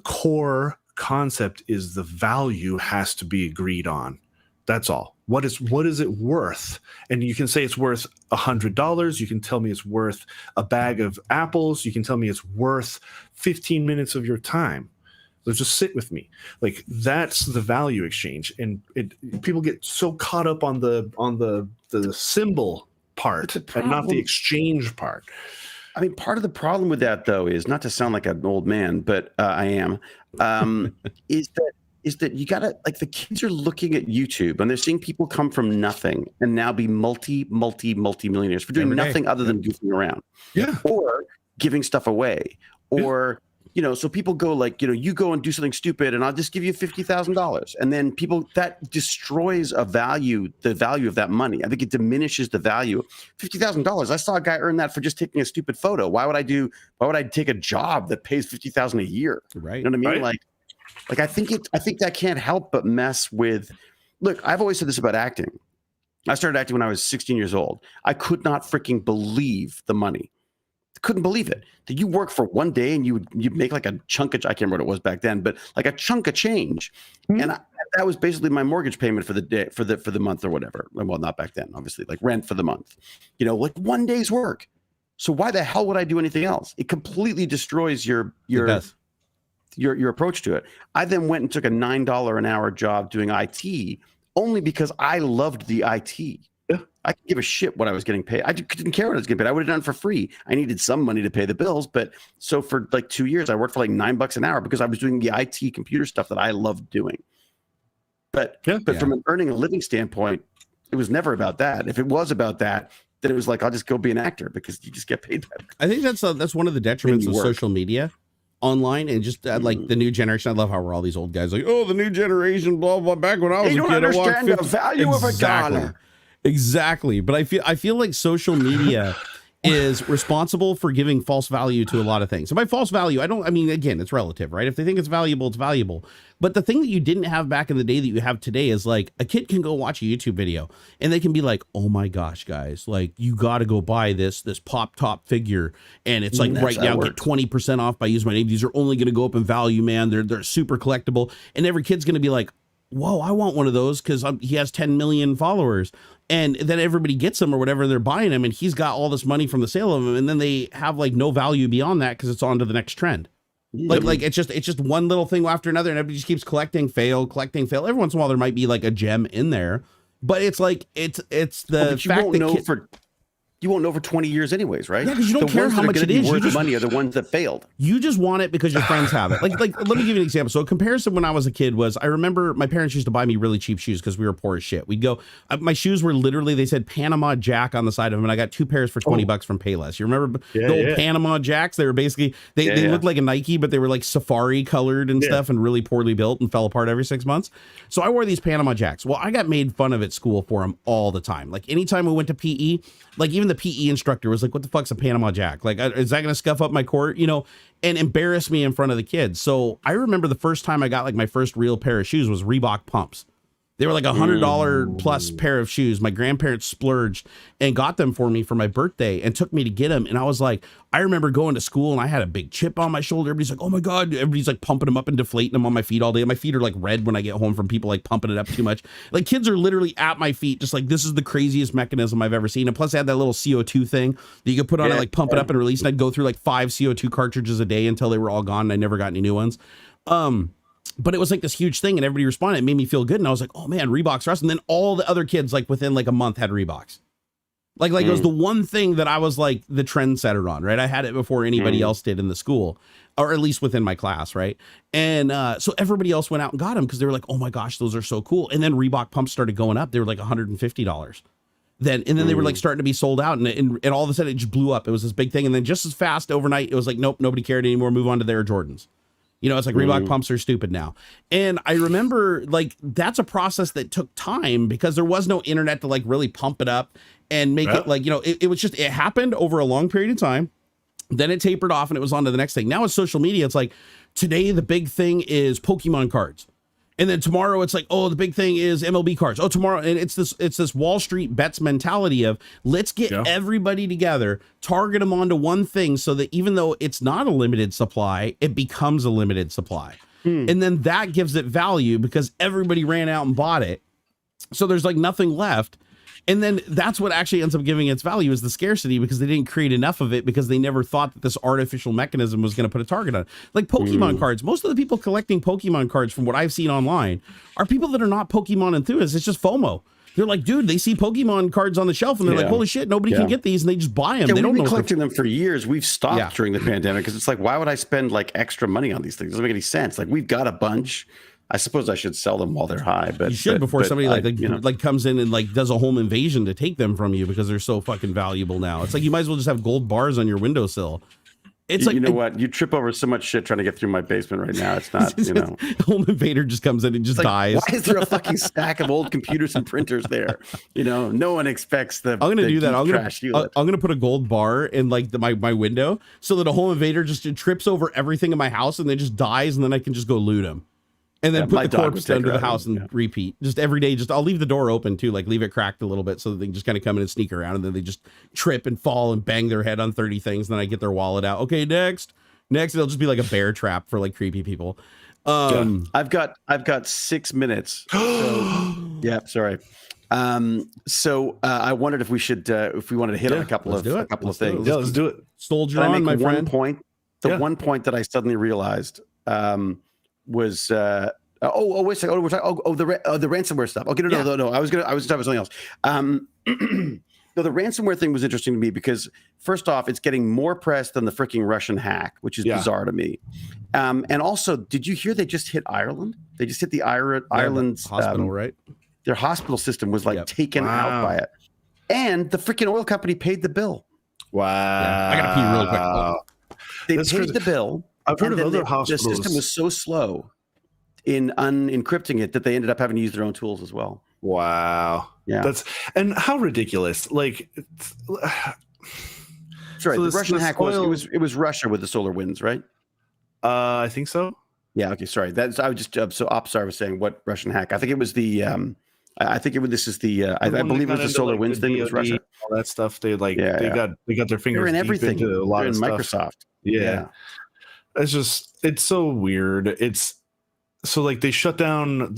core concept is the value has to be agreed on. That's all. What is it worth? And you can say it's worth $100. You can tell me it's worth a bag of apples. You can tell me it's worth 15 minutes of your time. So just sit with me. Like, that's the value exchange. And people get so caught up on the symbol part and not the exchange part. I mean, part of the problem with that, though, is, not to sound like an old man, but I am, is that you gotta, like, the kids are looking at YouTube and they're seeing people come from nothing and now be multi-millionaires for doing nothing other than goofing around, or giving stuff away, or so people go like, you go and do something stupid and I'll just give you $50,000, and then that destroys the value of that money. I think it diminishes the value. $50,000. I saw a guy earn that for just taking a stupid photo. Why would I take a job that pays $50,000 a year? Right. You know what I mean? Right. Like I think that can't help but mess with. Look, I've always said this about acting. I started acting when I was 16 years old. I could not freaking believe the money. Couldn't believe it. That you work for one day and you'd make like a chunk of, I can't remember what it was back then, but like a chunk of change, and that was basically my mortgage payment for the day, for the month or whatever. Well, not back then, obviously, like rent for the month. like one day's work. So why the hell would I do anything else? It completely destroys your approach to it. I then went and took a $9 an hour job doing IT only because I loved the IT. Yeah. I could give a shit what I was getting paid. I didn't care what I was getting paid. I would have done it for free. I needed some money to pay the bills. But so for like 2 years, I worked for like $9 an hour because I was doing the IT computer stuff that I loved doing. But from an earning a living standpoint, it was never about that. If it was about that, then it was like, I'll just go be an actor because you just get paid better. I think that's one of the detriments of social media online, and just like the new generation. I love how we're all these old guys like, the new generation, blah blah. Back when I was a kid, I walked 50. The value of a dollar. Exactly. But I feel like social media is responsible for giving false value to a lot of things. So by false value, I mean, again, it's relative, right? If they think it's valuable, it's valuable. But the thing that you didn't have back in the day that you have today is like a kid can go watch a YouTube video and they can be like, oh my gosh, guys, like you got to go buy this pop top figure. And it's like right now get 20% off by using my name. These are only going to go up in value, man. They're super collectible. And every kid's going to be like, whoa, I want one of those because he has 10 million followers. And then everybody gets them or whatever, they're buying them, and he's got all this money from the sale of them, and then they have like no value beyond that because it's on to the next trend. Like it's just one little thing after another, and everybody just keeps collecting fail. Every once in a while there might be like a gem in there, but it's like it's the but you fact won't that know you won't know for 20 years anyways, right? Yeah, because you don't care how much it is. Worth money are the ones that failed. You just want it because your friends have it. Like let me give you an example. So a comparison when I was a kid was, I remember my parents used to buy me really cheap shoes because we were poor as shit. We'd go, my shoes were literally, they said Panama Jack on the side of them, and I got 2 pairs for $20 from Payless. You remember the old Panama Jacks? They were basically, they looked like a Nike, but they were like safari colored and stuff and really poorly built and fell apart every 6 months. So I wore these Panama Jacks. Well, I got made fun of at school for them all the time. Like anytime we went to PE, like even the PE instructor was like, what the fuck's a Panama Jack? Like, is that going to scuff up my court, and embarrass me in front of the kids? So I remember the first time I got like my first real pair of shoes was Reebok pumps. They were like $100 plus pair of shoes. My grandparents splurged and got them for me for my birthday and took me to get them. And I was like, I remember going to school and I had a big chip on my shoulder. Everybody's like, oh my God. Everybody's like pumping them up and deflating them on my feet all day. My feet are like red when I get home from people like pumping it up too much. Like kids are literally at my feet, just like, this is the craziest mechanism I've ever seen. And plus I had that little CO2 thing that you could put on it, like pump it up and release. And I'd go through like 5 CO2 cartridges a day until they were all gone. And I never got any new ones. But it was like this huge thing and everybody responded. It made me feel good. And I was like, oh man, Reeboks are us. And then all the other kids, like within like a month, had Reeboks. Like it was the one thing that I was like the trendsetter on, right? I had it before anybody else did in the school, or at least within my class, right? And so everybody else went out and got them because they were like, oh my gosh, those are so cool. And then Reebok pumps started going up. They were like $150. Then they were like starting to be sold out, and all of a sudden it just blew up. It was this big thing. And then just as fast overnight, it was like, nope, nobody cared anymore. Move on to their Jordans. It's like Reebok pumps are stupid now. And I remember like that's a process that took time because there was no internet to like really pump it up and make it like, it was just, it happened over a long period of time. Then it tapered off and it was on to the next thing. Now with social media, it's like today the big thing is Pokemon cards. And then tomorrow it's like, oh, the big thing is MLB cards. Oh, tomorrow. And it's this Wall Street bets mentality of let's get everybody together, target them onto one thing so that even though it's not a limited supply, it becomes a limited supply. And then that gives it value because everybody ran out and bought it. So there's like nothing left. And then that's what actually ends up giving its value is the scarcity because they didn't create enough of it because they never thought that this artificial mechanism was going to put a target on it. Like Pokemon cards. Most of the people collecting Pokemon cards from what I've seen online are people that are not Pokemon enthusiasts. It's just FOMO. They're like, dude, they see Pokemon cards on the shelf and they're like, holy shit, nobody can get these. And they just buy them. Yeah, they don't we've been know collecting them for years. We've stopped during the pandemic because it's like, why would I spend like extra money on these things? It doesn't make any sense. Like we've got a bunch. I suppose I should sell them while they're high, but you should before somebody like comes in and like does a home invasion to take them from you because they're so fucking valuable now. It's like you might as well just have gold bars on your windowsill. It's like, you know what? You trip over so much shit trying to get through my basement right now. It's not, home invader just comes in and just dies. Why is there a fucking stack of old computers and printers there? No one expects the. I'm gonna do that. I'm gonna put a gold bar in like my window so that a home invader just trips over everything in my house and then just dies, and then I can just go loot him. And then put the corpse under the house and repeat. Just every day, I'll leave the door open too, like leave it cracked a little bit so that they can just kind of come in and sneak around, and then they just trip and fall and bang their head on 30 things. And then I get their wallet out. Okay, next, it'll just be like a bear trap for like creepy people. I've got 6 minutes. So, sorry. So I wondered if we should, if we wanted to hit on a couple of things. Let's do it. Soldier on, my friend. One point that I suddenly realized, was wait a second. We're talking, the ransomware stuff. Okay, no. I was talking about something else. No, the ransomware thing was interesting to me because first off, it's getting more press than the freaking Russian hack, which is bizarre to me. And also, did you hear they just hit Ireland? They just hit the Ireland's hospital, right? Their hospital system was like taken out by it, and the freaking oil company paid the bill. Wow! Yeah, I gotta pee real quick. They paid the bill. I've heard of other hospitals. The system was so slow in unencrypting it that they ended up having to use their own tools as well. Wow. Yeah. And how ridiculous. Like, sorry, the Russian hack was it was Russia with the solar winds, right? I think so. Yeah. Okay. Sorry. I was just sorry. I was saying what Russian hack. I think it was the. I think this is the. I believe it was the solar winds thing. It was Russia. All that stuff. They got their fingers in everything. Into a lot They're of in stuff. Microsoft. Yeah. It's so weird. It's so like they shut down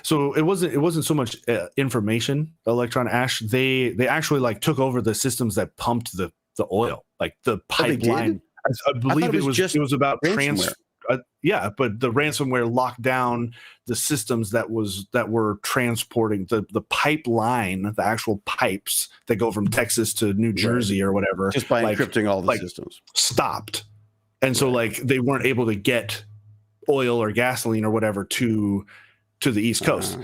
so it wasn't so much information, Electron Ash. They actually like took over the systems that pumped the oil, like the pipeline. I believe it was about ransomware. Yeah, but the ransomware locked down the systems that were transporting the pipeline, the actual pipes that go from Texas to New Jersey or whatever. Just by encrypting all the systems. Stopped. And so like they weren't able to get oil or gasoline or whatever to the East Coast.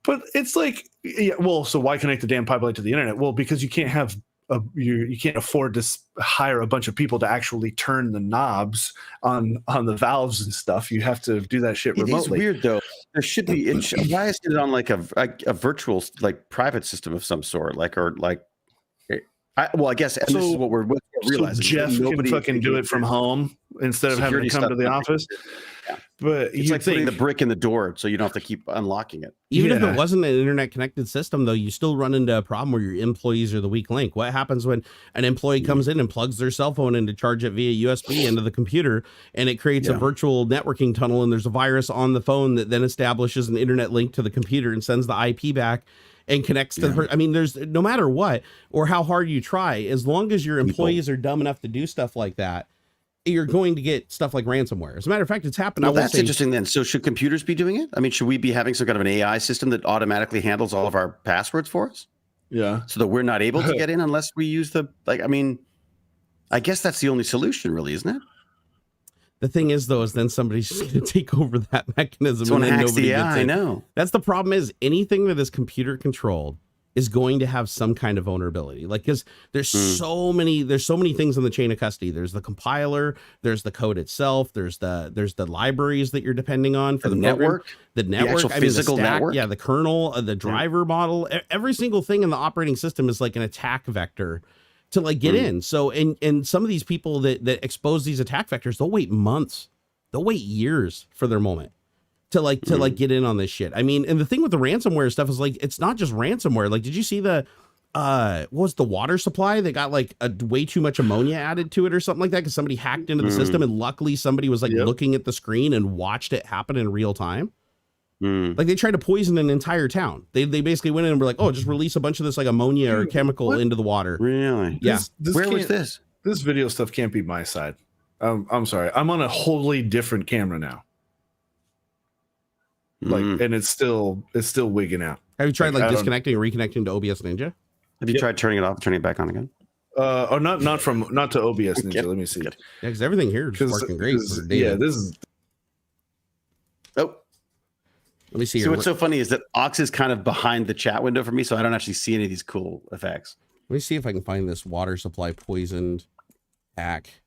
But it's like, yeah, well, so why connect the damn pipeline to the internet? Well, because you can't have you can't afford to hire a bunch of people to actually turn the knobs on the valves and stuff. You have to do that shit remotely. It's weird though. There should be. Why is it on like a virtual like private system of some sort? I guess this is what we're realizing. So Jeff can fucking do it from home instead of having to come to the office. Yeah. But it's like putting the brick in the door so you don't have to keep unlocking it. Even if it wasn't an internet connected system, though, you still run into a problem where your employees are the weak link. What happens when an employee comes in and plugs their cell phone in to charge it via USB into the computer, and it creates a virtual networking tunnel, and there's a virus on the phone that then establishes an internet link to the computer and sends the IP back and connects to the I mean, there's no matter what or how hard you try, as long as your employees are dumb enough to do stuff like that, you're going to get stuff like ransomware. As a matter of fact, it's happened. Well, that's interesting then. So should computers be doing it? I mean, should we be having some kind of an AI system that automatically handles all of our passwords for us? Yeah. So that we're not able to get in unless we use I guess that's the only solution really, isn't it? The thing is, though, is then somebody's just going to take over that mechanism. Someone and then hacks nobody the AI, gets in. I know. That's the problem is anything that is computer controlled is going to have some kind of vulnerability. Like, because there's so many things in the chain of custody. There's the compiler, there's the code itself, there's the libraries that you're depending on for the network, the actual physical network. Yeah, the kernel, the driver model, every single thing in the operating system is like an attack vector to like get in. So, and some of these people that expose these attack vectors, they'll wait months, they'll wait years for their moment to get in on this shit. I mean, and the thing with the ransomware stuff is like, it's not just ransomware. Like, did you see the, what was the water supply? They got like way too much ammonia added to it or something like that. Cause somebody hacked into the system and luckily somebody was like looking at the screen and watched it happen in real time. Like they tried to poison an entire town. They basically went in and were like, oh, just release a bunch of this like ammonia or chemical into the water. Really? Yeah. Where was this? This video stuff can't be my side. I'm sorry. I'm on a wholly different camera now. Like, and it's still wigging out. Have you tried like disconnecting and reconnecting to OBS Ninja? Have you tried turning it off and turning it back on again? Not to OBS Ninja. Let me see. Yeah, because everything here is working great. Yeah, this is. Oh, let me see. So what's so funny is that Aux is kind of behind the chat window for me, so I don't actually see any of these cool effects. Let me see if I can find this water supply poisoned hack.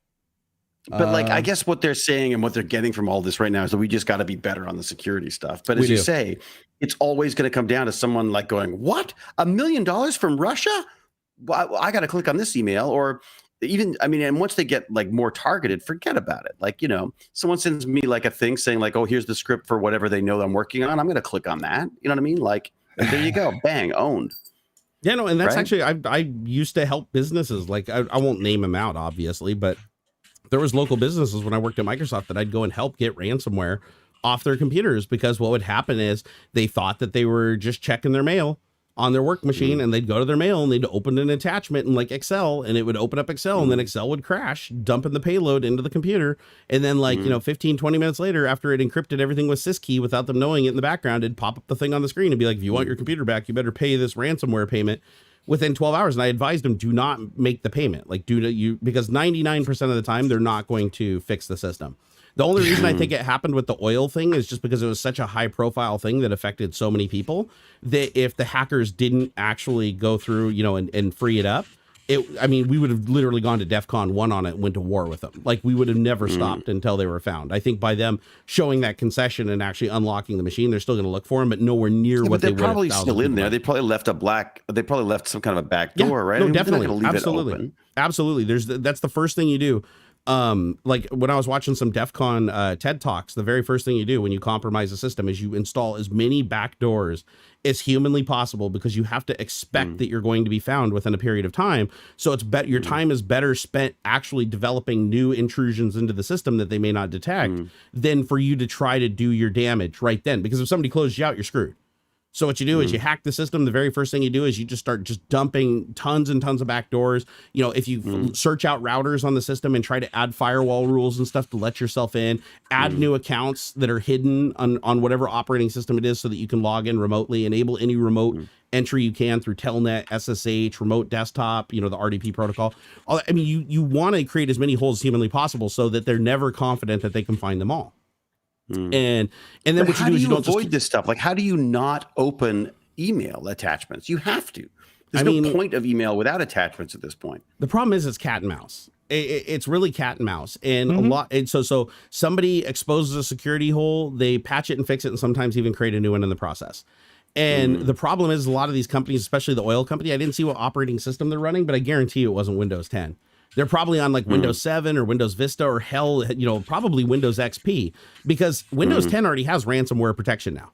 But like, I guess what they're saying and what they're getting from all this right now is that we just got to be better on the security stuff. But as you say, it's always going to come down to someone like going, what? $1 million from Russia? Well, I got to click on this email or even, I mean, and once they get like more targeted, forget about it. Like, you know, someone sends me like a thing saying like, oh, here's the script for whatever they know I'm working on. I'm going to click on that. You know what I mean? Like, there you go. Bang, owned. Yeah, no, and that's actually, I used to help businesses. Like, I won't name them out, obviously, but there was local businesses when I worked at Microsoft that I'd go and help get ransomware off their computers because what would happen is they thought that they were just checking their mail on their work machine and they'd go to their mail and they'd open an attachment in like Excel and it would open up Excel and then Excel would crash, dumping the payload into the computer. And then like, 15, 20 minutes later, after it encrypted everything with syskey without them knowing it in the background, it'd pop up the thing on the screen and be like, if you want your computer back, you better pay this ransomware payment within 12 hours. And I advised them, do not make the payment. Like because 99% of the time they're not going to fix the system. The only reason I think it happened with the oil thing is just because it was such a high profile thing that affected so many people that if the hackers didn't actually go through, and free it up, we would have literally gone to DEFCON 1 on it and went to war with them. Like, we would have never stopped until they were found. I think by them showing that concession and actually unlocking the machine, they're still going to look for them, but nowhere near what they would have. They're probably still in there. They probably left some kind of a back door, right? No, definitely. Absolutely. That's the first thing you do. Like when I was watching some DEF CON TED Talks, the very first thing you do when you compromise a system is you install as many back doors as humanly possible, because you have to expect that you're going to be found within a period of time. So it's your time is better spent actually developing new intrusions into the system that they may not detect than for you to try to do your damage right then. Because if somebody closes you out, you're screwed. So what you do is you hack the system. The very first thing you do is you just start dumping tons and tons of backdoors. You know, if you search out routers on the system and try to add firewall rules and stuff to let yourself in, add new accounts that are hidden on whatever operating system it is so that you can log in remotely, enable any remote entry you can through Telnet, SSH, remote desktop, you know, the RDP protocol. I mean, you want to create as many holes as humanly possible so that they're never confident that they can find them all. And then what you do is you don't avoid this stuff. Like, how do you not open email attachments? You have to. There's no point of email without attachments at this point. The problem is it's cat and mouse. It's really cat and mouse, and a lot. And so somebody exposes a security hole, they patch it and fix it, and sometimes even create a new one in the process. And the problem is a lot of these companies, especially the oil company, I didn't see what operating system they're running, but I guarantee you it wasn't Windows 10. They're probably on like Windows 7 or Windows Vista or hell, you know, probably Windows XP, because Windows 10 already has ransomware protection now.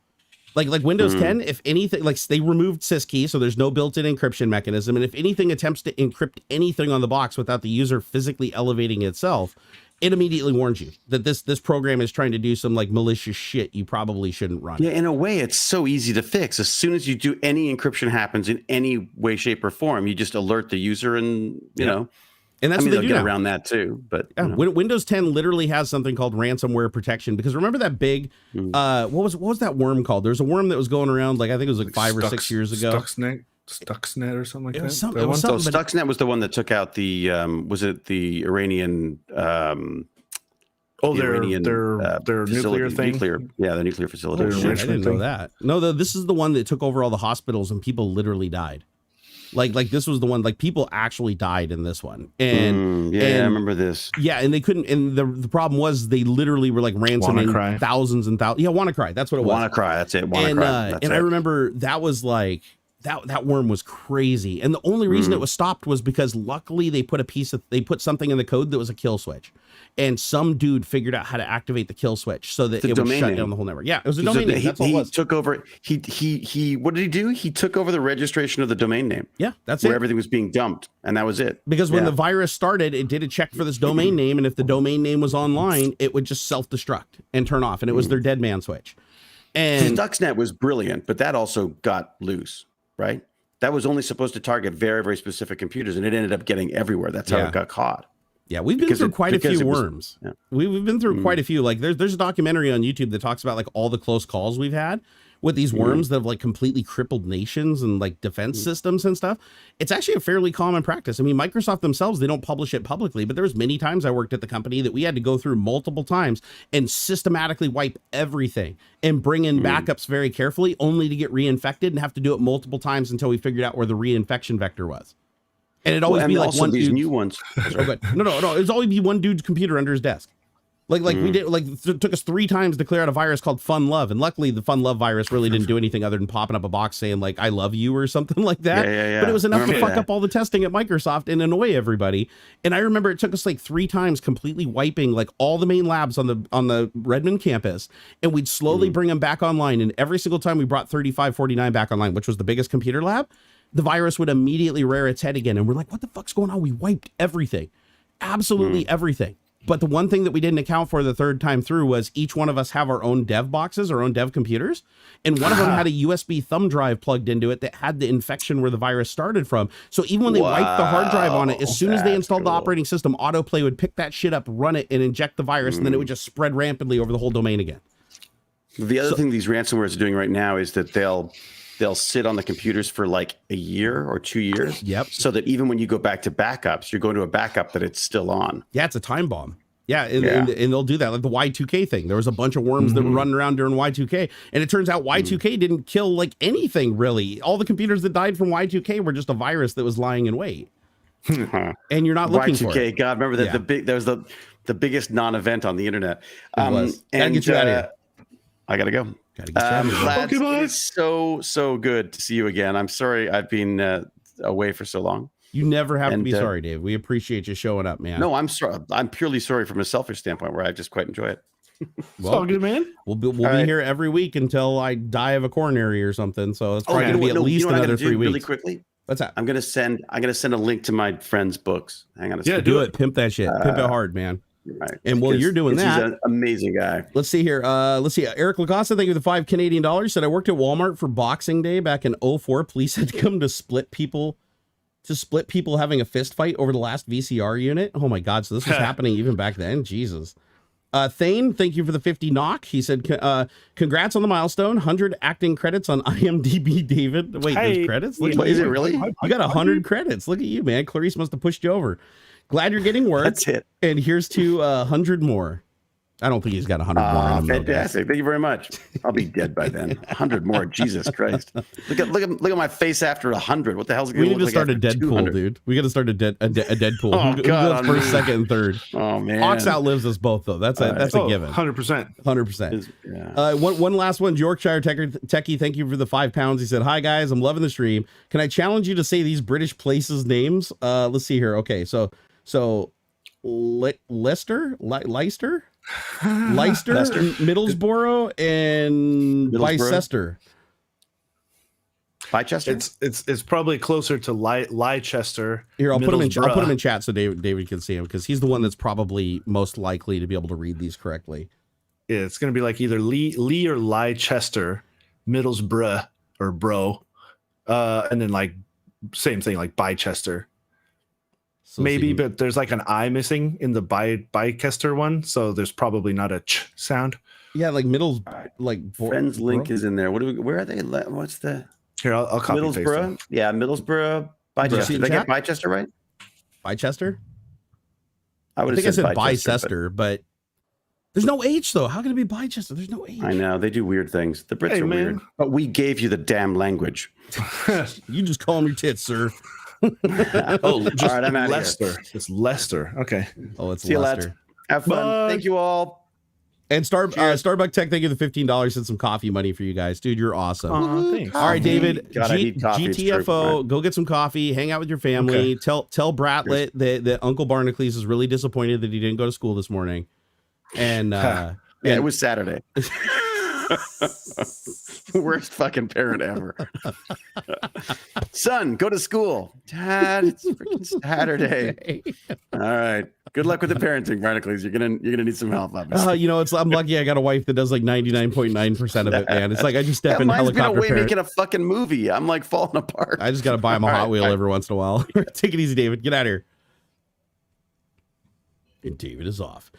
Like Windows 10, if anything, like they removed syskey, so there's no built-in encryption mechanism. And if anything attempts to encrypt anything on the box without the user physically elevating itself, it immediately warns you that this program is trying to do some like malicious shit you probably shouldn't run. Yeah, in a way, it's so easy to fix. As soon as you do any encryption happens in any way, shape, or form, you just alert the user, and you know. And that's what they do get now. Around that too, but yeah, Windows 10 literally has something called ransomware protection, because remember that big what was that worm called? There's a worm that was going around, like I think it was like 5 or 6 years ago. Stuxnet or something like that. Stuxnet was the one that took out the was it the Iranian their nuclear thing. The nuclear facility. Oh, shit, I didn't know that. No, this is the one that took over all the hospitals and people literally died. Like this was the one, like people actually died in this one. And I remember this. Yeah, and they couldn't, and the problem was they literally were like ransoming thousands and thousands. Yeah, WannaCry, that's what it was. WannaCry, that's it. WannaCry. And I remember that was like that worm was crazy. And the only reason it was stopped was because luckily they put something in the code that was a kill switch. And some dude figured out how to activate the kill switch so that it would shut down the whole network. Yeah, it was a domain name. That's all it was. He took over. He what did he do? He took over the registration of the domain name. Yeah, that's where everything was being dumped, and that was it. Because when the virus started, it did a check for this domain name, and if the domain name was online, it would just self-destruct and turn off, and it was their dead man switch. And Stuxnet was brilliant, but that also got loose, right? That was only supposed to target very, very specific computers, and it ended up getting everywhere. That's how it got caught. Yeah, we've been through quite a few worms. We've been through quite a few. Like there's a documentary on YouTube that talks about like all the close calls we've had with these worms that have like completely crippled nations and like defense systems and stuff. It's actually a fairly common practice. I mean, Microsoft themselves, they don't publish it publicly, but there was many times I worked at the company that we had to go through multiple times and systematically wipe everything and bring in backups very carefully, only to get reinfected and have to do it multiple times until we figured out where the reinfection vector was. And it'd always be like one these dude. New ones. No. It'd always be one dude's computer under his desk. Like we did, like it took us 3 times to clear out a virus called Fun Love. And luckily the Fun Love virus really didn't do anything other than popping up a box saying like, I love you or something like that. Yeah. But it was enough to fuck up all the testing at Microsoft and annoy everybody. And I remember it took us like 3 times completely wiping like all the main labs on the Redmond campus. And we'd slowly bring them back online. And every single time we brought 3549 back online, which was the biggest computer lab, the virus would immediately rear its head again. And we're like, what the fuck's going on? We wiped everything, absolutely everything. But the one thing that we didn't account for the third time through was each one of us have our own dev boxes, our own dev computers. And one of them had a USB thumb drive plugged into it that had the infection where the virus started from. So even when they wiped the hard drive on it, as soon as they installed the operating system, autoplay would pick that shit up, run it, and inject the virus. And then it would just spread rampantly over the whole domain again. The other thing these ransomwares are doing right now is that they'll sit on the computers for like a year or 2 years. Yep. So that even when you go back to backups, you're going to a backup that it's still on. Yeah, it's a time bomb. Yeah, and they'll do that, like the Y2K thing. There was a bunch of worms that were running around during Y2K, and it turns out Y2K didn't kill like anything really. All the computers that died from Y2K were just a virus that was lying in wait. and you're not looking for it. God, remember that there was the biggest non-event on the internet. It was. Gotta get you out of here. I gotta go. Gotta get you out of here. Lads, it's so good to see you again. I'm sorry I've been away for so long. You never have to be sorry, Dave. We appreciate you showing up, man. No, I'm sorry. I'm purely sorry from a selfish standpoint, where I just quite enjoy it. Well, all good, man. We'll be here every week until I die of a coronary or something. So it's probably going to be at least another 3 weeks. Really quickly. What's that? I'm gonna send a link to my friend's books. Hang on a second. Do it. Pimp that shit. Pimp it hard, man. Right. And while you're doing that, he's an amazing guy. Let's see here. Let's see. Eric Lacosta, thank you for the $5 Canadian. Said I worked at Walmart for Boxing Day back in 2004. Police had come to split people having a fist fight over the last VCR unit. Oh my God. So this was happening even back then. Jesus. Thane, thank you for the 50 knock. He said, congrats on the milestone. 100 acting credits on IMDb, David. Wait, there's credits? Look, is it really? You got 100 credits. Look at you, man. Clarice must have pushed you over. Glad you're getting work. That's it. And here's to 100 more. I don't think he's got 100 more. In him, fantastic. Thank you very much. I'll be dead by then. 100 more. Jesus Christ. Look at my face after 100. What the hell's going to We need to start a Deadpool, dude. We got to start a Deadpool. Oh, who God, goes first, second, and third? Oh, man. Ox outlives us both, though. That's a given. 100%. 100%. Yeah. One last one. Yorkshire Techie, thank you for the £5. He said, hi, guys. I'm loving the stream. Can I challenge you to say these British places' names? Let's see here. Okay, so Leicester, Middlesbrough, and Bicester. Bicester? It's probably closer to Leicester. Here, I'll put him in chat so David can see him, because he's the one that's probably most likely to be able to read these correctly. Yeah, it's going to be like either Lee or Leicester, Middlesbrough or bro, and then like same thing like Bicester. So maybe, but there's like an I missing in the Bicester one, so there's probably not a ch sound. Yeah, like middles, like friends link is in there. Where are they? What's the? Here, I'll copy Middlesbrough. Paste yeah, Middlesbrough, Bicester. Did I get Bicester right? Bicester. I think I said Bicester, but there's no H though. How can it be Bicester? There's no H. I know they do weird things. The Brits are weird, but we gave you the damn language. You just call them your tits, sir. just all right, I'm out Leicester. Here. It's Leicester. Okay. Oh, it's See Leicester. You, lads. Have fun. Bye. Thank you all. And Starbuck Tech, thank you the $15 and some coffee money for you guys, dude. You're awesome. Thanks. All right, David. God, I need coffee. GTFO. Go get some coffee. Hang out with your family. Okay. Tell Bratlet that Uncle Barnacules is really disappointed that he didn't go to school this morning. And it was Saturday. Worst fucking parent ever. Son, go to school. Dad, it's freaking Saturday. All right. Good luck with the parenting, Barnacules. You're gonna need some help. I'm lucky I got a wife that does like 99.9% of it, man. It's like I just step in helicopter. Been away making a fucking movie. I'm like falling apart. I just gotta buy him a Hot Wheel every once in a while. Take it easy, David. Get out of here. And David is off.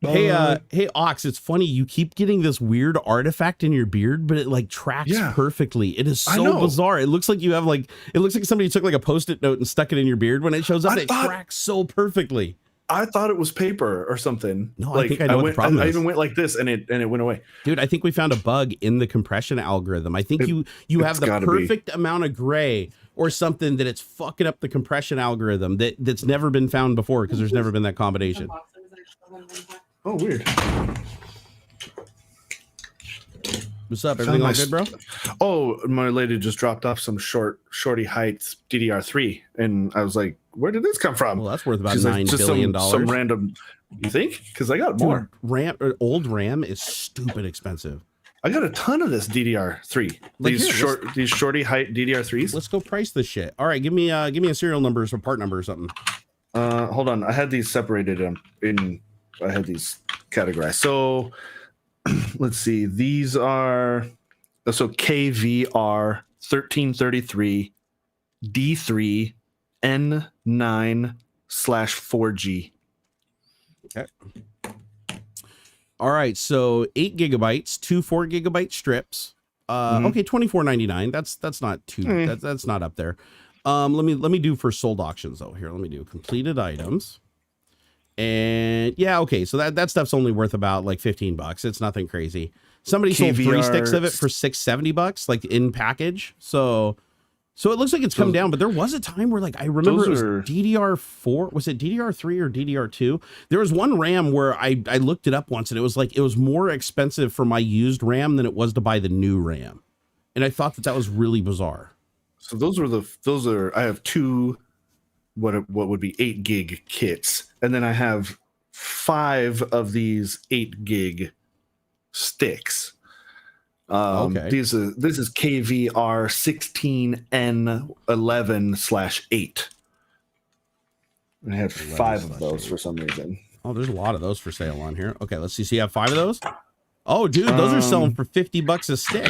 Hey, Ox, it's funny. You keep getting this weird artifact in your beard, but it like tracks perfectly. It is so bizarre. It looks like somebody took like a Post-it note and stuck it in your beard. When it shows up, it tracks so perfectly. I thought it was paper or something. No, like, I think I know what the problem is. I even went like this and it went away. Dude, I think we found a bug in the compression algorithm. I think you have the perfect amount of gray or something that it's fucking up the compression algorithm that's never been found before because there's never been that combination. Oh, weird. What's up? Everything all good, bro? Oh, my lady just dropped off some shorty heights DDR3, and I was like, "Where did this come from?" Well, that's worth about $9 billion. Some random. You think? Because I got more. Dude, old RAM is stupid expensive. I got a ton of this DDR3. Like these shorty height DDR3s. Let's go price this shit. All right, give me a serial number or part number or something. Hold on. I had these separated I had these categorized. So let's see. These are KVR 1333 D3 N9/4G. Okay. All right. So 8 gigabytes, 2 4 gigabyte strips. Okay, $24.99. That's not too. That's not up there. Let me do for sold auctions though. Here, let me do completed items. And yeah, okay, so that stuff's only worth about like $15. It's nothing crazy. Somebody sold 3 sticks of it for $670, like in package. So So it looks like it's come down, but there was a time where, like, I remember it was DDR4. Was it DDR3 or DDR2? There was one RAM where I looked it up once, and it was like it was more expensive for my used RAM than it was to buy the new RAM, and I thought that was really bizarre. So those are I have two what would be 8 gig kits, and then I have 5 of these 8 gig sticks. Okay. This is KVR 16N11/8. I have 5 of those for some reason. Oh, there's a lot of those for sale on here. Okay, let's see. So you have 5 of those? Oh, dude, those are selling for $50 a stick.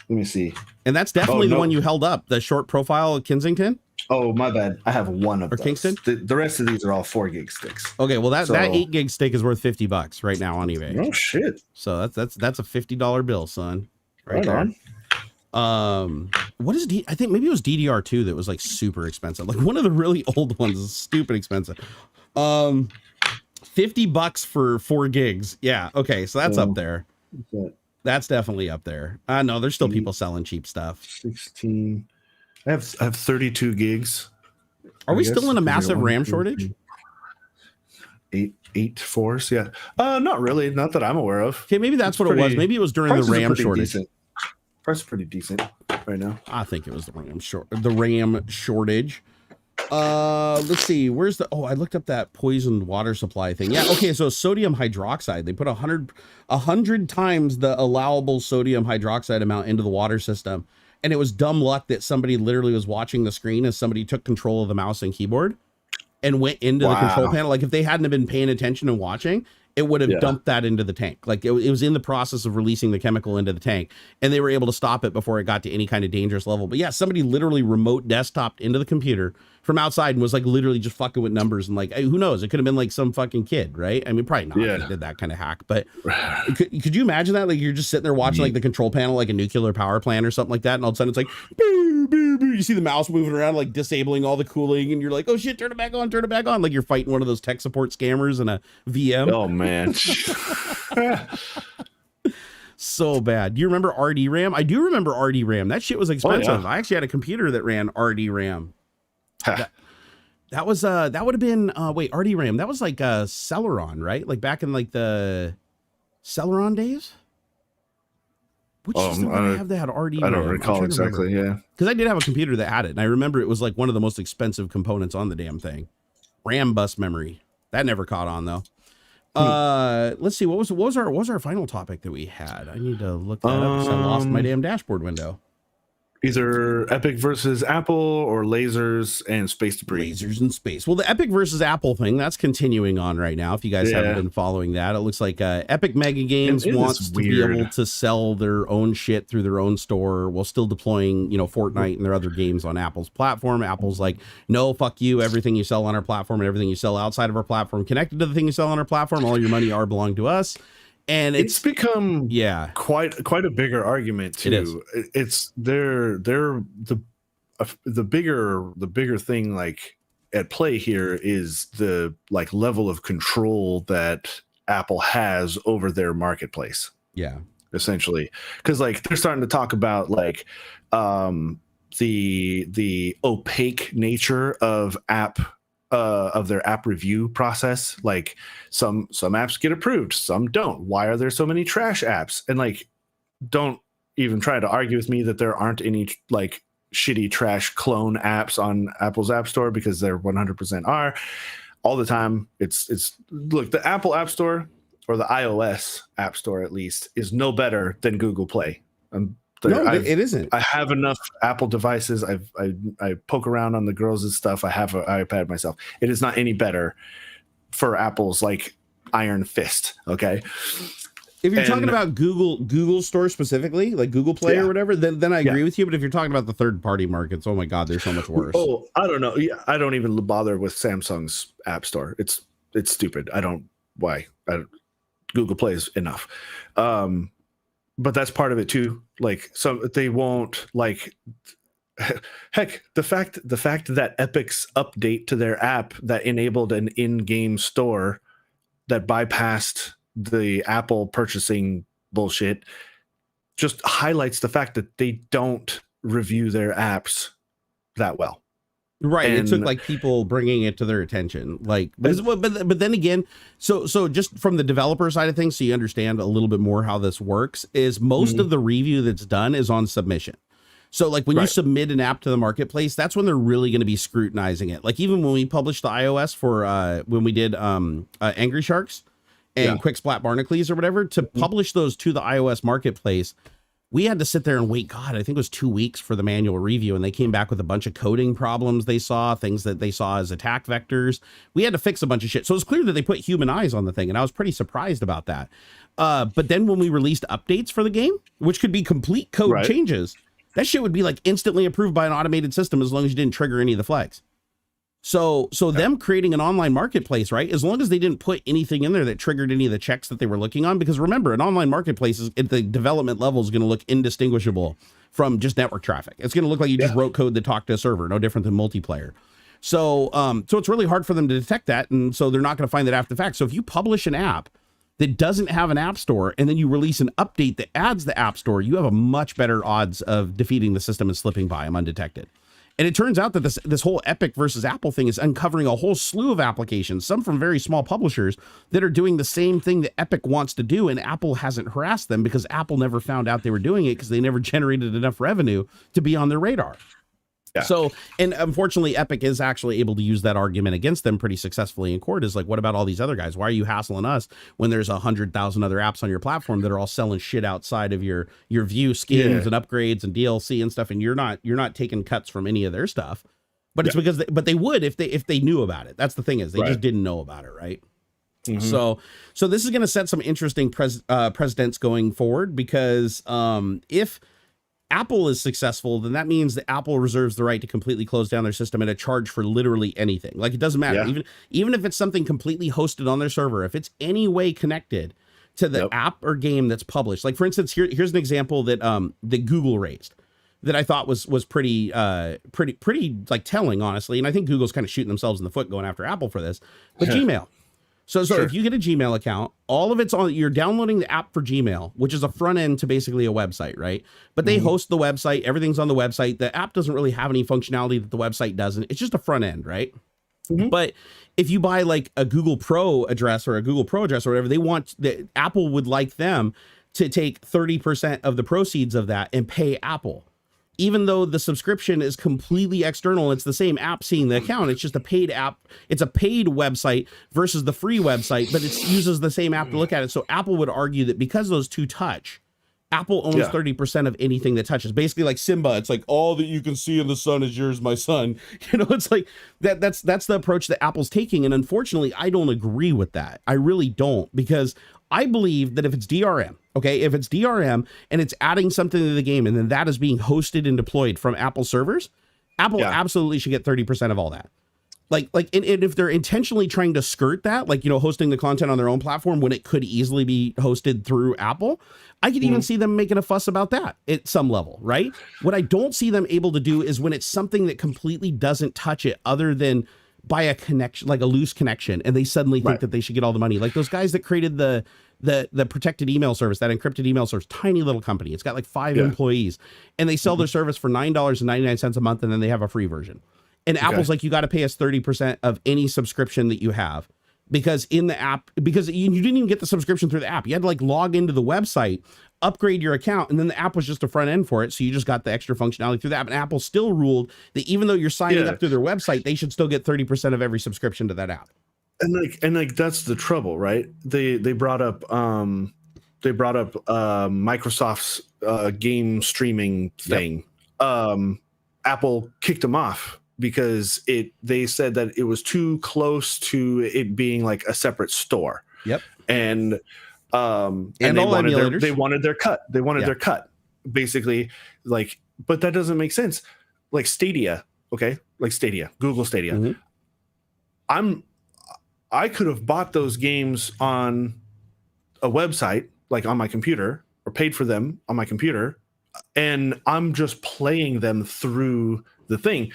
Let me see. And that's definitely the one you held up, the short profile Kensington. Oh, my bad. I have one of those. Kingston? The rest of these are all 4 gig sticks. Okay, well that 8 gig stick is worth $50 right now on eBay. Oh shit. So that's a $50 bill, son. Right there. On. What is I think maybe it was DDR2 that was like super expensive. Like one of the really old ones is stupid expensive. $50 for 4 gigs. Yeah, okay, so that's up there. That's definitely up there. No, there's still people selling cheap stuff. 16. I have 32 gigs. Are we still in a massive RAM shortage? 8 fours, yeah. Not really, not that I'm aware of. Okay, maybe that's what it was. Maybe it was during the RAM shortage. Price is pretty decent right now. I think it was the RAM shortage. Let's see. Where's the? Oh, I looked up that poisoned water supply thing. Yeah. Okay. So sodium hydroxide. They put 100 times the allowable sodium hydroxide amount into the water system. And it was dumb luck that somebody literally was watching the screen as somebody took control of the mouse and keyboard and went into the control panel. Like if they hadn't been paying attention and watching, it would have dumped that into the tank. Like it was in the process of releasing the chemical into the tank, and they were able to stop it before it got to any kind of dangerous level. But yeah, somebody literally remote desktoped into the computer from outside and was like literally just fucking with numbers and like, hey, who knows? It could have been like some fucking kid, right? I mean, probably not. Yeah. They did that kind of hack, but could you imagine that? Like you're just sitting there watching like the control panel, like a nuclear power plant or something like that, and all of a sudden it's like, boo, boo, boo. You see the mouse moving around, like disabling all the cooling, and you're like, oh shit, turn it back on, turn it back on. Like you're fighting one of those tech support scammers in a VM. Oh man. So bad. Do you remember RDRAM? I do remember RDRAM. That shit was expensive. I actually had a computer that ran RDRAM. That was that would have been wait, RDRAM. That was like Celeron, right? Like back in like the Celeron days. Which system did I have that had RDRAM? I don't recall exactly. Yeah, because I did have a computer that had it, and I remember it was like one of the most expensive components on the damn thing. RAM bus memory. That never caught on though. Let's see. What was our final topic that we had? I need to look that up because I lost my damn dashboard window. Either Epic versus Apple or lasers and space debris. Lasers and space. Well, the Epic versus Apple thing, that's continuing on right now. If you guys haven't been following that, it looks like Epic Mega Games wants to be able to sell their own shit through their own store while still deploying, Fortnite and their other games on Apple's platform. Apple's like, no, fuck you. Everything you sell on our platform and everything you sell outside of our platform connected to the thing you sell on our platform, all your money belong to us. And it's become quite a bigger argument too. It is. It's they're the bigger thing like at play here is the like level of control that Apple has over their marketplace. Yeah, essentially, because like they're starting to talk about like the opaque nature of their app review process. Like some apps get approved, some don't. Why are there so many trash apps? And like, don't even try to argue with me that there aren't any like shitty trash clone apps on Apple's App Store, because there 100% are all the time. It's look, the Apple App Store or the iOS App Store at least is no better than Google Play. It isn't. I have enough Apple devices. I poke around on the girls' stuff. I have an iPad myself. It is not any better for Apple's like iron fist. Okay. If you're talking about Google Store specifically, like Google Play or whatever, then I agree with you. But if you're talking about the third party markets, oh my God, they're so much worse. Oh, I don't know. Yeah, I don't even bother with Samsung's App Store. It's stupid. Google Play is enough. But that's part of it too. Like, so they won't like, heck, the fact that Epic's update to their app that enabled an in-game store that bypassed the Apple purchasing bullshit just highlights the fact that they don't review their apps that well. Right. It took like people bringing it to their attention. Like, but then again, so just from the developer side of things, so you understand a little bit more how this works, is most of the review that's done is on submission. So like when you submit an app to the marketplace, that's when they're really going to be scrutinizing it. Like even when we published the iOS for when we did Angry Sharks and Quick Splat Barnacules or whatever, to publish those to the iOS marketplace, we had to sit there and wait, God, I think it was 2 weeks for the manual review. And they came back with a bunch of coding problems they saw, things that they saw as attack vectors. We had to fix a bunch of shit. So it's clear that they put human eyes on the thing. And I was pretty surprised about that. But then when we released updates for the game, which could be complete code changes, that shit would be like instantly approved by an automated system as long as you didn't trigger any of the flags. So them creating an online marketplace, right? As long as they didn't put anything in there that triggered any of the checks that they were looking on, because remember, an online marketplace is at the development level is going to look indistinguishable from just network traffic. It's going to look like you just wrote code that talked to a server, no different than multiplayer. So it's really hard for them to detect that. And so they're not going to find that after the fact. So if you publish an app that doesn't have an app store and then you release an update that adds the app store, you have a much better odds of defeating the system and slipping by them undetected. And it turns out that this whole Epic versus Apple thing is uncovering a whole slew of applications, some from very small publishers that are doing the same thing that Epic wants to do. And Apple hasn't harassed them because Apple never found out they were doing it because they never generated enough revenue to be on their radar. Yeah. So, and unfortunately, Epic is actually able to use that argument against them pretty successfully in court. Is like, what about all these other guys? Why are you hassling us when there's 100,000 other apps on your platform that are all selling shit outside of your view skins and upgrades and DLC and stuff, and you're not taking cuts from any of their stuff? But it's because they would if they knew about it. That's the thing, is they just didn't know about it, right? So this is going to set some interesting precedents going forward, because if Apple is successful, then that means that Apple reserves the right to completely close down their system at a charge for literally anything. Like, it doesn't matter. Even if it's something completely hosted on their server, if it's any way connected to the app or game that's published. Like, for instance, here's an example that that Google raised that I thought was pretty like telling, honestly. And I think Google's kind of shooting themselves in the foot going after Apple for this. But Gmail. So if you get a Gmail account, all of it's on, you're downloading the app for Gmail, which is a front end to basically a website, right? But they host the website, everything's on the website. The app doesn't really have any functionality that the website doesn't. It's just a front end, right? But if you buy like a Google Pro address or a Google Pro address or whatever, Apple would like them to take 30% of the proceeds of that and pay Apple. Even though the subscription is completely external, it's the same app seeing the account. It's just a paid app. It's a paid website versus the free website, but it uses the same app to look at it. So Apple would argue that because those two touch, Apple owns 30% of anything that touches. Basically like Simba. It's like, all that you can see in the sun is yours, my son. You know, it's like that's the approach that Apple's taking. And unfortunately, I don't agree with that. I really don't, because I believe that if it's DRM, if it's DRM and it's adding something to the game and then that is being hosted and deployed from Apple servers, Apple absolutely should get 30% of all that. And if they're intentionally trying to skirt that, like, hosting the content on their own platform when it could easily be hosted through Apple, I could even see them making a fuss about that at some level, right? What I don't see them able to do is when it's something that completely doesn't touch it other than by a connection, like a loose connection, and they suddenly think that they should get all the money. Like those guys that created the protected email service, that encrypted email service, tiny little company. It's got like 5 employees, and they sell their service for $9.99 a month, and then they have a free version. And Apple's like, you got to pay us 30% of any subscription that you have, because in the app, because you didn't even get the subscription through the app. You had to like log into the website, upgrade your account, and then the app was just a front end for it. So you just got the extra functionality through the app. And Apple still ruled that even though you're signing up through their website, they should still get 30% of every subscription to that app. And that's the trouble, right? They brought up Microsoft's game streaming thing. Apple kicked them off because they said that it was too close to it being like a separate store. And they wanted their cut. They wanted their cut, basically. Like, but that doesn't make sense. Like Stadia, Google Stadia. I could have bought those games on a website, like on my computer, or paid for them on my computer, and I'm just playing them through the thing.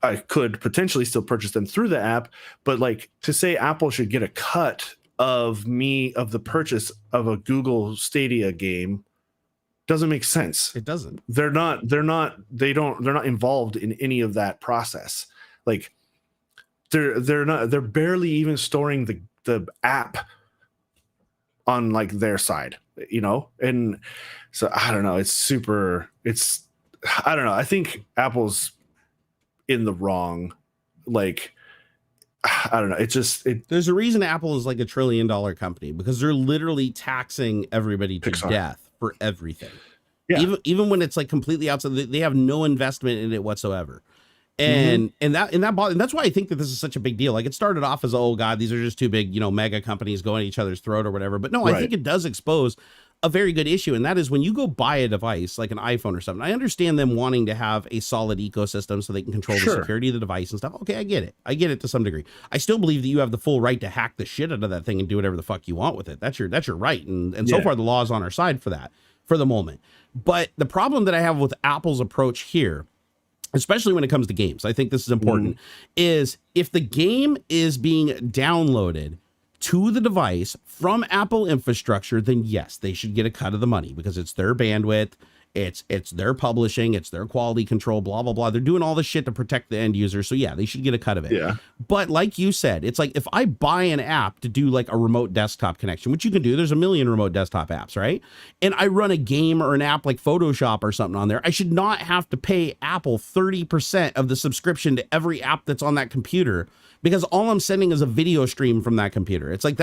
I could potentially still purchase them through the app, but like to say Apple should get a cut of the purchase of a Google Stadia game doesn't make sense. It doesn't. They're not involved in any of that process. Like they're barely even storing the app on like their side, you know? And so I don't know. I don't know. I think Apple's in the wrong. Like, I don't know. There's a reason Apple is like $1 trillion company, because they're literally taxing everybody to death for everything. Yeah. Even when it's like completely outside, they have no investment in it whatsoever. And that's why I think that this is such a big deal. Like, it started off as, oh God, these are just two big, mega companies going at each other's throat or whatever. But no, right. I think it does expose a very good issue. And that is when you go buy a device like an iPhone or something. I understand them wanting to have a solid ecosystem so they can control the security of the device and stuff. Okay, I get it to some degree. I still believe that you have the full right to hack the shit out of that thing and do whatever the fuck you want with it. That's your right. And so far the law is on our side for that for the moment. But the problem that I have with Apple's approach here, especially when it comes to games, I think this is important, is if the game is being downloaded to the device from Apple infrastructure, then yes, they should get a cut of the money because it's their bandwidth, it's their publishing, it's their quality control, blah, blah, blah. They're doing all this shit to protect the end user. So yeah, they should get a cut of it. Yeah. But like you said, it's like if I buy an app to do like a remote desktop connection, which you can do, there's a million remote desktop apps, right? And I run a game or an app like Photoshop or something on there, I should not have to pay Apple 30% of the subscription to every app that's on that computer, because all I'm sending is a video stream from that computer. It's like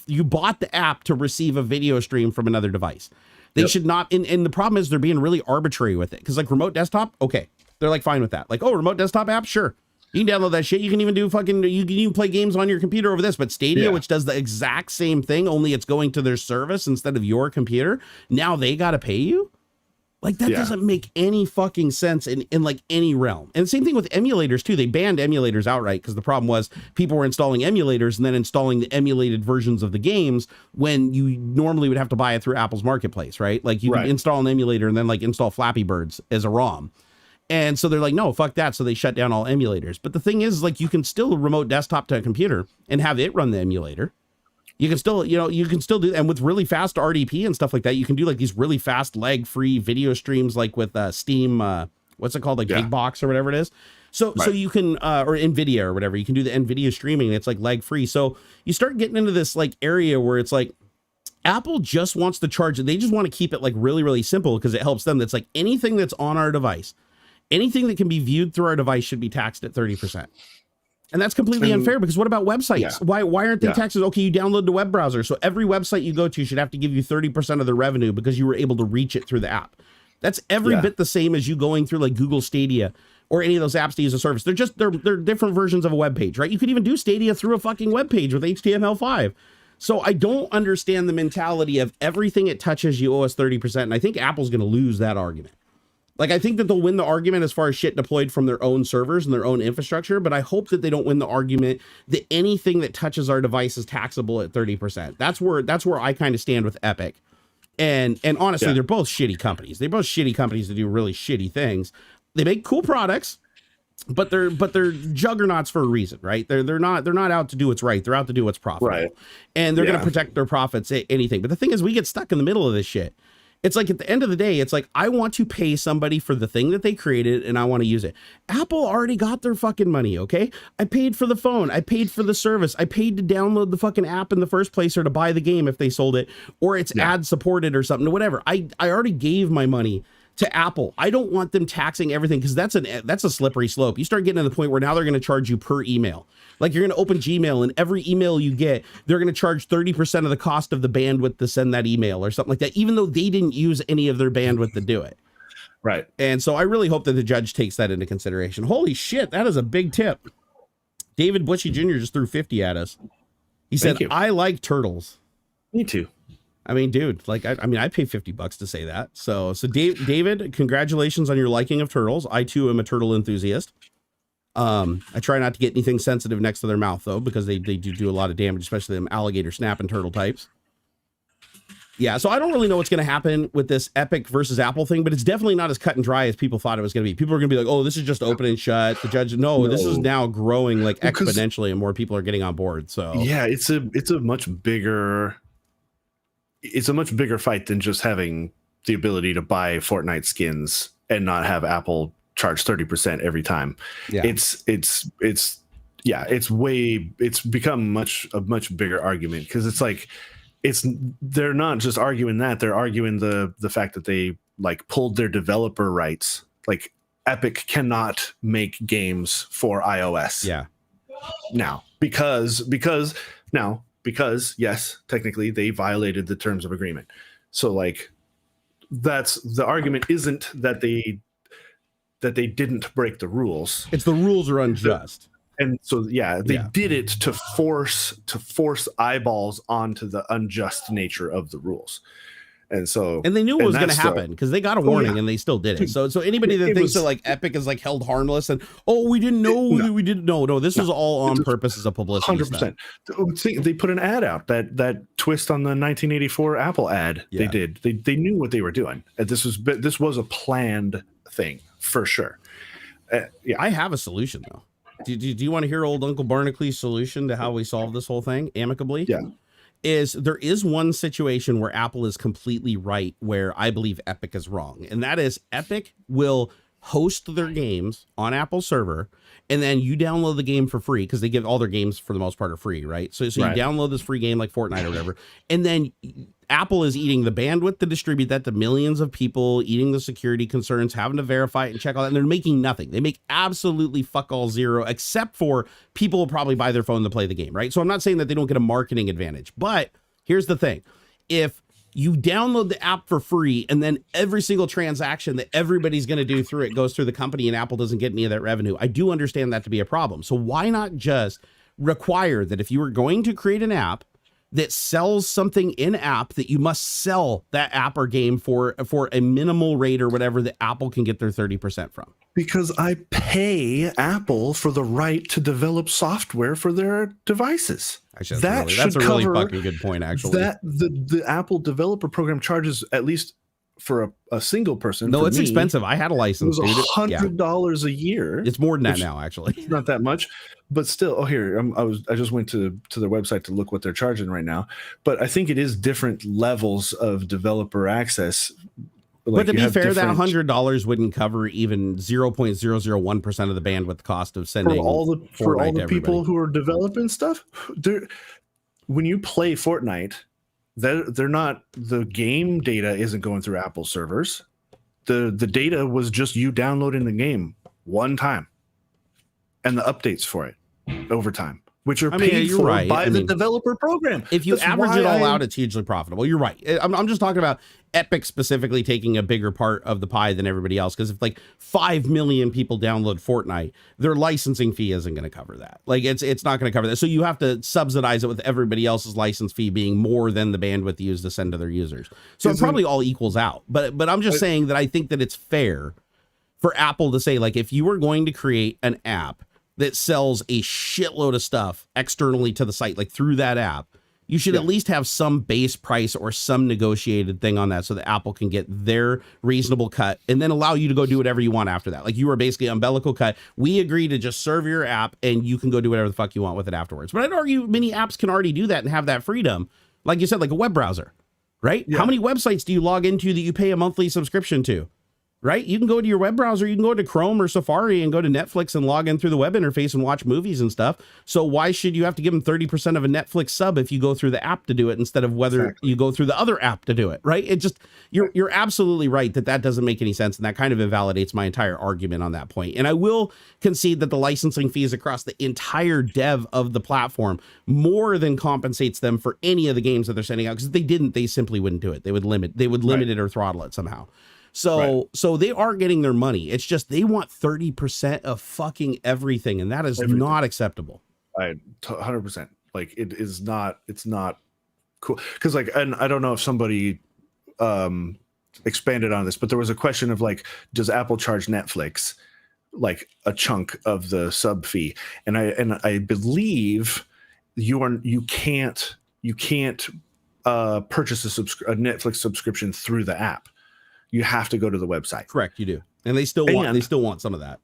you bought the app to receive a video stream from another device. They should not, and the problem is they're being really arbitrary with it. Because like remote desktop, okay, they're like fine with that. Like, oh, remote desktop app, sure. You can download that shit. You can even do you can even play games on your computer over this. But Stadia, which does the exact same thing, only it's going to their service instead of your computer, now they got to pay you? Like, that doesn't make any fucking sense in like any realm. And same thing with emulators too. They banned emulators outright because the problem was people were installing emulators and then installing the emulated versions of the games when you normally would have to buy it through Apple's marketplace, right? Like you could install an emulator and then like install Flappy Birds as a ROM. And so they're like, no, fuck that. So they shut down all emulators. But the thing is, like, you can still remote desktop to a computer and have it run the emulator. You can still, do, and with really fast RDP and stuff like that, you can do like these really fast lag-free video streams, like with Steam, what's it called, like Big Box or whatever it is. So you can, or Nvidia or whatever, you can do the Nvidia streaming. And it's like lag-free. So you start getting into this like area where it's like Apple just wants to charge it. They just want to keep it like really, really simple because it helps them. That's like anything that's on our device, anything that can be viewed through our device should be taxed at 30%. And that's completely unfair because what about websites? Yeah. Why aren't they taxes? Okay, you download the web browser. So every website you go to should have to give you 30% of the revenue because you were able to reach it through the app. That's every bit the same as you going through like Google Stadia or any of those apps to use a service. They're different versions of a web page, right? You could even do Stadia through a fucking web page with HTML5. So I don't understand the mentality of everything it touches, you owe us 30%. And I think Apple's going to lose that argument. Like, I think that they'll win the argument as far as shit deployed from their own servers and their own infrastructure, but I hope that they don't win the argument that anything that touches our device is taxable at 30%. That's where I kind of stand with Epic. And honestly, they're both shitty companies. They're both shitty companies that do really shitty things. They make cool products, but they're juggernauts for a reason, right? They're not out to do what's right. They're out to do what's profitable. Right. And they're going to protect their profits at anything. But the thing is, we get stuck in the middle of this shit. It's like at the end of the day, it's like, I want to pay somebody for the thing that they created and I want to use it. Apple already got their fucking money, okay? I paid for the phone. I paid for the service. I paid to download the fucking app in the first place or to buy the game if they sold it or it's ad supported or something or whatever. I already gave my money to Apple. I don't want them taxing everything because that's a slippery slope. You start getting to the point where now they're going to charge you per email. Like you're going to open Gmail and every email you get, they're going to charge 30% of the cost of the bandwidth to send that email or something like that, even though they didn't use any of their bandwidth to do it. Right. And so I really hope that the judge takes that into consideration. Holy shit, that is a big tip. David Bushy Jr. just threw 50 at us. He said, I like turtles. Me too. I mean, dude, like, I pay $50 to say that. So David, congratulations on your liking of turtles. I too am a turtle enthusiast. I try not to get anything sensitive next to their mouth though, because they do a lot of damage, especially them alligator snapping turtle types. Yeah. So I don't really know what's going to happen with this Epic versus Apple thing, but it's definitely not as cut and dry as people thought it was going to be. People are going to be like, oh, this is just open and shut. The judge, no, this is now growing like exponentially and more people are getting on board. So yeah, it's a much bigger fight than just having the ability to buy Fortnite skins and not have Apple charge 30% every time. Yeah. It's become a much bigger argument, because it's like, they're not just arguing that, they're arguing the fact that they like pulled their developer rights. Like Epic cannot make games for iOS. Yeah. Now, because yes, technically they violated the terms of agreement. So like, that's the argument, isn't that they didn't break the rules. It's the rules are unjust. And so, they did it to force eyeballs onto the unjust nature of the rules. And they knew it was going to happen, because they got a warning and they still did it. So anybody that thinks that like Epic is like held harmless and we didn't know, we didn't know. No, this was all on purpose as a publicity 100%. They put an ad out, that twist on the 1984 Apple ad. Yeah. They did. They knew what they were doing. This was a planned thing for sure. I have a solution though. Do you want to hear old Uncle Barnacules' solution to how we solve this whole thing amicably? Yeah. There is one situation where Apple is completely right, where I believe Epic is wrong. And that is, Epic will host their games on Apple server, and then you download the game for free, because they give all their games for the most part are free, right? So you download this free game like Fortnite or whatever, and then Apple is eating the bandwidth to distribute that to millions of people, eating the security concerns, having to verify it and check all that, and they're making nothing. They make absolutely fuck all zero, except for people will probably buy their phone to play the game, right? So I'm not saying that they don't get a marketing advantage, but here's the thing. If you download the app for free, and then every single transaction that everybody's going to do through it goes through the company, and Apple doesn't get any of that revenue, I do understand that to be a problem. So why not just require that if you were going to create an app that sells something in app, that you must sell that app or game for a minimal rate or whatever, that Apple can get their 30% from? Because I pay Apple for the right to develop software for their devices. Actually, that's a really fucking good point, actually. That the Apple developer program charges, at least for a single person. No, it's expensive. I had a license. It was $100 a year. It's more than that now, actually. It's not that much, but still. Oh, here I just went to their website to look what they're charging right now. But I think it is different levels of developer access. But to be fair, that $100 wouldn't cover even 0.001% of the bandwidth cost of sending for all the people who are developing stuff. When you play Fortnite, they're not, the game data isn't going through Apple servers. The data was just you downloading the game one time, and the updates for it over time, which are paid for by the developer program. If you average it all out, it's hugely profitable. You're right. I'm just talking about Epic specifically taking a bigger part of the pie than everybody else, because if like 5 million people download Fortnite, their licensing fee isn't going to cover that. Like it's not going to cover that. So you have to subsidize it with everybody else's license fee being more than the bandwidth used to send to their users. So it probably all equals out. But I'm just saying that I think that it's fair for Apple to say, like, if you were going to create an app that sells a shitload of stuff externally to the site, like through that app, you should at least have some base price or some negotiated thing on that, so that Apple can get their reasonable cut and then allow you to go do whatever you want after that. Like, you are basically umbilical cut. We agree to just serve your app, and you can go do whatever the fuck you want with it afterwards. But I'd argue many apps can already do that and have that freedom. Like you said, like a web browser, right? Yeah. How many websites do you log into that you pay a monthly subscription to? Right? You can go to your web browser, you can go to Chrome or Safari and go to Netflix and log in through the web interface and watch movies and stuff. So why should you have to give them 30% of a Netflix sub if you go through the app to do it, instead of whether you go through the other app to do it? Right? It just, you're absolutely right that doesn't make any sense. And that kind of invalidates my entire argument on that point. And I will concede that the licensing fees across the entire dev of the platform more than compensates them for any of the games that they're sending out. Because if they didn't, they simply wouldn't do it. They would limit it or throttle it somehow. So they are getting their money. It's just they want 30% of fucking everything, and that is not acceptable. 100%. Like, it is not. It's not cool. Because and I don't know if somebody expanded on this, but there was a question of like, does Apple charge Netflix like a chunk of the sub fee? And I believe you can't purchase a Netflix subscription through the app. You have to go to the website. Correct, you do. And they still want some of that.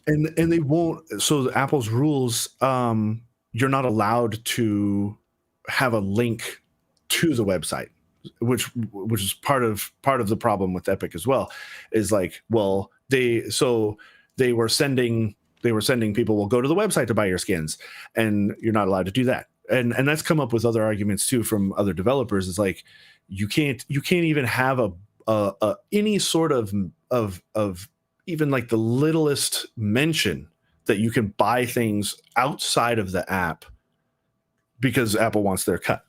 and they won't. So Apple's rules, you're not allowed to have a link to the website. which is part of the problem with Epic as well, is like, well, they were sending people, well, go to the website to buy your skins, and you're not allowed to do that. And that's come up with other arguments too from other developers. It's like you can't even have a any sort of even like the littlest mention that you can buy things outside of the app because Apple wants their cut.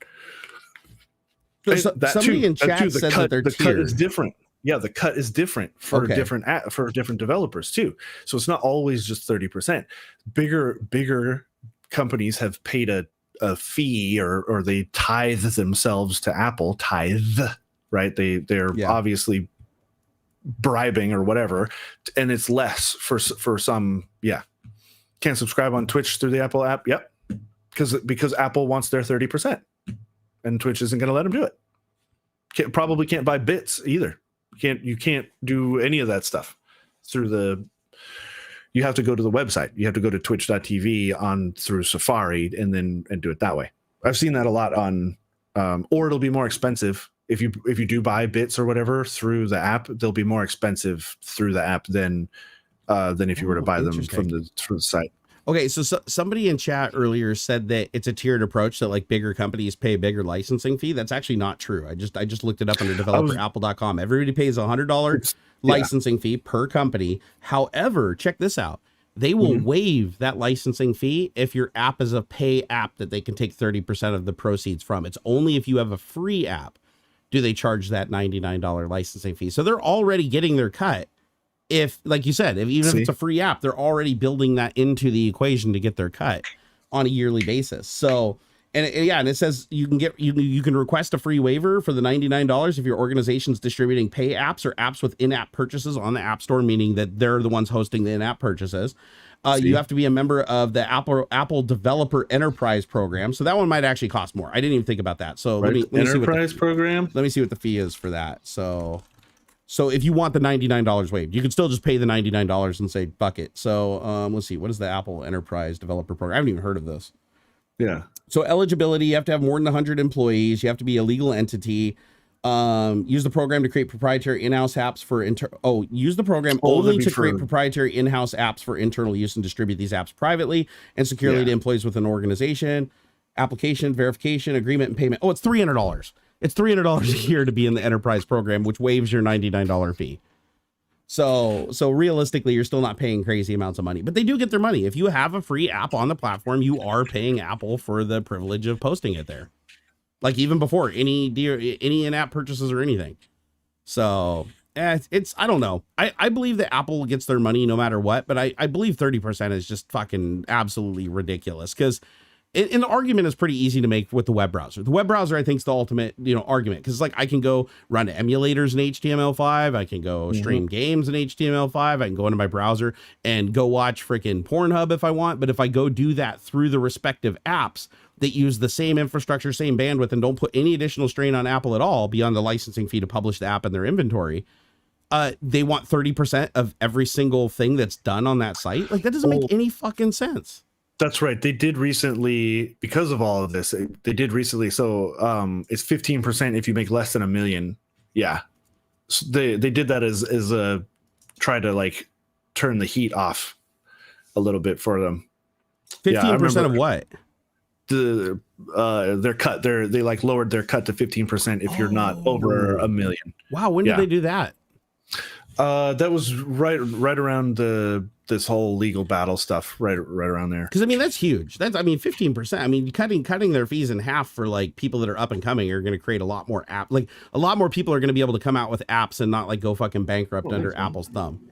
Somebody in chat said that the cut is different. Yeah, the cut is different for different developers too. So it's not always just 30%. Bigger companies have paid a fee or they tithe themselves to Apple. Tithe, right? They're obviously bribing or whatever, and it's less for some. Yeah, can't subscribe on Twitch through the Apple app. Yep, because Apple wants their 30%, and Twitch isn't going to let them do it. Probably can't buy bits either. You can't do any of that stuff through you have to go to the website. You have to go to twitch.tv through Safari and do it that way. I've seen that a lot on, or it'll be more expensive if you do buy bits or whatever through the app. They'll be more expensive through the app than if you were to buy them from the site. Okay, so somebody in chat earlier said that it's a tiered approach, that like bigger companies pay a bigger licensing fee. That's actually not true. I just looked it up under developerapple.com. Everybody pays $100 licensing fee per company. However, check this out. They will waive that licensing fee if your app is a pay app that they can take 30% of the proceeds from. It's only if you have a free app do they charge that $99 licensing fee. So they're already getting their cut. If, like you said, even if it's a free app, they're already building that into the equation to get their cut on a yearly basis. So, and it says you can request a free waiver for the $99 if your organization's distributing pay apps or apps with in-app purchases on the App Store, meaning that they're the ones hosting the in-app purchases. You have to be a member of the Apple Developer Enterprise Program. So that one might actually cost more. I didn't even think about that. So let me Enterprise program. Let me see what the fee is for that. So if you want the $99 waived, you can still just pay the $99 and say, fuck it. So let's see. What is the Apple Enterprise Developer Program? I haven't even heard of this. Yeah. So eligibility, you have to have more than 100 employees. You have to be a legal entity. Use the program to create proprietary in-house apps for use the program only to create proprietary in-house apps for internal use and distribute these apps privately and securely to employees within an organization. Application, verification, agreement, and payment. Oh, it's $300. It's $300 a year to be in the enterprise program, which waives your $99 fee. So realistically, you're still not paying crazy amounts of money, but they do get their money. If you have a free app on the platform, you are paying Apple for the privilege of posting it there. Like even before any in-app purchases or anything. So I don't know. I believe that Apple gets their money no matter what, but I believe 30% is just fucking absolutely ridiculous, because and the argument is pretty easy to make with the web browser. The web browser, I think, is the ultimate, argument, because like I can go run emulators in HTML5. I can go stream games in HTML5. I can go into my browser and go watch freaking Pornhub if I want. But if I go do that through the respective apps that use the same infrastructure, same bandwidth, and don't put any additional strain on Apple at all beyond the licensing fee to publish the app in their inventory, they want 30% of every single thing that's done on that site. Like that doesn't make any fucking sense. That's right. They did recently, because of all of this, they did recently. So it's 15% if you make less than $1 million. Yeah. So they did that as a try to like turn the heat off a little bit for them. 15% of what? Their cut. They like lowered their cut to 15% if you're not over $1 million. Wow. When did they do that? That was right around this whole legal battle stuff, right around there. Because I mean that's huge. 15%. I mean cutting their fees in half for like people that are up and coming are going to create a lot more a lot more people are going to be able to come out with apps and not like go fucking bankrupt under Apple's thumb.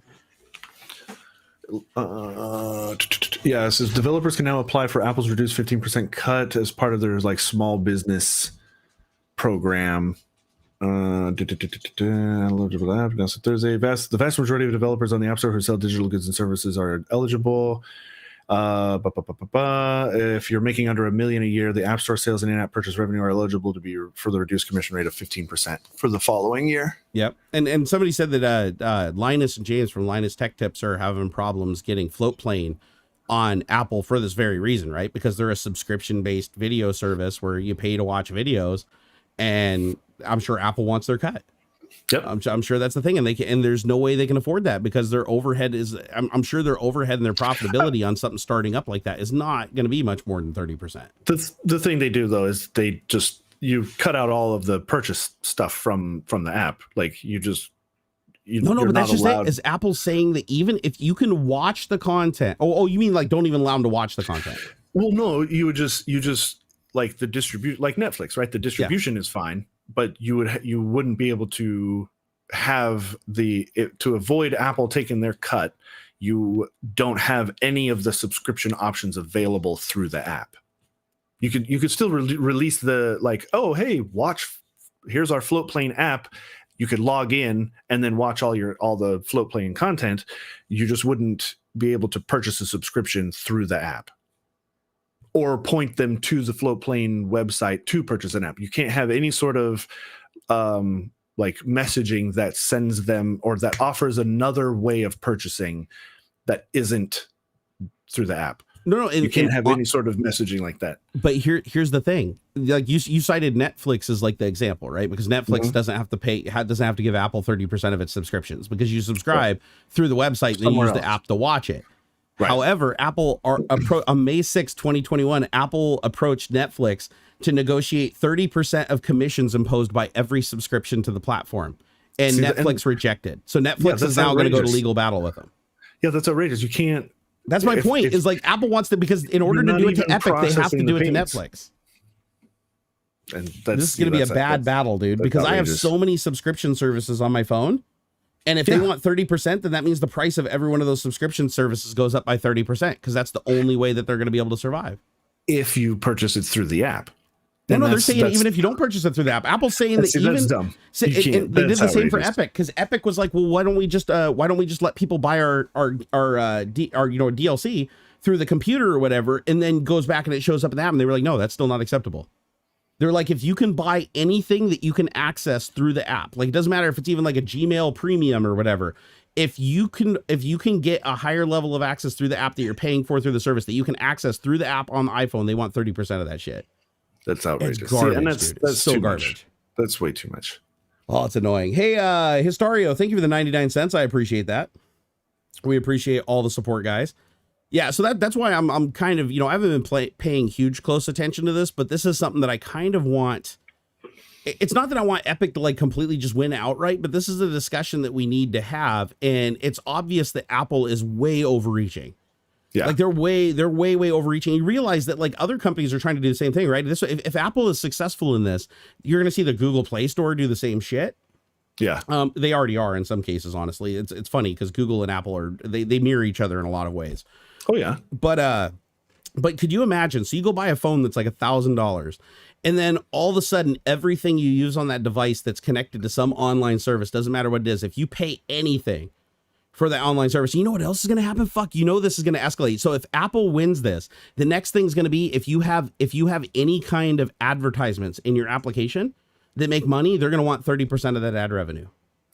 Yeah, it says developers can now apply for Apple's reduced 15% cut as part of their like small business program. Thursday. The vast majority of developers on the App Store who sell digital goods and services are eligible. If you're making under $1 million a year, the App Store sales and in-app purchase revenue are eligible to be for the reduced commission rate of 15% for the following year. Yep. And somebody said that Linus and James from Linus Tech Tips are having problems getting Floatplane on Apple for this very reason, right? Because they're a subscription-based video service where you pay to watch videos, and I'm sure Apple wants their cut. Yep. I'm sure that's the thing, and there's no way they can afford that because their overhead is. I'm sure their overhead and their profitability on something starting up like that is not going to be much more than 30%. The thing they do though is you cut out all of the purchase stuff from the app. Like but that's just it. Is Apple saying that even if you can watch the content? Oh, you mean like don't even allow them to watch the content? Well, no, you just like the distribution, like Netflix, right? The distribution is fine, but you wouldn't be able to have to avoid Apple taking their cut. You don't have any of the subscription options available through the app. You could still release the like, oh, hey, here's our Floatplane app. You could log in and then watch all the Floatplane content. You just wouldn't be able to purchase a subscription through the app or point them to the Floatplane website to purchase an app. You can't have any sort of like messaging that sends them or that offers another way of purchasing that isn't through the app. No, you can't have any sort of messaging like that. But here's the thing: like you cited Netflix as like the example, right? Because Netflix doesn't have to give Apple 30% of its subscriptions because you subscribe through the website and use the app to watch it. Right. However, Apple on May 6, 2021, Apple approached Netflix to negotiate 30% of commissions imposed by every subscription to the platform, and Netflix rejected. So Netflix is now going to go to legal battle with them. Yeah, that's outrageous. You can't. That's my point. Is like Apple wants to, because in order to do it to Epic, they have to do it to Netflix. And this is going to be a bad battle, dude. Because I have so many subscription services on my phone, and if they want 30%, then that means the price of every one of those subscription services goes up by 30%, because that's the only way that they're going to be able to survive. If you purchase it through the app. No, they're saying even if you don't purchase it through the app. Apple's saying that even that's dumb. They did the same for Epic, because Epic was like, well, why don't we just let people buy our DLC through the computer or whatever, and then goes back and it shows up in the app, and they were like, no, that's still not acceptable. They're like, if you can buy anything that you can access through the app, like it doesn't matter if it's even like a Gmail premium or whatever. If you can get a higher level of access through the app that you're paying for through the service that you can access through the app on the iPhone, they want 30% of that shit. That's outrageous. It's garbage, and that's so too garbage. Much. That's way too much. Oh, it's annoying. Hey, Historio, thank you for the 99 cents. I appreciate that. We appreciate all the support, guys. Yeah, so that's why I'm kind of, I haven't been paying huge close attention to this, but this is something that I kind of want. It's not that I want Epic to like completely just win outright, but this is a discussion that we need to have, and it's obvious that Apple is way overreaching. Yeah, like they're way overreaching. You realize that like other companies are trying to do the same thing, right? If Apple is successful in this, you're going to see the Google Play Store do the same shit. Yeah, they already are in some cases. Honestly, it's funny because Google and Apple they mirror each other in a lot of ways. Oh yeah, but could you imagine? So you go buy a phone that's like $1,000, and then all of a sudden everything you use on that device that's connected to some online service, doesn't matter what it is, if you pay anything for the online service, you know what else is going to happen? This is going to escalate. So if Apple wins this, the next thing is going to be if you have any kind of advertisements in your application that make money, they're going to want 30% of that ad revenue.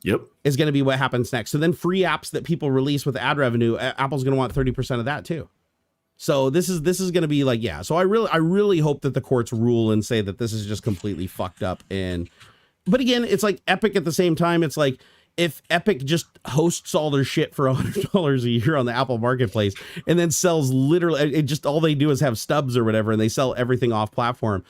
Yep, is going to be what happens next. So then free apps that people release with ad revenue, Apple's going to want 30% of that too. So this is going to be like, yeah. So I really hope that the courts rule and say that this is just completely fucked up. But again, it's like Epic at the same time. It's like, if Epic just hosts all their shit for $100 a year on the Apple Marketplace and then sells all they do is have stubs or whatever, and they sell everything off platform,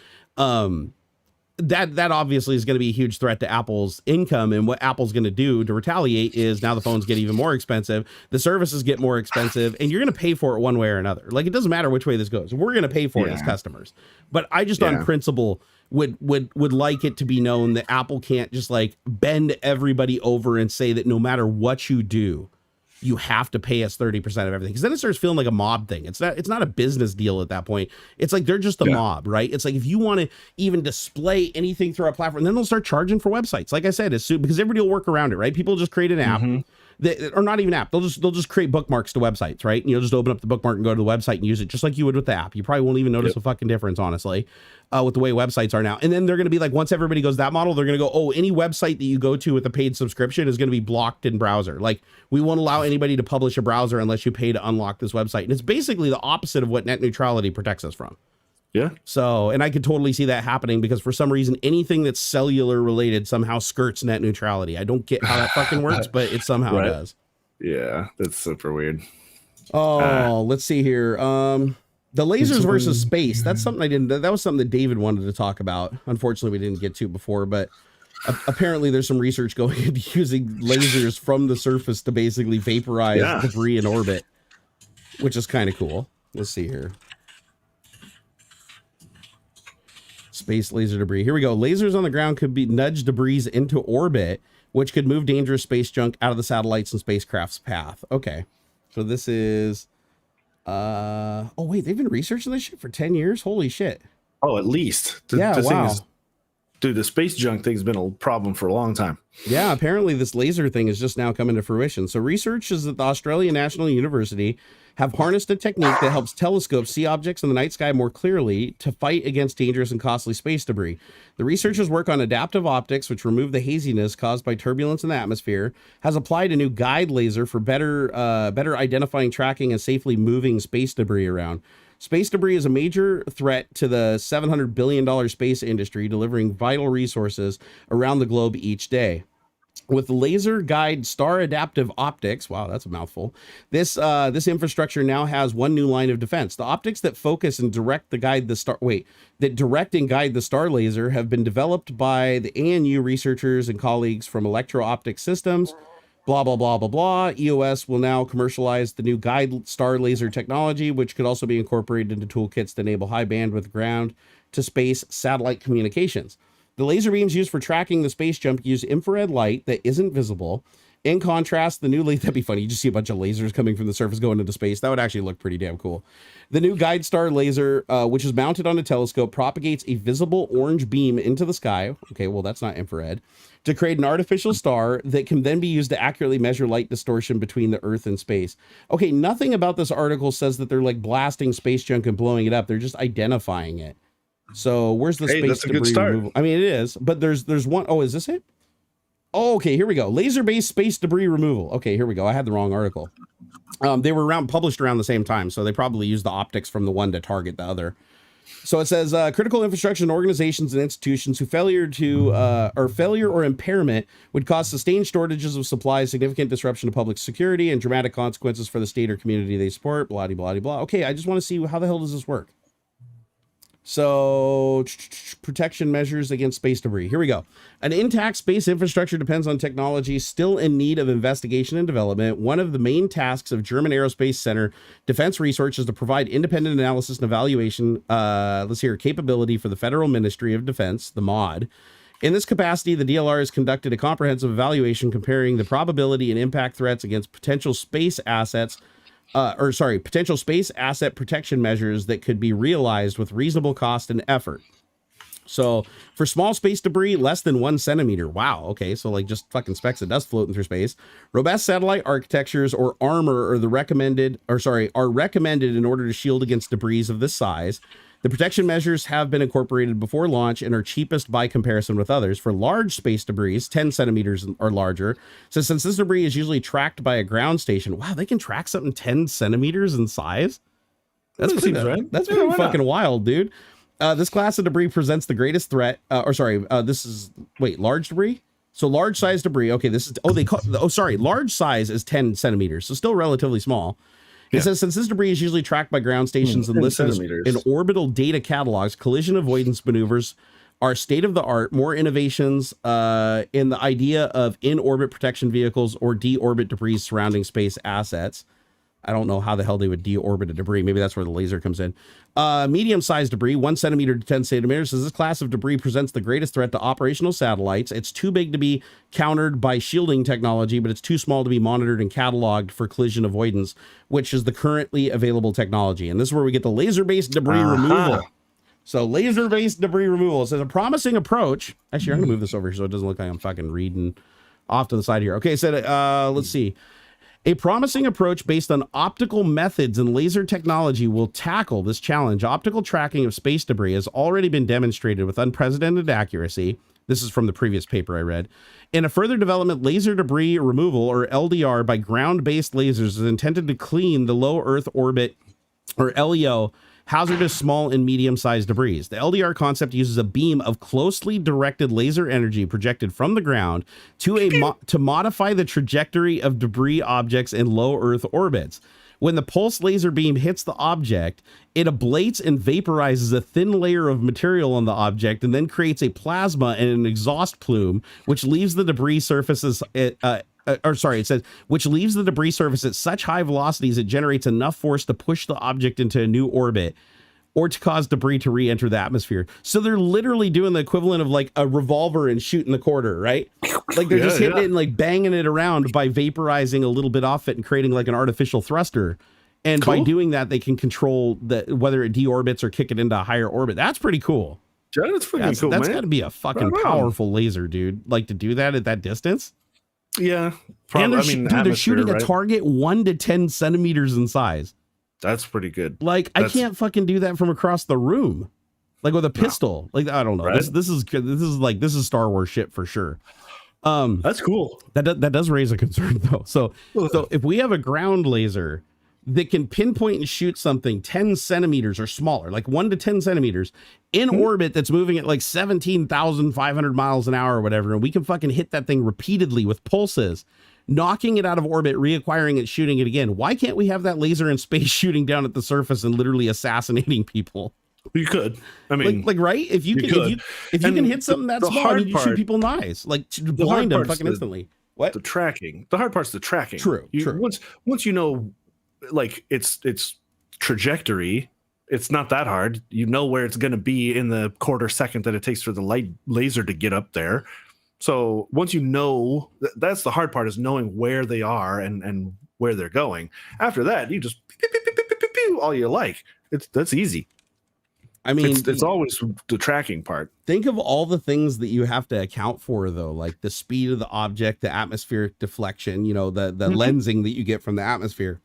that obviously is going to be a huge threat to Apple's income. And what Apple's going to do to retaliate is now the phones get even more expensive, the services get more expensive, and you're going to pay for it one way or another. Like, it doesn't matter which way this goes. We're going to pay for it as customers. But I just on principle would like it to be known that Apple can't just like bend everybody over and say that no matter what you do, you have to pay us 30% of everything. Because then it starts feeling like a mob thing. It's not a business deal at that point. It's like they're just a mob, right? It's like if you want to even display anything through our platform, then they'll start charging for websites. Like I said, because everybody will work around it, right? People just create an app. Or not even app. They'll just create bookmarks to websites, right? And you'll just open up the bookmark and go to the website and use it just like you would with the app. You probably won't even notice a fucking difference, honestly, with the way websites are now. And then they're going to be like, once everybody goes that model, they're going to go, oh, any website that you go to with a paid subscription is going to be blocked in browser. Like, we won't allow anybody to publish a browser unless you pay to unlock this website. And it's basically the opposite of what net neutrality protects us from. Yeah. So, and I could totally see that happening because for some reason, anything that's cellular related somehow skirts net neutrality. I don't get how that fucking works, but it somehow does. Yeah, that's super weird. Oh, let's see here. The lasers versus space. That's something that was something that David wanted to talk about. Unfortunately, we didn't get to before, but apparently there's some research going into using lasers from the surface to basically vaporize debris in orbit, which is kind of cool. Let's see here. Space laser debris. Here we go. Lasers on the ground could be nudge debris into orbit, which could move dangerous space junk out of the satellites and spacecraft's path. Okay. So this is, oh wait, they've been researching this shit for 10 years. Holy shit. Oh, at least. Wow. Dude, the space junk thing's been a problem for a long time. Yeah, apparently this laser thing is just now coming to fruition. So researchers at the Australian National University have harnessed a technique that helps telescopes see objects in the night sky more clearly to fight against dangerous and costly space debris. The researchers work on adaptive optics, which remove the haziness caused by turbulence in the atmosphere, has applied a new guide laser for better identifying, tracking, and safely moving space debris around. Space debris is a major threat to the $700 billion space industry, delivering vital resources around the globe each day. With laser guide star adaptive optics, wow, that's a mouthful. This infrastructure now has one new line of defense. The optics that focus and direct and guide the star laser have been developed by the ANU researchers and colleagues from Electro-Optic Systems. Blah, blah, blah, blah, blah. EOS will now commercialize the new guide star laser technology, which could also be incorporated into toolkits to enable high bandwidth ground to space satellite communications. The laser beams used for tracking the space jump use infrared light that isn't visible. In contrast, the new that'd be funny. You just see a bunch of lasers coming from the surface going into space. That would actually look pretty damn cool. The new guide star laser, which is mounted on a telescope, propagates a visible orange beam into the sky. Okay, well, that's not infrared. To create an artificial star that can then be used to accurately measure light distortion between the Earth and space. Okay, nothing about this article says that they're like blasting space junk and blowing it up. They're just identifying it. So where's the space debris removal? I mean, it is, but there's one. Oh, is this it? Oh, okay, here we go. Laser-based space debris removal. Okay, here we go. I had the wrong article. They were published around the same time, so they probably used the optics from the one to target the other. So it says critical infrastructure and organizations and institutions who failure or impairment would cause sustained shortages of supplies, significant disruption to public security, and dramatic consequences for the state or community they support. Blah, blah, blah, blah. Okay, I just want to see how the hell does this work. So protection measures against space debris. Here we go. An intact space infrastructure depends on technology still in need of investigation and development. One of the main tasks of German Aerospace Center Defense Research is to provide independent analysis and evaluation, capability for the Federal Ministry of Defense, the MOD. In this capacity, the DLR has conducted a comprehensive evaluation comparing the probability and impact threats against potential space asset protection measures that could be realized with reasonable cost and effort. So for small space debris, less than 1 centimeter. Wow. Okay. So like just fucking specks of dust floating through space. Robust satellite architectures or armor are recommended in order to shield against debris of this size. The protection measures have been incorporated before launch and are cheapest by comparison with others. For large space debris, 10 centimeters or larger. So since this debris is usually tracked by a ground station, wow, they can track something 10 centimeters in size. That's pretty, right? That's pretty fucking wild, dude. This class of debris presents the greatest threat. Large debris. So large size debris. Okay, large size is 10 centimeters. So still relatively small. It says, since this debris is usually tracked by ground stations and listed in orbital data catalogs, collision avoidance maneuvers are state-of-the-art. More innovations in the idea of in-orbit protection vehicles or deorbit debris surrounding space assets. I don't know how the hell they would deorbit a debris. Maybe that's where the laser comes in. Medium-sized debris, 1 centimeter to 10 centimeters, says this class of debris presents the greatest threat to operational satellites. It's too big to be countered by shielding technology, but it's too small to be monitored and cataloged for collision avoidance, which is the currently available technology. And this is where we get the laser-based debris removal. So laser-based debris removal. It says a promising approach. Actually, I'm going to move this over here so it doesn't look like I'm fucking reading off to the side here. Okay, so let's see. A promising approach based on optical methods and laser technology will tackle this challenge. Optical tracking of space debris has already been demonstrated with unprecedented accuracy. This is from the previous paper I read. In a further development, laser debris removal, or LDR, by ground-based lasers is intended to clean the low Earth orbit, or LEO, hazardous small and medium-sized debris. The LDR concept uses a beam of closely directed laser energy projected from the ground to modify the trajectory of debris objects in low Earth orbits. When the pulse laser beam hits the object, it ablates and vaporizes a thin layer of material on the object and then creates a plasma and an exhaust plume, which leaves the debris surfaces it says, which leaves the debris surface at such high velocities it generates enough force to push the object into a new orbit or to cause debris to re-enter the atmosphere. So they're literally doing the equivalent of like a revolver and shooting the quarter, right? Like they're just hitting it and like banging it around by vaporizing a little bit off it and creating like an artificial thruster. And by doing that, they can control whether it deorbits or kick it into a higher orbit. That's pretty cool. Yeah, that's fucking cool, That's man. got to be a fucking powerful laser, dude. Like to do that at that distance. Yeah. And they're shooting a target 1 to 10 centimeters in size. That's pretty good. Like I can't fucking do that from across the room, like with a pistol. Like I don't know. Right? This is Star Wars shit for sure. That's cool. That does raise a concern though. So if we have a ground laser that can pinpoint and shoot something 10 centimeters or smaller, like 1 to 10 centimeters in orbit that's moving at like 17,500 miles an hour or whatever, and we can fucking hit that thing repeatedly with pulses, knocking it out of orbit, reacquiring it, shooting it again. Why can't we have that laser in space shooting down at the surface and literally assassinating people? You could. I mean, like right? If you can hit something that small, you shoot people in the eyes, like blind them fucking instantly. What? The tracking. The hard part's the tracking. True. Once you know, like its trajectory, it's not that hard. You know where it's going to be in the quarter second that it takes for the light laser to get up there. So once you know, that's the hard part, is knowing where they are and where they're going. After that, you just pew, pew, pew, pew, pew, pew, pew, all you like. That's easy. I mean, it's always the tracking part. Think of all the things that you have to account for, though, like the speed of the object, the atmospheric deflection, the lensing that you get from the atmosphere.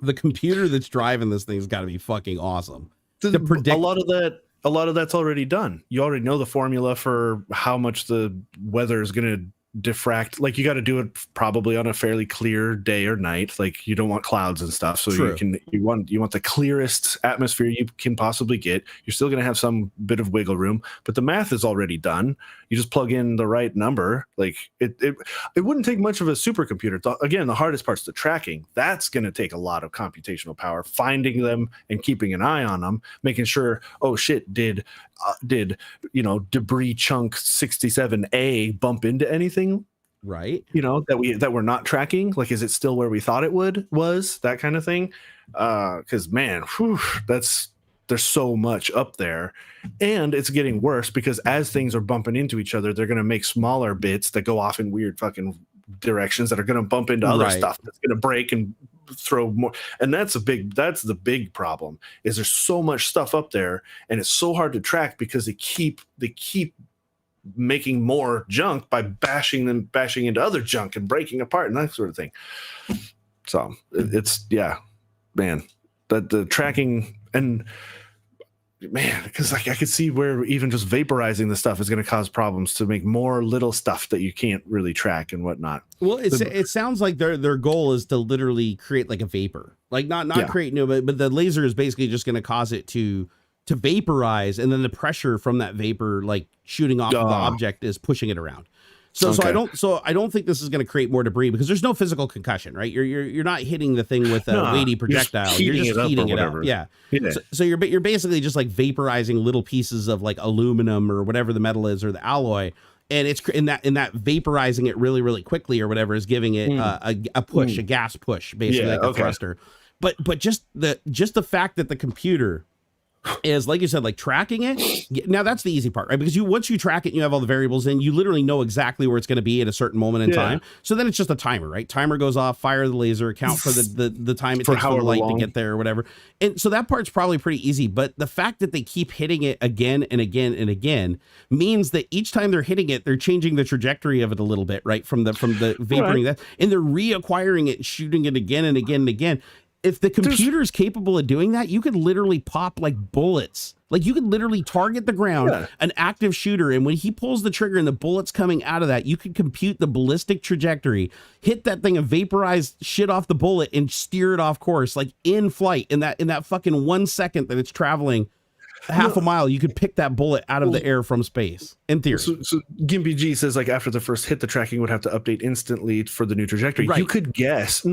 The computer that's driving this thing's got to be fucking awesome. To predict a lot of that's already done. You already know the formula for how much the weather is going to diffract. Like you got to do it probably on a fairly clear day or night. Like you don't want clouds and stuff. So you want the clearest atmosphere you can possibly get. You're still going to have some bit of wiggle room, but the math is already done. You just plug in the right number. Like it wouldn't take much of a supercomputer. Again, the hardest part's the tracking. That's going to take a lot of computational power, finding them and keeping an eye on them, making sure, oh shit, did debris chunk 67A bump into anything? Right. That we're not tracking. Like, is it still where we thought it was, that kind of thing? Because man, there's so much up there, and it's getting worse because as things are bumping into each other, they're going to make smaller bits that go off in weird fucking directions that are going to bump into other stuff that's going to break and throw more. And that's the big problem, is there's so much stuff up there and it's so hard to track because they keep making more junk by bashing into other junk and breaking apart and that sort of thing. So it's man, the tracking, and man, because like I could see where even just vaporizing the stuff is going to cause problems to make more little stuff that you can't really track and whatnot. Well, it sounds like their goal is to literally create like a vapor, like not create new, but the laser is basically just going to cause it to vaporize, and then the pressure from that vapor, like shooting off of the object, is pushing it around. So I don't think this is going to create more debris because there's no physical concussion, right? You're not hitting the thing with a weighty projectile. You're just heating it up. Yeah. So you're basically just like vaporizing little pieces of like aluminum or whatever the metal is or the alloy, and it's in that vaporizing it really, really quickly or whatever is giving it a push, a gas push, basically like a thruster. But just the fact that the computer is, like you said, like tracking it. Now that's the easy part, right? Because once you track it, you have all the variables in, you literally know exactly where it's going to be at a certain moment in time. So then it's just a timer, right? Timer goes off, fire the laser, account for the time it takes for the light to get there or whatever. And so that part's probably pretty easy. But the fact that they keep hitting it again and again and again means that each time they're hitting it, they're changing the trajectory of it a little bit, right? From the vaporing that, and they're reacquiring it, shooting it again and again and again. If the computer is capable of doing that, you could literally pop like bullets Like you could literally target the ground, an active shooter, and when he pulls the trigger and the bullet's coming out of that, you could compute the ballistic trajectory, hit that thing and vaporize shit off the bullet and steer it off course, like in flight, in that fucking 1 second that it's traveling half a mile, you could pick that bullet out of the air from space, in theory. So Gimpy G says, like, after the first hit, the tracking would have to update instantly for the new trajectory. Right. You could guess.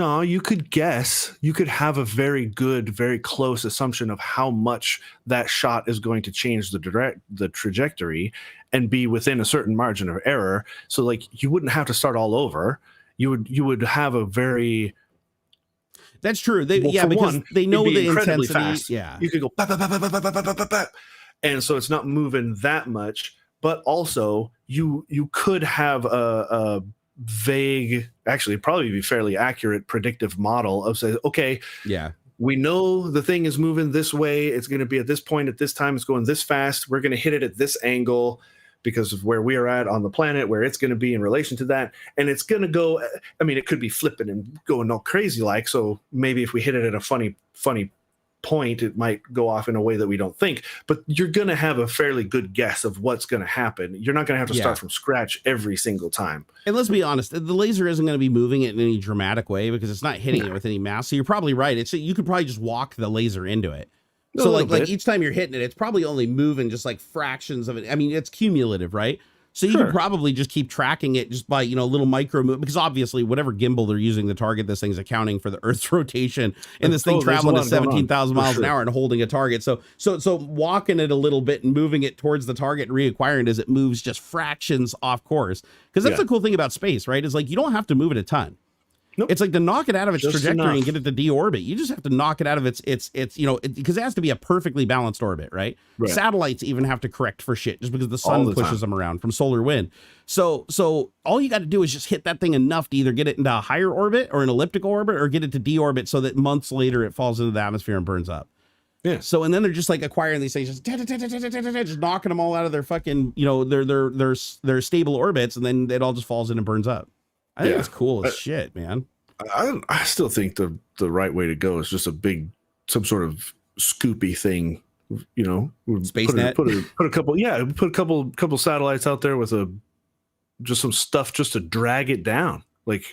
You could have a very good, very close assumption of how much that shot is going to change the trajectory and be within a certain margin of error. So, like, you wouldn't have to start all over. You would have a very... That's true. Because they know the intensity. Fast. Yeah, you could go bah, bah, bah, bah, bah, bah, bah, bah, bah. And so it's not moving that much. But also, you could have a vague, actually probably be fairly accurate predictive model of say, okay, we know the thing is moving this way. It's going to be at this point at this time. It's going this fast. We're going to hit it at this angle, because of where we are at on the planet, where it's going to be in relation to that. And it's going to go, I mean, it could be flipping and going all crazy like, so maybe if we hit it at a funny point, it might go off in a way that we don't think, but you're going to have a fairly good guess of what's going to happen. You're not going to have to start from scratch every single time. And let's be honest, the laser isn't going to be moving it in any dramatic way because it's not hitting it with any mass. So you're probably right. You could probably just walk the laser into it. So like each time you're hitting it, it's probably only moving just like fractions of it. I mean, it's cumulative, right? So you can probably just keep tracking it just by, little micro move, because obviously whatever gimbal they're using to target this thing's accounting for the Earth's rotation and this thing traveling at 17,000 miles an hour and holding a target. So walking it a little bit and moving it towards the target and reacquiring it as it moves just fractions off course. Because that's the cool thing about space, right? Is like you don't have to move it a ton. Nope. It's like to knock it out of its trajectory and get it to deorbit. You just have to knock it out of its because it has to be a perfectly balanced orbit, right? Satellites even have to correct for shit just because the sun pushes them around from solar wind. So all you got to do is just hit that thing enough to either get it into a higher orbit or an elliptical orbit or get it to deorbit so that months later it falls into the atmosphere and burns up. Yeah. So and then they're just like acquiring these things, just knocking them all out of their fucking their stable orbits, and then it all just falls in and burns up. I think it's cool as shit, man. I still think the right way to go is just some sort of scoopy thing, space net. Put a couple satellites out there with just some stuff just to drag it down, like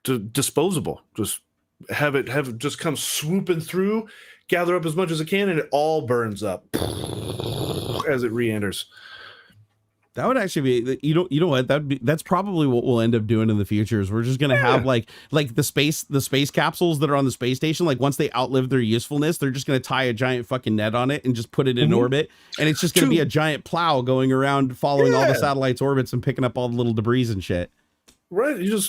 disposable. Just have it just come swooping through, gather up as much as it can, and it all burns up as it re-enters. That would actually be, you know what, that's probably what we'll end up doing in the future is we're just going to have like the space capsules that are on the space station. Like once they outlive their usefulness, they're just going to tie a giant fucking net on it and just put it in orbit. And it's just going to be a giant plow going around following all the satellites' orbits and picking up all the little debris and shit. Right. You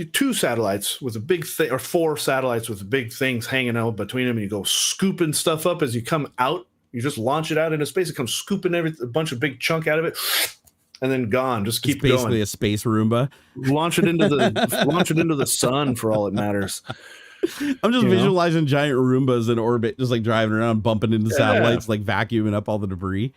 2 satellites with a big thing, or 4 satellites with big things hanging out between them. And you go scooping stuff up as you come out. You just launch it out into space. It comes scooping a bunch of big chunk out of it. And then gone. Just keep going. Basically a space Roomba. Launch it into the sun for all it matters. I'm just visualizing giant Roombas in orbit, just like driving around, bumping into satellites, like vacuuming up all the debris.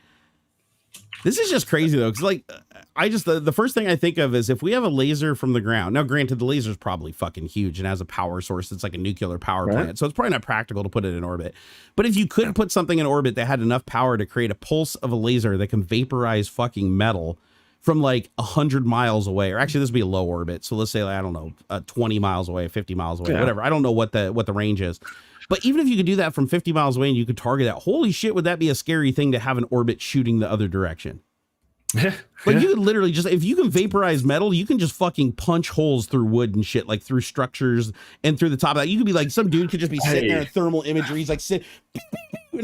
This is just crazy though, because like the first thing I think of is if we have a laser from the ground. Now, granted, the laser is probably fucking huge and has a power source that's like a nuclear power plant, so it's probably not practical to put it in orbit. But if you could put something in orbit that had enough power to create a pulse of a laser that can vaporize fucking metal from like 100 miles away, or actually this would be a low orbit. So let's say, I don't know, 20 miles away, 50 miles away, whatever. I don't know what the range is. But even if you could do that from 50 miles away and you could target that, holy shit, would that be a scary thing to have an orbit shooting the other direction? Like you could literally just, if you can vaporize metal, you can just fucking punch holes through wood and shit, like through structures and through the top of that. You could be like, some dude could just be sitting there in thermal imagery. He's like, and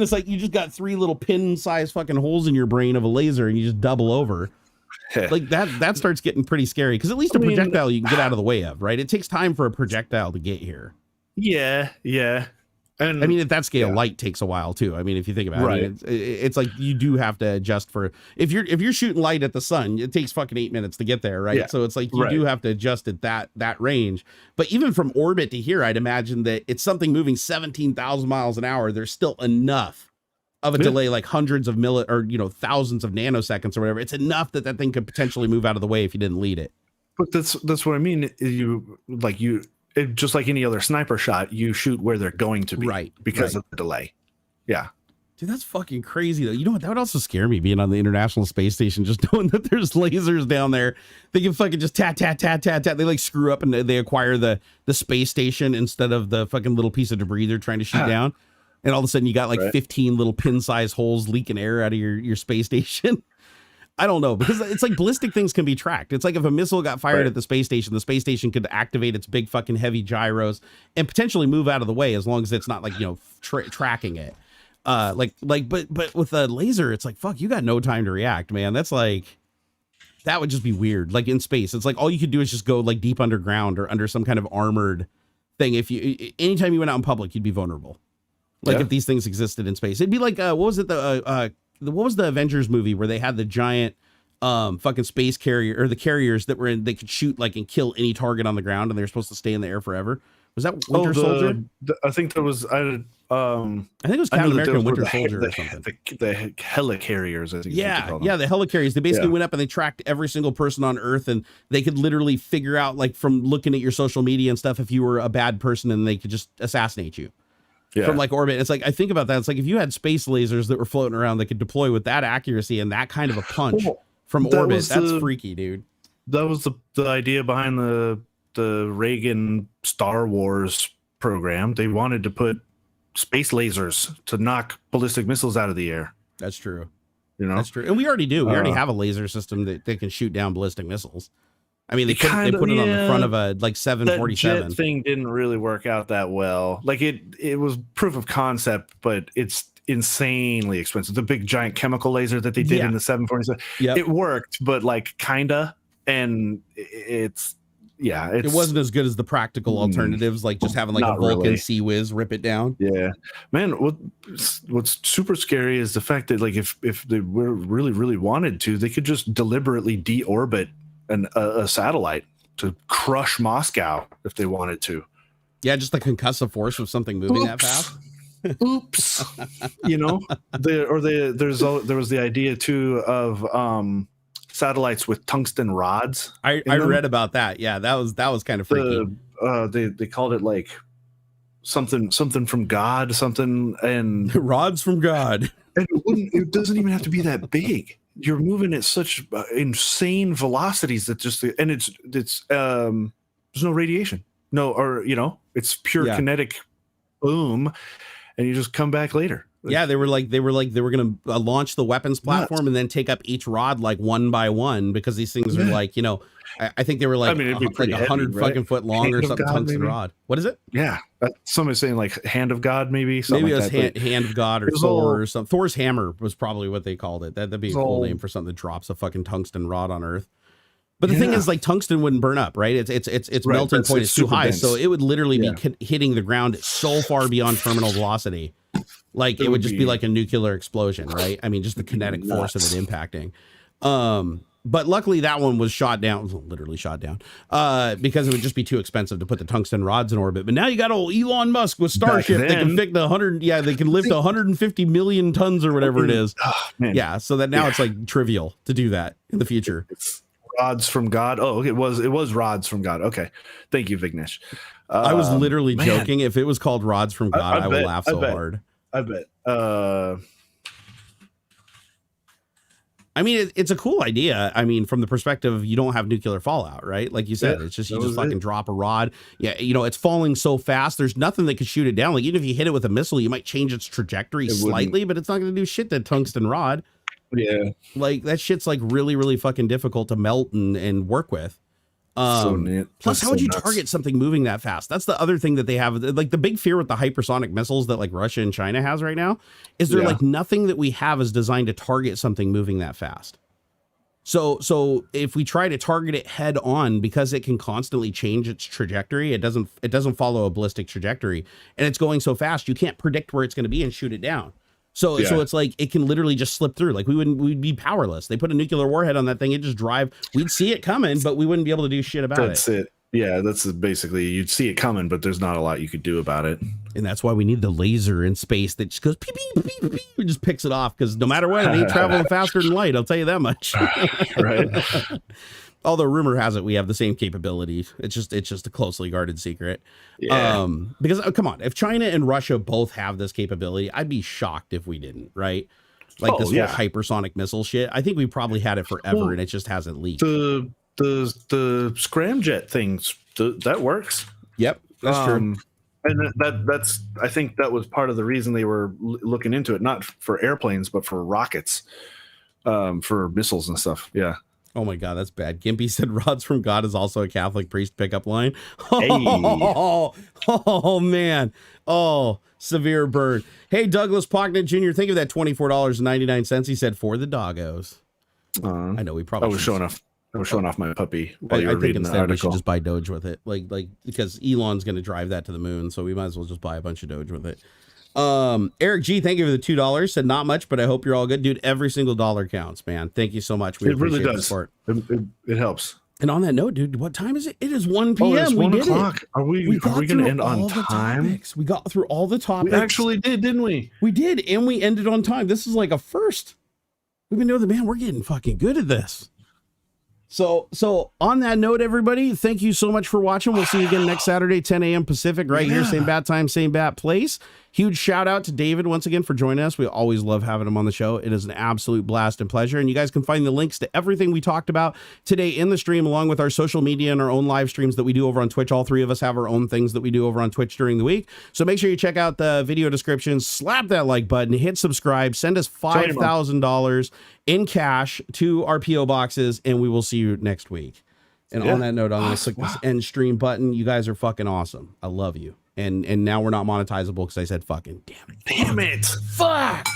it's like, you just got 3 little pin sized fucking holes in your brain of a laser and you just double over. Like that starts getting pretty scary, because at least a projectile you can get out of the way of, right? It takes time for a projectile to get here. Yeah. And I mean, at that scale, light takes a while too. I mean, if you think about it, I mean, it's like you do have to adjust for, if you're shooting light at the sun, it takes fucking 8 minutes to get there, right? Yeah. So it's like you do have to adjust at that range. But even from orbit to here, I'd imagine that it's something moving 17,000 miles an hour. There's still enough of a delay, like hundreds of thousands of nanoseconds or whatever. It's enough that thing could potentially move out of the way if you didn't lead it. But that's what I mean. Just like any other sniper shot, you shoot where they're going to be, right? Because of the delay. Yeah. Dude, that's fucking crazy, though. You know what? That would also scare me, being on the International Space Station, just knowing that there's lasers down there. They can fucking just tat. They like screw up and they acquire the space station instead of the fucking little piece of debris they're trying to shoot down. And all of a sudden you got like 15 little pin-sized holes leaking air out of your space station. I don't know, because it's like ballistic things can be tracked. It's like if a missile got fired at the space station could activate its big fucking heavy gyros and potentially move out of the way, as long as it's not like, tracking it. But with a laser, it's like, fuck, you got no time to react, man. That's like, that would just be weird. Like in space, it's like all you could do is just go like deep underground or under some kind of armored thing. Anytime you went out in public, you'd be vulnerable. Like if these things existed in space, it'd be like, what was it? What was the Avengers movie where they had the giant fucking space carrier, or the carriers that they could shoot like and kill any target on the ground, and they're supposed to stay in the air forever? Was that Winter Soldier? I think there was. I think it was Captain America and Winter Soldier or something. The helicarriers, I think. Yeah, the helicarriers. They basically went up and they tracked every single person on Earth, and they could literally figure out, like, from looking at your social media and stuff, if you were a bad person, and they could just assassinate you. From like orbit. It's like, I think about that. It's like if you had space lasers that were floating around that could deploy with that accuracy and that kind of a punch from orbit, that's freaky, dude. That was the idea behind the Reagan Star Wars program. They wanted to put space lasers to knock ballistic missiles out of the air. That's true. That's true. And we already do. We already have a laser system that can shoot down ballistic missiles. I mean, they put it on the front of a like 747. That jet thing didn't really work out that well. Like it was proof of concept, but it's insanely expensive. The big giant chemical laser that they did in the 747, it worked, but like kinda, and it wasn't as good as the practical alternatives, like just having like a Vulcan Sea Whiz rip it down. Yeah, man. What's super scary is the fact that, like, if they were really wanted to, they could just deliberately deorbit a satellite to crush Moscow if they wanted to. Yeah, just the concussive force of something moving that fast. Oops. There was the idea too of satellites with tungsten rods. I read about that. Yeah, that was kind of freaky. They called it like something from God, and rods from God. And it doesn't even have to be that big. You're moving at such insane velocities that there's no radiation, it's pure kinetic boom, and you just come back later. Yeah, they were going to launch the weapons platform and then take up each rod like one by one, because these things are like, I think they were like, it'd be like 100 heavy, fucking foot long or something, tungsten rod. What is it? Yeah, somebody's saying like hand of God, maybe. Maybe like it was hand of God or Thor or something. Thor's hammer was probably what they called it. That'd be a cool name for something that drops a fucking tungsten rod on Earth. But the thing is, like, tungsten wouldn't burn up, right? Its melting point is too high, dense. So it would literally be hitting the ground so far beyond terminal velocity. Like, it would just be like a nuclear explosion, right? I mean, just the kinetic force of it impacting. But luckily that one was shot down, literally shot down, because it would just be too expensive to put the tungsten rods in orbit. But now you got old Elon Musk with Starship. They can fit they can lift 150 million tons or whatever it is. Yeah, so that now it's like trivial to do that in the future. It's rods from God. Oh, it was rods from God. Okay, thank you, Vignesh. I was literally joking. If it was called rods from God, I would laugh so hard. I bet. I mean, it's a cool idea. I mean, from the perspective of you don't have nuclear fallout, right? Like you said, it's just you just fucking drop a rod. Yeah, it's falling so fast. There's nothing that could shoot it down. Like, even if you hit it with a missile, you might change its trajectory slightly, but it's not going to do shit to tungsten rod. Yeah, like that shit's like really, really fucking difficult to melt and work with. Plus, how would you target something moving that fast? That's the other thing that they have. Like, the big fear with the hypersonic missiles that like Russia and China has right now is there like nothing that we have is designed to target something moving that fast. So if we try to target it head on, because it can constantly change its trajectory, it doesn't follow a ballistic trajectory, and it's going so fast you can't predict where it's going to be and shoot it down. So it's like it can literally just slip through. Like, we'd be powerless. They put a nuclear warhead on that thing, it just drive. We'd see it coming, but we wouldn't be able to do shit about it. That's it. Yeah, that's basically, you'd see it coming, but there's not a lot you could do about it. And that's why we need the laser in space that just goes beep, beep, beep, beep, and just picks it off, because no matter what, it ain't traveling faster than light. I'll tell you that much. Right. Although rumor has it we have the same capability. It's just a closely guarded secret. Yeah. Because come on, if China and Russia both have this capability, I'd be shocked if we didn't, right? Like this whole hypersonic missile shit. I think we probably had it forever and it just hasn't leaked. The scramjet things, that works. Yep, that's true. And that's I think that was part of the reason they were looking into it, not for airplanes, but for rockets, for missiles and stuff. Yeah. Oh my God, that's bad. Gimpy said Rods from God is also a Catholic priest pickup line. Hey. Oh man. Oh, severe burn. Hey, Douglas Pocknett Jr., think of that $24.99. He said for the doggos. I know we probably I was showing off my puppy while you were reading the article. We should just buy Doge with it. Like because Elon's going to drive that to the moon. So we might as well just buy a bunch of Doge with it. Eric G, thank you for the $2. Said not much, but I hope you're all good, dude. Every single dollar counts, man. Thank you so much. We really appreciate does. the support. It helps. And on that note, dude, what time is it? It is 1 p.m. It's 1 o'clock. Are we going to end on time? We got through all the topics. We actually did, didn't we? We did, and we ended on time. This is like a first. We've been doing we're getting fucking good at this. So on that note, everybody, thank you so much for watching. We'll see you again next Saturday, 10 a.m. Pacific, right here, same bat time, same bat place. Huge shout out to David once again for joining us. We always love having him on the show. It is an absolute blast and pleasure. And you guys can find the links to everything we talked about today in the stream, along with our social media and our own live streams that we do over on Twitch. All three of us have our own things that we do over on Twitch during the week. So make sure you check out the video description, slap that like button, hit subscribe, send us $5,000 in cash to our PO boxes, and we will see you next week. And on that note, I'm going to click this end stream button. You guys are fucking awesome. I love you. And now we're not monetizable because I said fucking. Damn it. Damn it. Fuck.